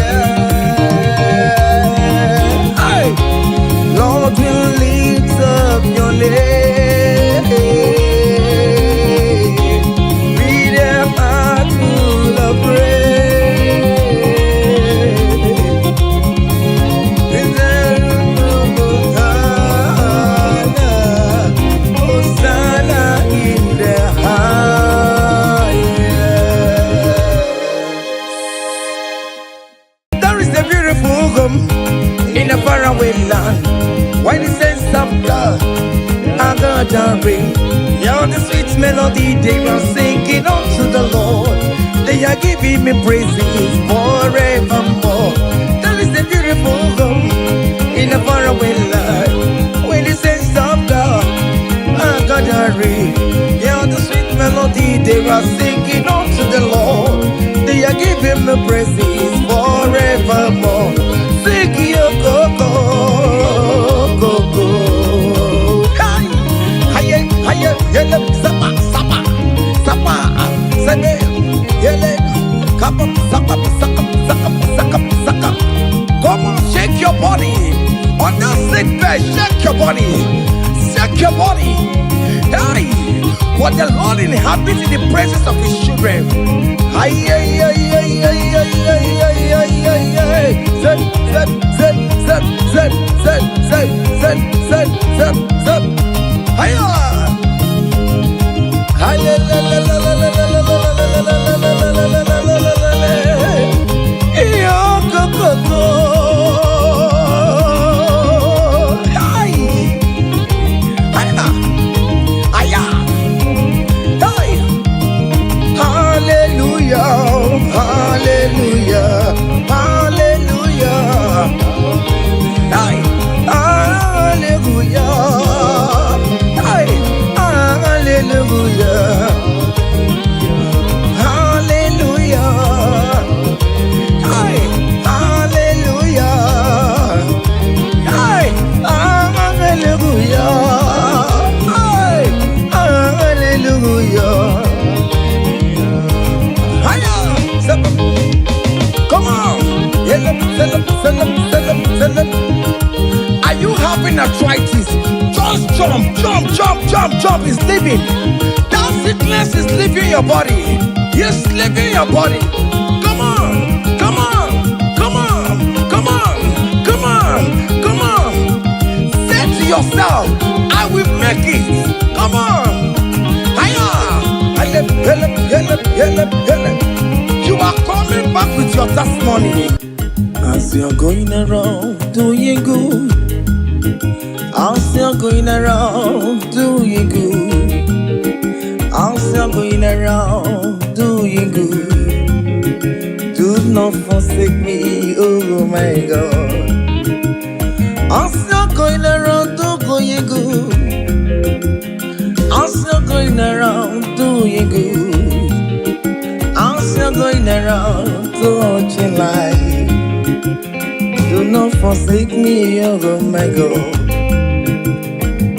Hey. Lord will lift up your name. With a heart full of praise. With a Hosanna in the highest. There is a beautiful home in a faraway land. Why the sense of God, I got a ring. You're the sweet melody they are singing unto the Lord. They are giving me praises forevermore. There is a beautiful home in a faraway land. Why the sense of God, I got a ring. You're the sweet melody they are singing unto the Lord. They are giving me praises forevermore. Sing your go-go. Yele, sapa, sapa, sapa, sene, yele, kapa, sapa, saka, saka, saka, saka. Come on, shake your body. On that sick bed, shake your body. Shake your body. Hey, what the Lord inhabits in the presence of His children. Hey, hey, hey, hey, hey, hey, hey, hey, hey, hey. Zed, zed, zed, zed, zed, zed, zed, zed, zed, zed, zed. Hiya. Are you having arthritis? Just jump, jump, jump, jump, jump. It's leaving. That sickness is leaving your body. It's leaving your body. Come on, come on, come on, come on, come on, come on. Say to yourself, I will make it. Come on. You are coming back with your testimony. As you're going around doing good, as you're going around doing good, as you're going around doing good, do not forsake me, oh my God. As you're going around doing good, as you're going around doing good, as you're going around touching life, do not forsake me, oh my God.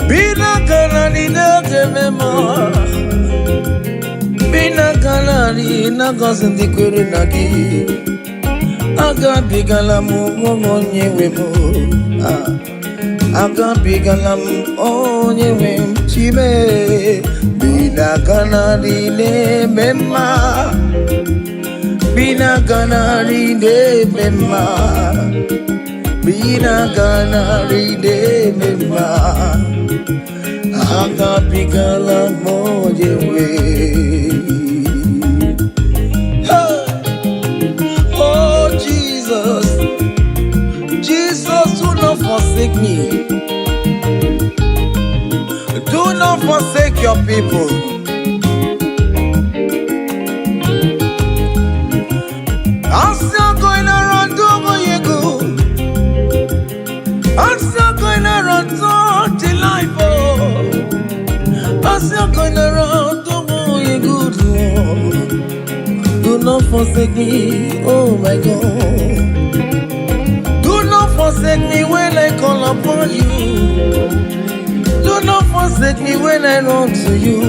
Be not gonna need no more. Be not gonna need no cousin the Kurunagi. I got big alamu on ye wemo. I got big alam on ye wem chibe. Be not gonna need mema. Be not gonna need mema. Bina gana ride mema, aga pigala moje we. Oh Jesus, Jesus, do not forsake me. Do not forsake your people. I'm still going around doing you good. I'm still going around touching life, oh. I'm still going around doing good, Lord. Do not forsake me, oh my God. Do not forsake me when I call upon you. Do not forsake me when I run to you.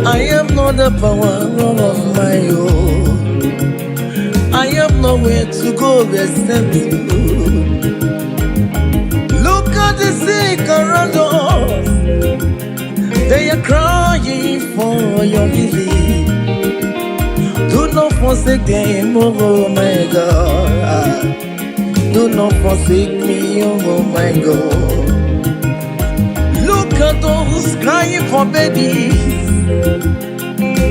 I am not the power of my own. I have nowhere to go except you. Look at the sick around us. They are crying for your healing. Do not forsake them, oh my God. Do not forsake me, oh my God. Look at those crying for babies.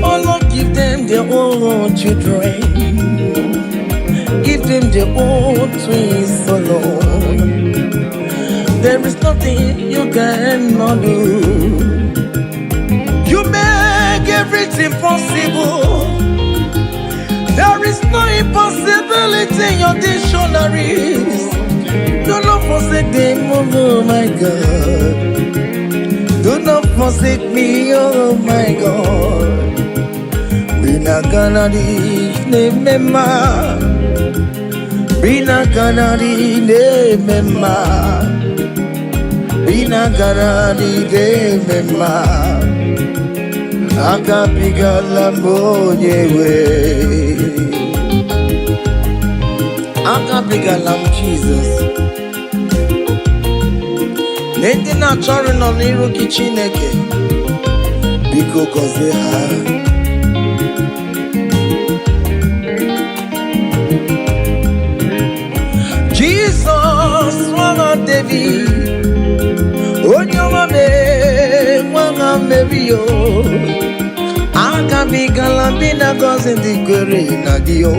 Oh Lord, give them their own children. Give them their own twins alone. There is nothing you cannot do. You make everything possible. There is no impossibility in your dictionaries. Do not forsake them, oh my God. Do not forsake me, oh my God. Bina kanadi ne mema. Bina kanadi ne mema. Bina kanadi ne mema. Akapiga lambo yewe. Akapiga lam Jesus. Nende na chọrọ nọ n'iru gị Chineke. Biko gọzie ha. Jesus, nwa David, onye ọma mee, nwa Mary o. Akabigala m na gọzie ndị kwere na gị o.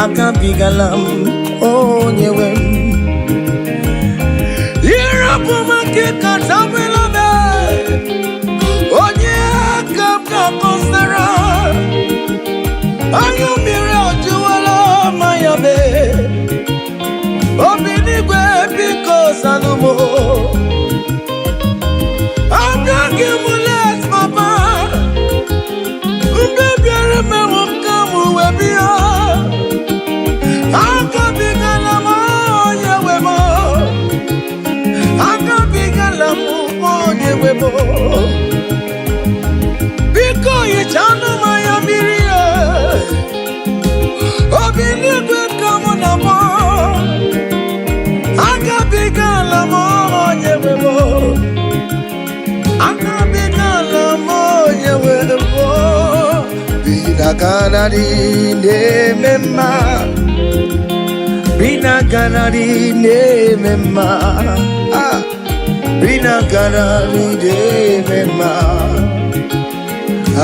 Akabigala m onye nwe m. Irapumake katabelame. Onye kapka kosera. Ayumire ojuwala mayabe. Obinigwe biko sanumo. Abiyagi mulet papa. Mbebiare me wakamu webia. Akabigala mo yewemo. Akabigala monye webo. Biko yichanu maya mirie. Obinigwe kamuna mo. Akabigala monye webo. Akabigala monye webo. Bina kanadi ne mema. Bina kanadi ne mema. Bina kanadi ne mema.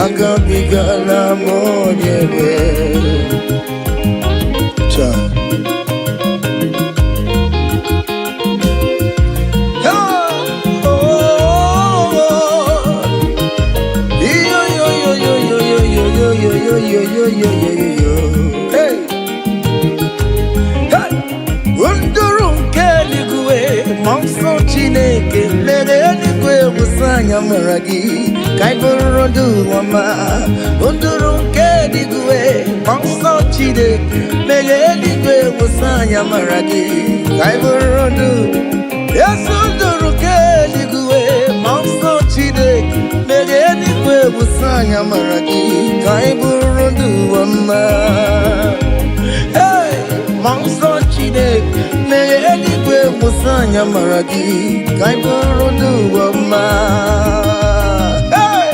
Akabigala monyewe. Cha. Hey. Undurun keligwe monso Chineke mere eligwe busanya maragi kaiborodu wama. Undurun keligwe monso Chineke mere eligwe busanya maragi kaiborodu. Yes, undurun keligwe monso Chineke mere eligwe busanya maragi kaiborodu wama. Hey, monso Chineke mere eligwe busanya maragi kaiborodu wama. Hey,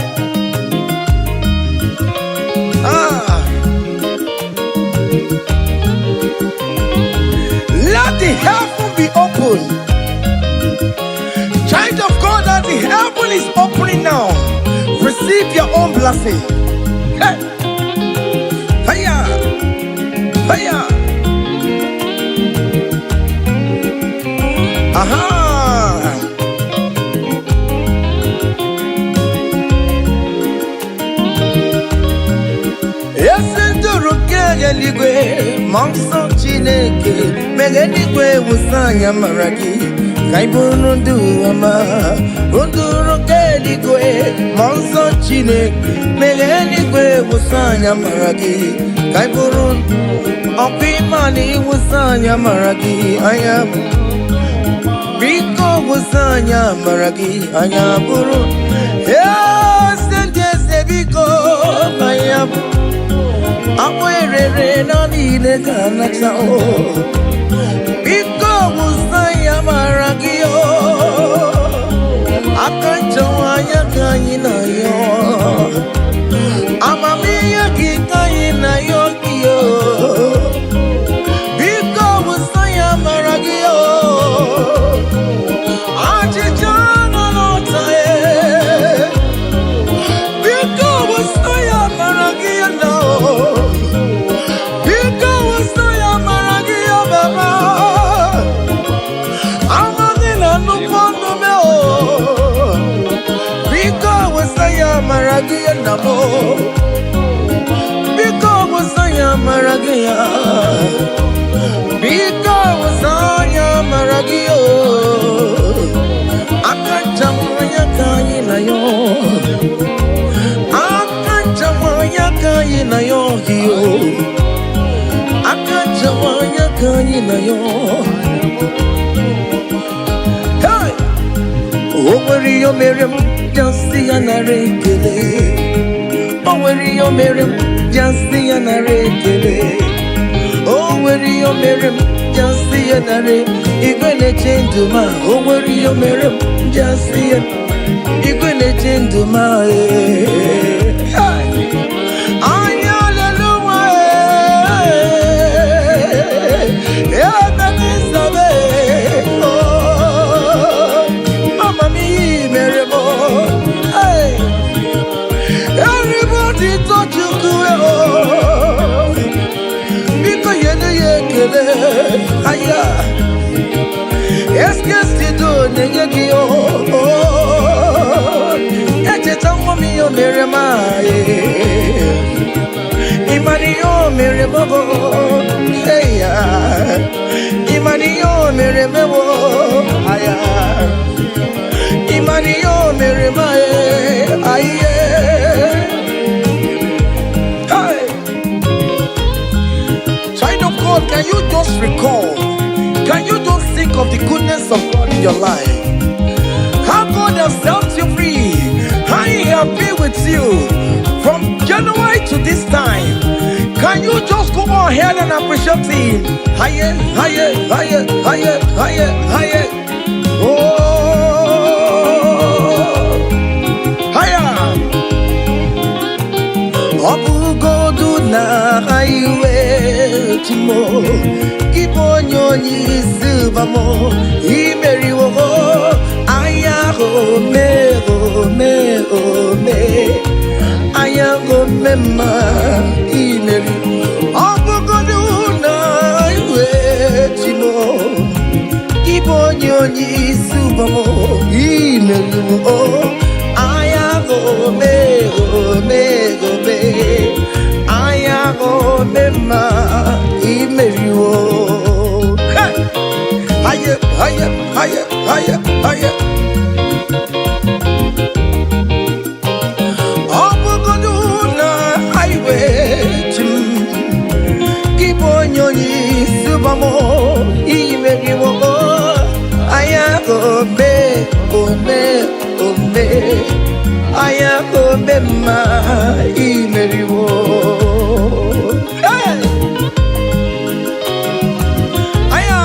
let the heaven be open. Child of God, that the heaven is opening now. Receive your own blessing. Hey, hiya, hiya. Aha. Eligwe monso Chineke mere eligwe busanya maragi kaiborodu wama. Undurun keligwe monso Chineke mere eligwe busanya maragi kaiborodu. Opimani busanya maragi ayam. Biko busanya maragi ayaburu. Yes, Awere na niile ka nata o. Biko musaya maragio. Akanchawanya kanyina yo. Amamiya kikanyina yo kiyo. Biko musaya maragio. Achichana notae. Biko musaya maragio no. Biko musaya maragio baba. Amagina nupondo meo. Biko musaya maragio namo. Biko musaya maragio. Biko musaya maragio. Akachamaya kayina yo. Akachamaya kayina yo hiyo. Akachamaya kayina yo. Hey! Oh, where you Miriam? Just the anarekele. Oh, where you Miriam? Just the anarekele. Oh, where you Miriam? Just the anare. You're gonna change to my. Oh, where you Miriam? Just the you're gonna change to my. Everybody touch you to it. Because you're aya. Yes, yes, you do. Negio. Mommy, oh, Miramai. Imanio, Miramabo. Hey, Imanio, Miramabo. Aya. Imanio, Miramai. Aye. Hey. Child of God, can you just recall? Can you just think of the goodness of God in your life? How God has helped you free. How He has been with you from January to this time. Can you just go ahead and appreciate Him? Higher, higher, higher, higher, higher, higher. Oh, higher. Obu godu na highway timo. Kibonyo ni subamo. Imeri wo. Oh me, oh me, oh me, I am go mema imeri. Obugodu na iwe timo. Ibonyo ni subamo imeri oh. I am go me, oh me, oh me, I am go mema imeri oh. Higher, higher, higher, higher, higher. Subamo, imeri wo, aya go me, aya go me ma, imeri wo. Hey, aya.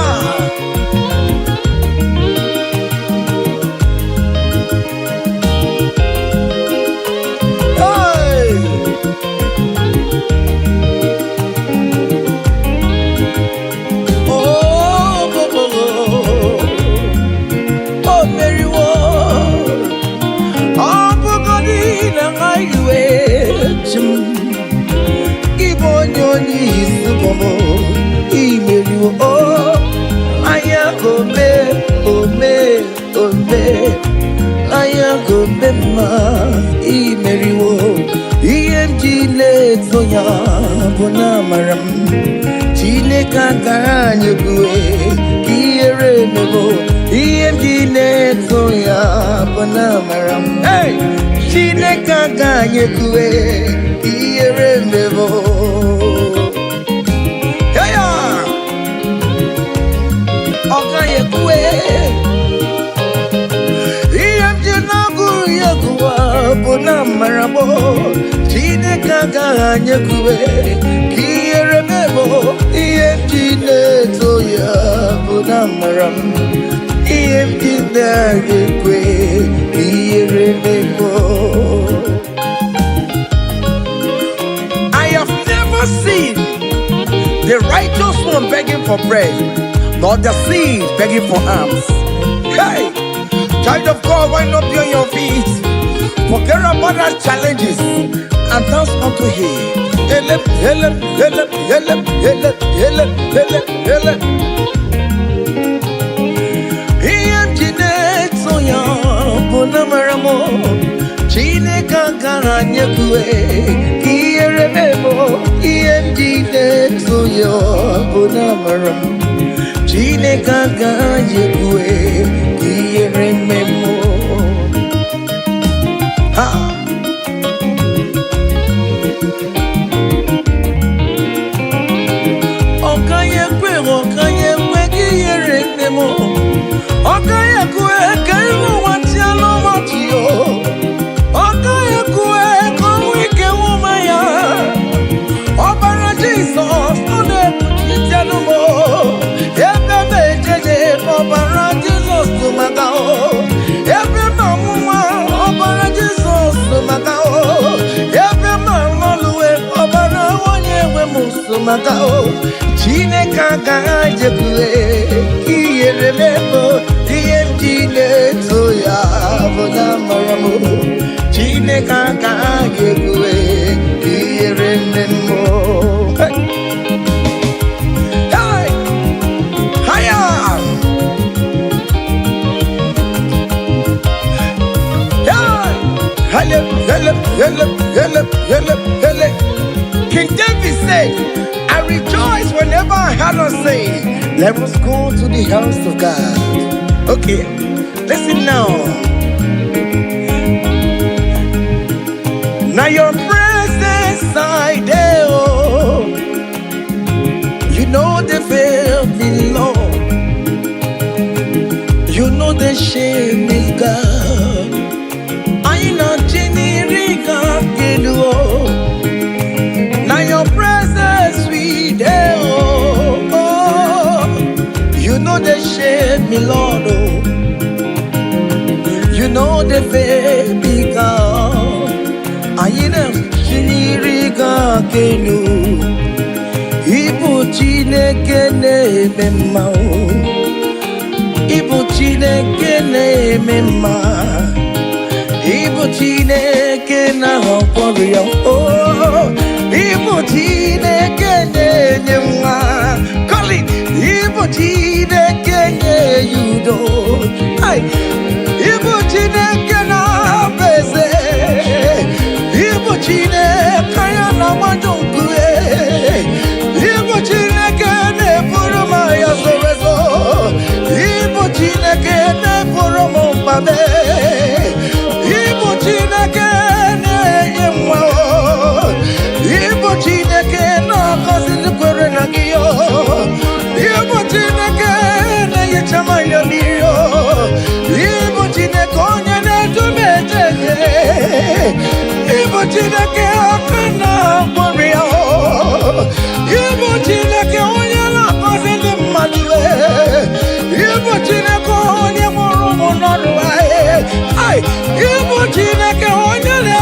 Bonamaram, Chile Cancaranya, Kiere Mebo, EMG Soya, Bonamaram, hey, Chile Cancaranya, Kiere Mebo. Hey, Okaya Kue, EMG Nagu Yakua, Bonamarabo, Chile gaga nyekwe kiyere mebo iyemjine toya bunamaram iyemjine nyekwe kiyere mebo. I have never seen the righteous one begging for bread, nor the seed begging for alms. Hey, child of God, wind up on your feet. Forget about our challenges and dance unto Him. Help, help, help, help, help, help, help, help. Iyemjine toya bonamaramo chine kagara nyekwe kiyere memo. Iyemjine toya bonamaramo chine kagara nyekwe kiyere memo. Chine kaka jekwe kiyere mebo iyemjine toya bonamaramo chine kaka jekwe kiyere mebo. Hey, haya, hey, help. King David said, I rejoice whenever I hear us say, let us go to the house of God. Okay, listen now. Now your presence I there, oh. You know the fear of the Lord. You know the shame is God. I know Jenny Gelu. Now your presence we there, oh. You know the shame, me Lord, oh. You know the baby God. I know Chiniriga Kenu. Ibu Chineke ne mema, Ibu Chineke ne mema, Ibu Chineke na hoporia, oh. Ibu Chineke ne nyemwa, call it Ibu Chineke ne yudo. Ay, Ibu Chineke na beze, Ibu Chineke na majunkwe, Ibu Chineke ne puruma ya sorezo, Ibu Chineke ne puruma babe, Ibu Chineke ne nyemwa. Ibu Chineke no kosi kwere na giyo. Ibu Chineke na yechama yoniyo. Ibu Chineke onye ne tumejeje. Ibu Chineke akana moriyo. Ibu Chineke onye na kosi ni maliwe. Ibu Chineke onye morumo noruwae. Ay, Ibu Chineke onye ne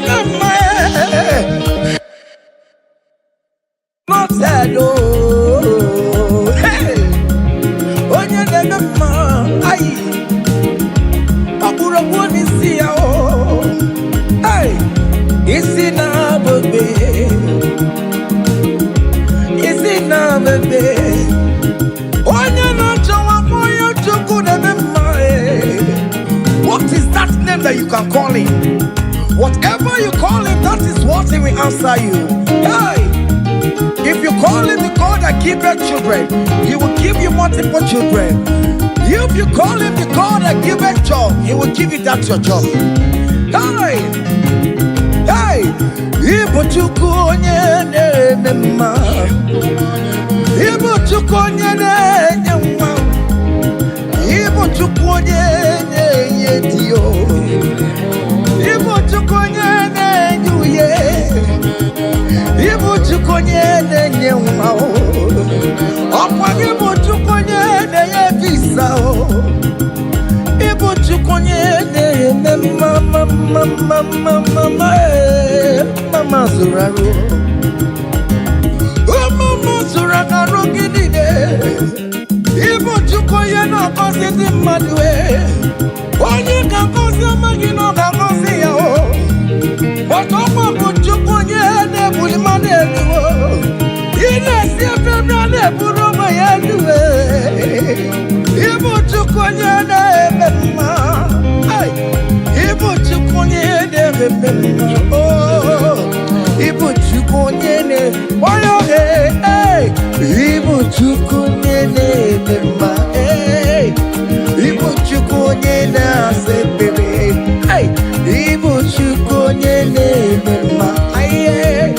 namae. Not sad, oh, hey, when you're the man, aye, Abura one is here, oh, hey, is it now, baby? Is it now, baby? When you're not your to go to what is that name that you can call him? Whatever you call him, that is what he will answer you. Hey. If you call him the God that gives children, he will give you multiple children. If you call him the God that gives job, he will give you that your job. Hey, hey, Ibu chukonye nema, Ibu chukonye nema, Ibu chukonye yetio, Ibu chukonye nyuye. chukonye nenye wao. Okwanye bo chukonye nenye visa o. Ibo chukonye nenye mama zuraro. Oh mama zuraro gidide. Ibo chukonye no kosi di madwe. Onye ka kosi magino ka kosi ya o. Otoma buchukonye ne bulimane duo. Ine siya ne buroma ya duwe. Ibo chukonye ne mema. Ay, ibo chukonye ne mema. Oh, ibo chukonye ne. Oyo hey, ibo chukonye ne mema. Hey, ibo chukonye na se bebe. Hey, ibo chukonye ne mema. Aye,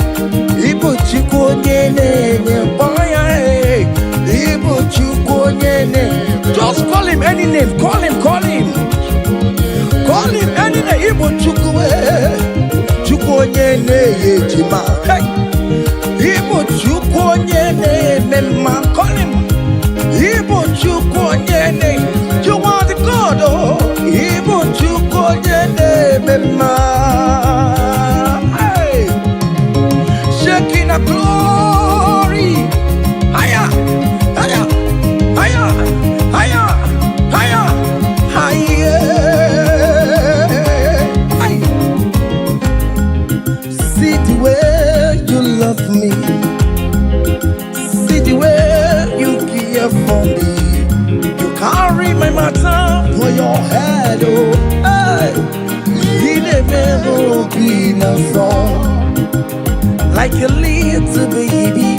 ibo chukonye ne boya. Hey, ibo chukonye ne. Just call him any name. Call him. Call him any name. Ibo chukwe. Chukonye ne yejima. Hey, ibo chukonye ne mema. Call him. Ibo chukonye ne. You are the God. Oh, ibo chukonye ne mema. Hey, shaking a glory. Higher, higher, higher, higher, higher, higher. Hey. See the way you love me. See the way you care for me. You carry my matter for your head, oh. Hey. You never be no song. Like a little baby,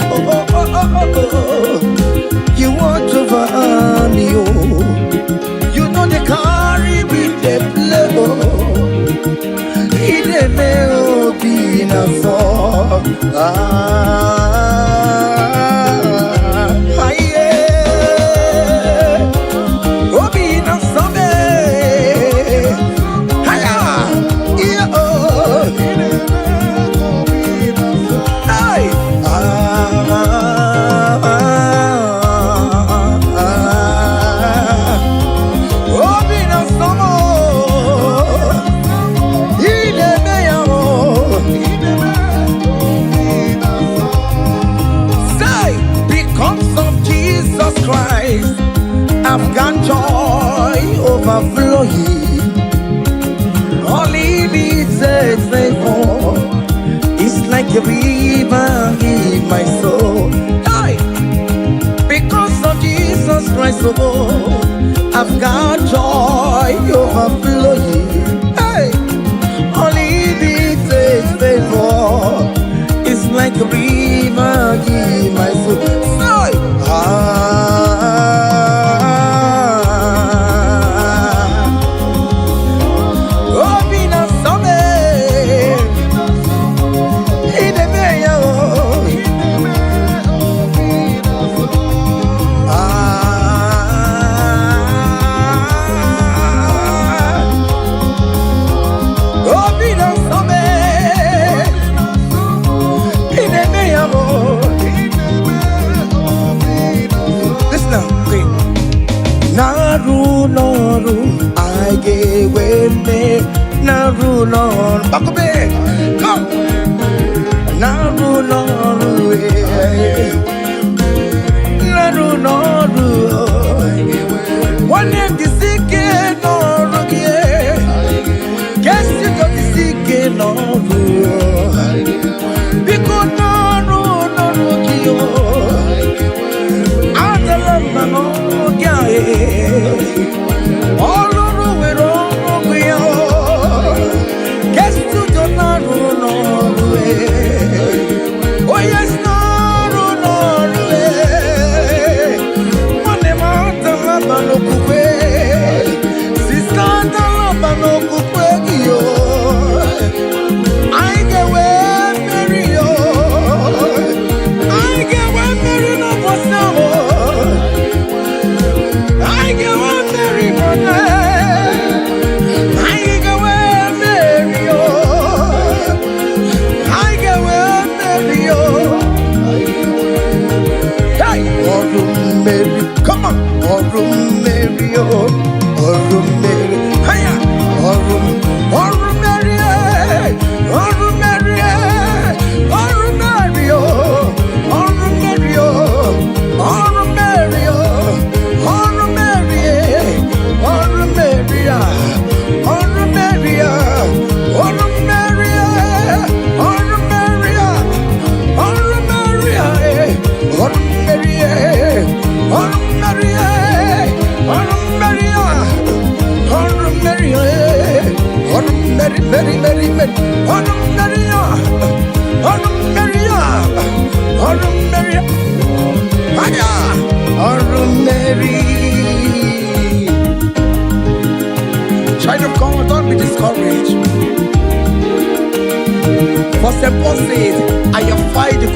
you watch over me, oh. You know they carry with the blow. He never be no song. I've got joy overflowing. All it needs is favor. It's like a river in my soul. Hey! Because of Jesus Christ, oh, I've got joy overflowing. Hey! All it needs is favor. It's like a river in my soul. Naru, I gave me Naru, back up here, come. Naru, one name the sick, no, guess you got the sick, no, because Naru, I don't know, all over we wrong we are. Guess to the Naru. Oh yes, Naru. One man the Labano Kuwe.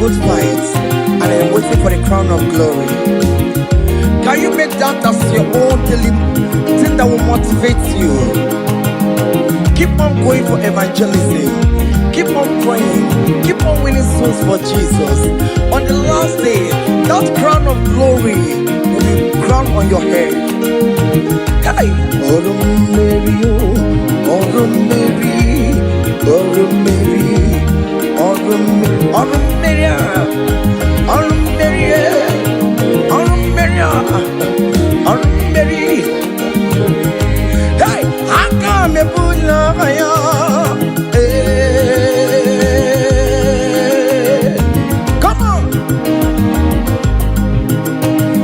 good fight and I am waiting for the crown of glory. Can you make that as your own daily thing that will motivate you? Keep on going for evangelism. Keep on praying. Keep on winning souls for Jesus. On the last day, that crown of glory will be crowned on your head. Hey! Mary, hey, I come a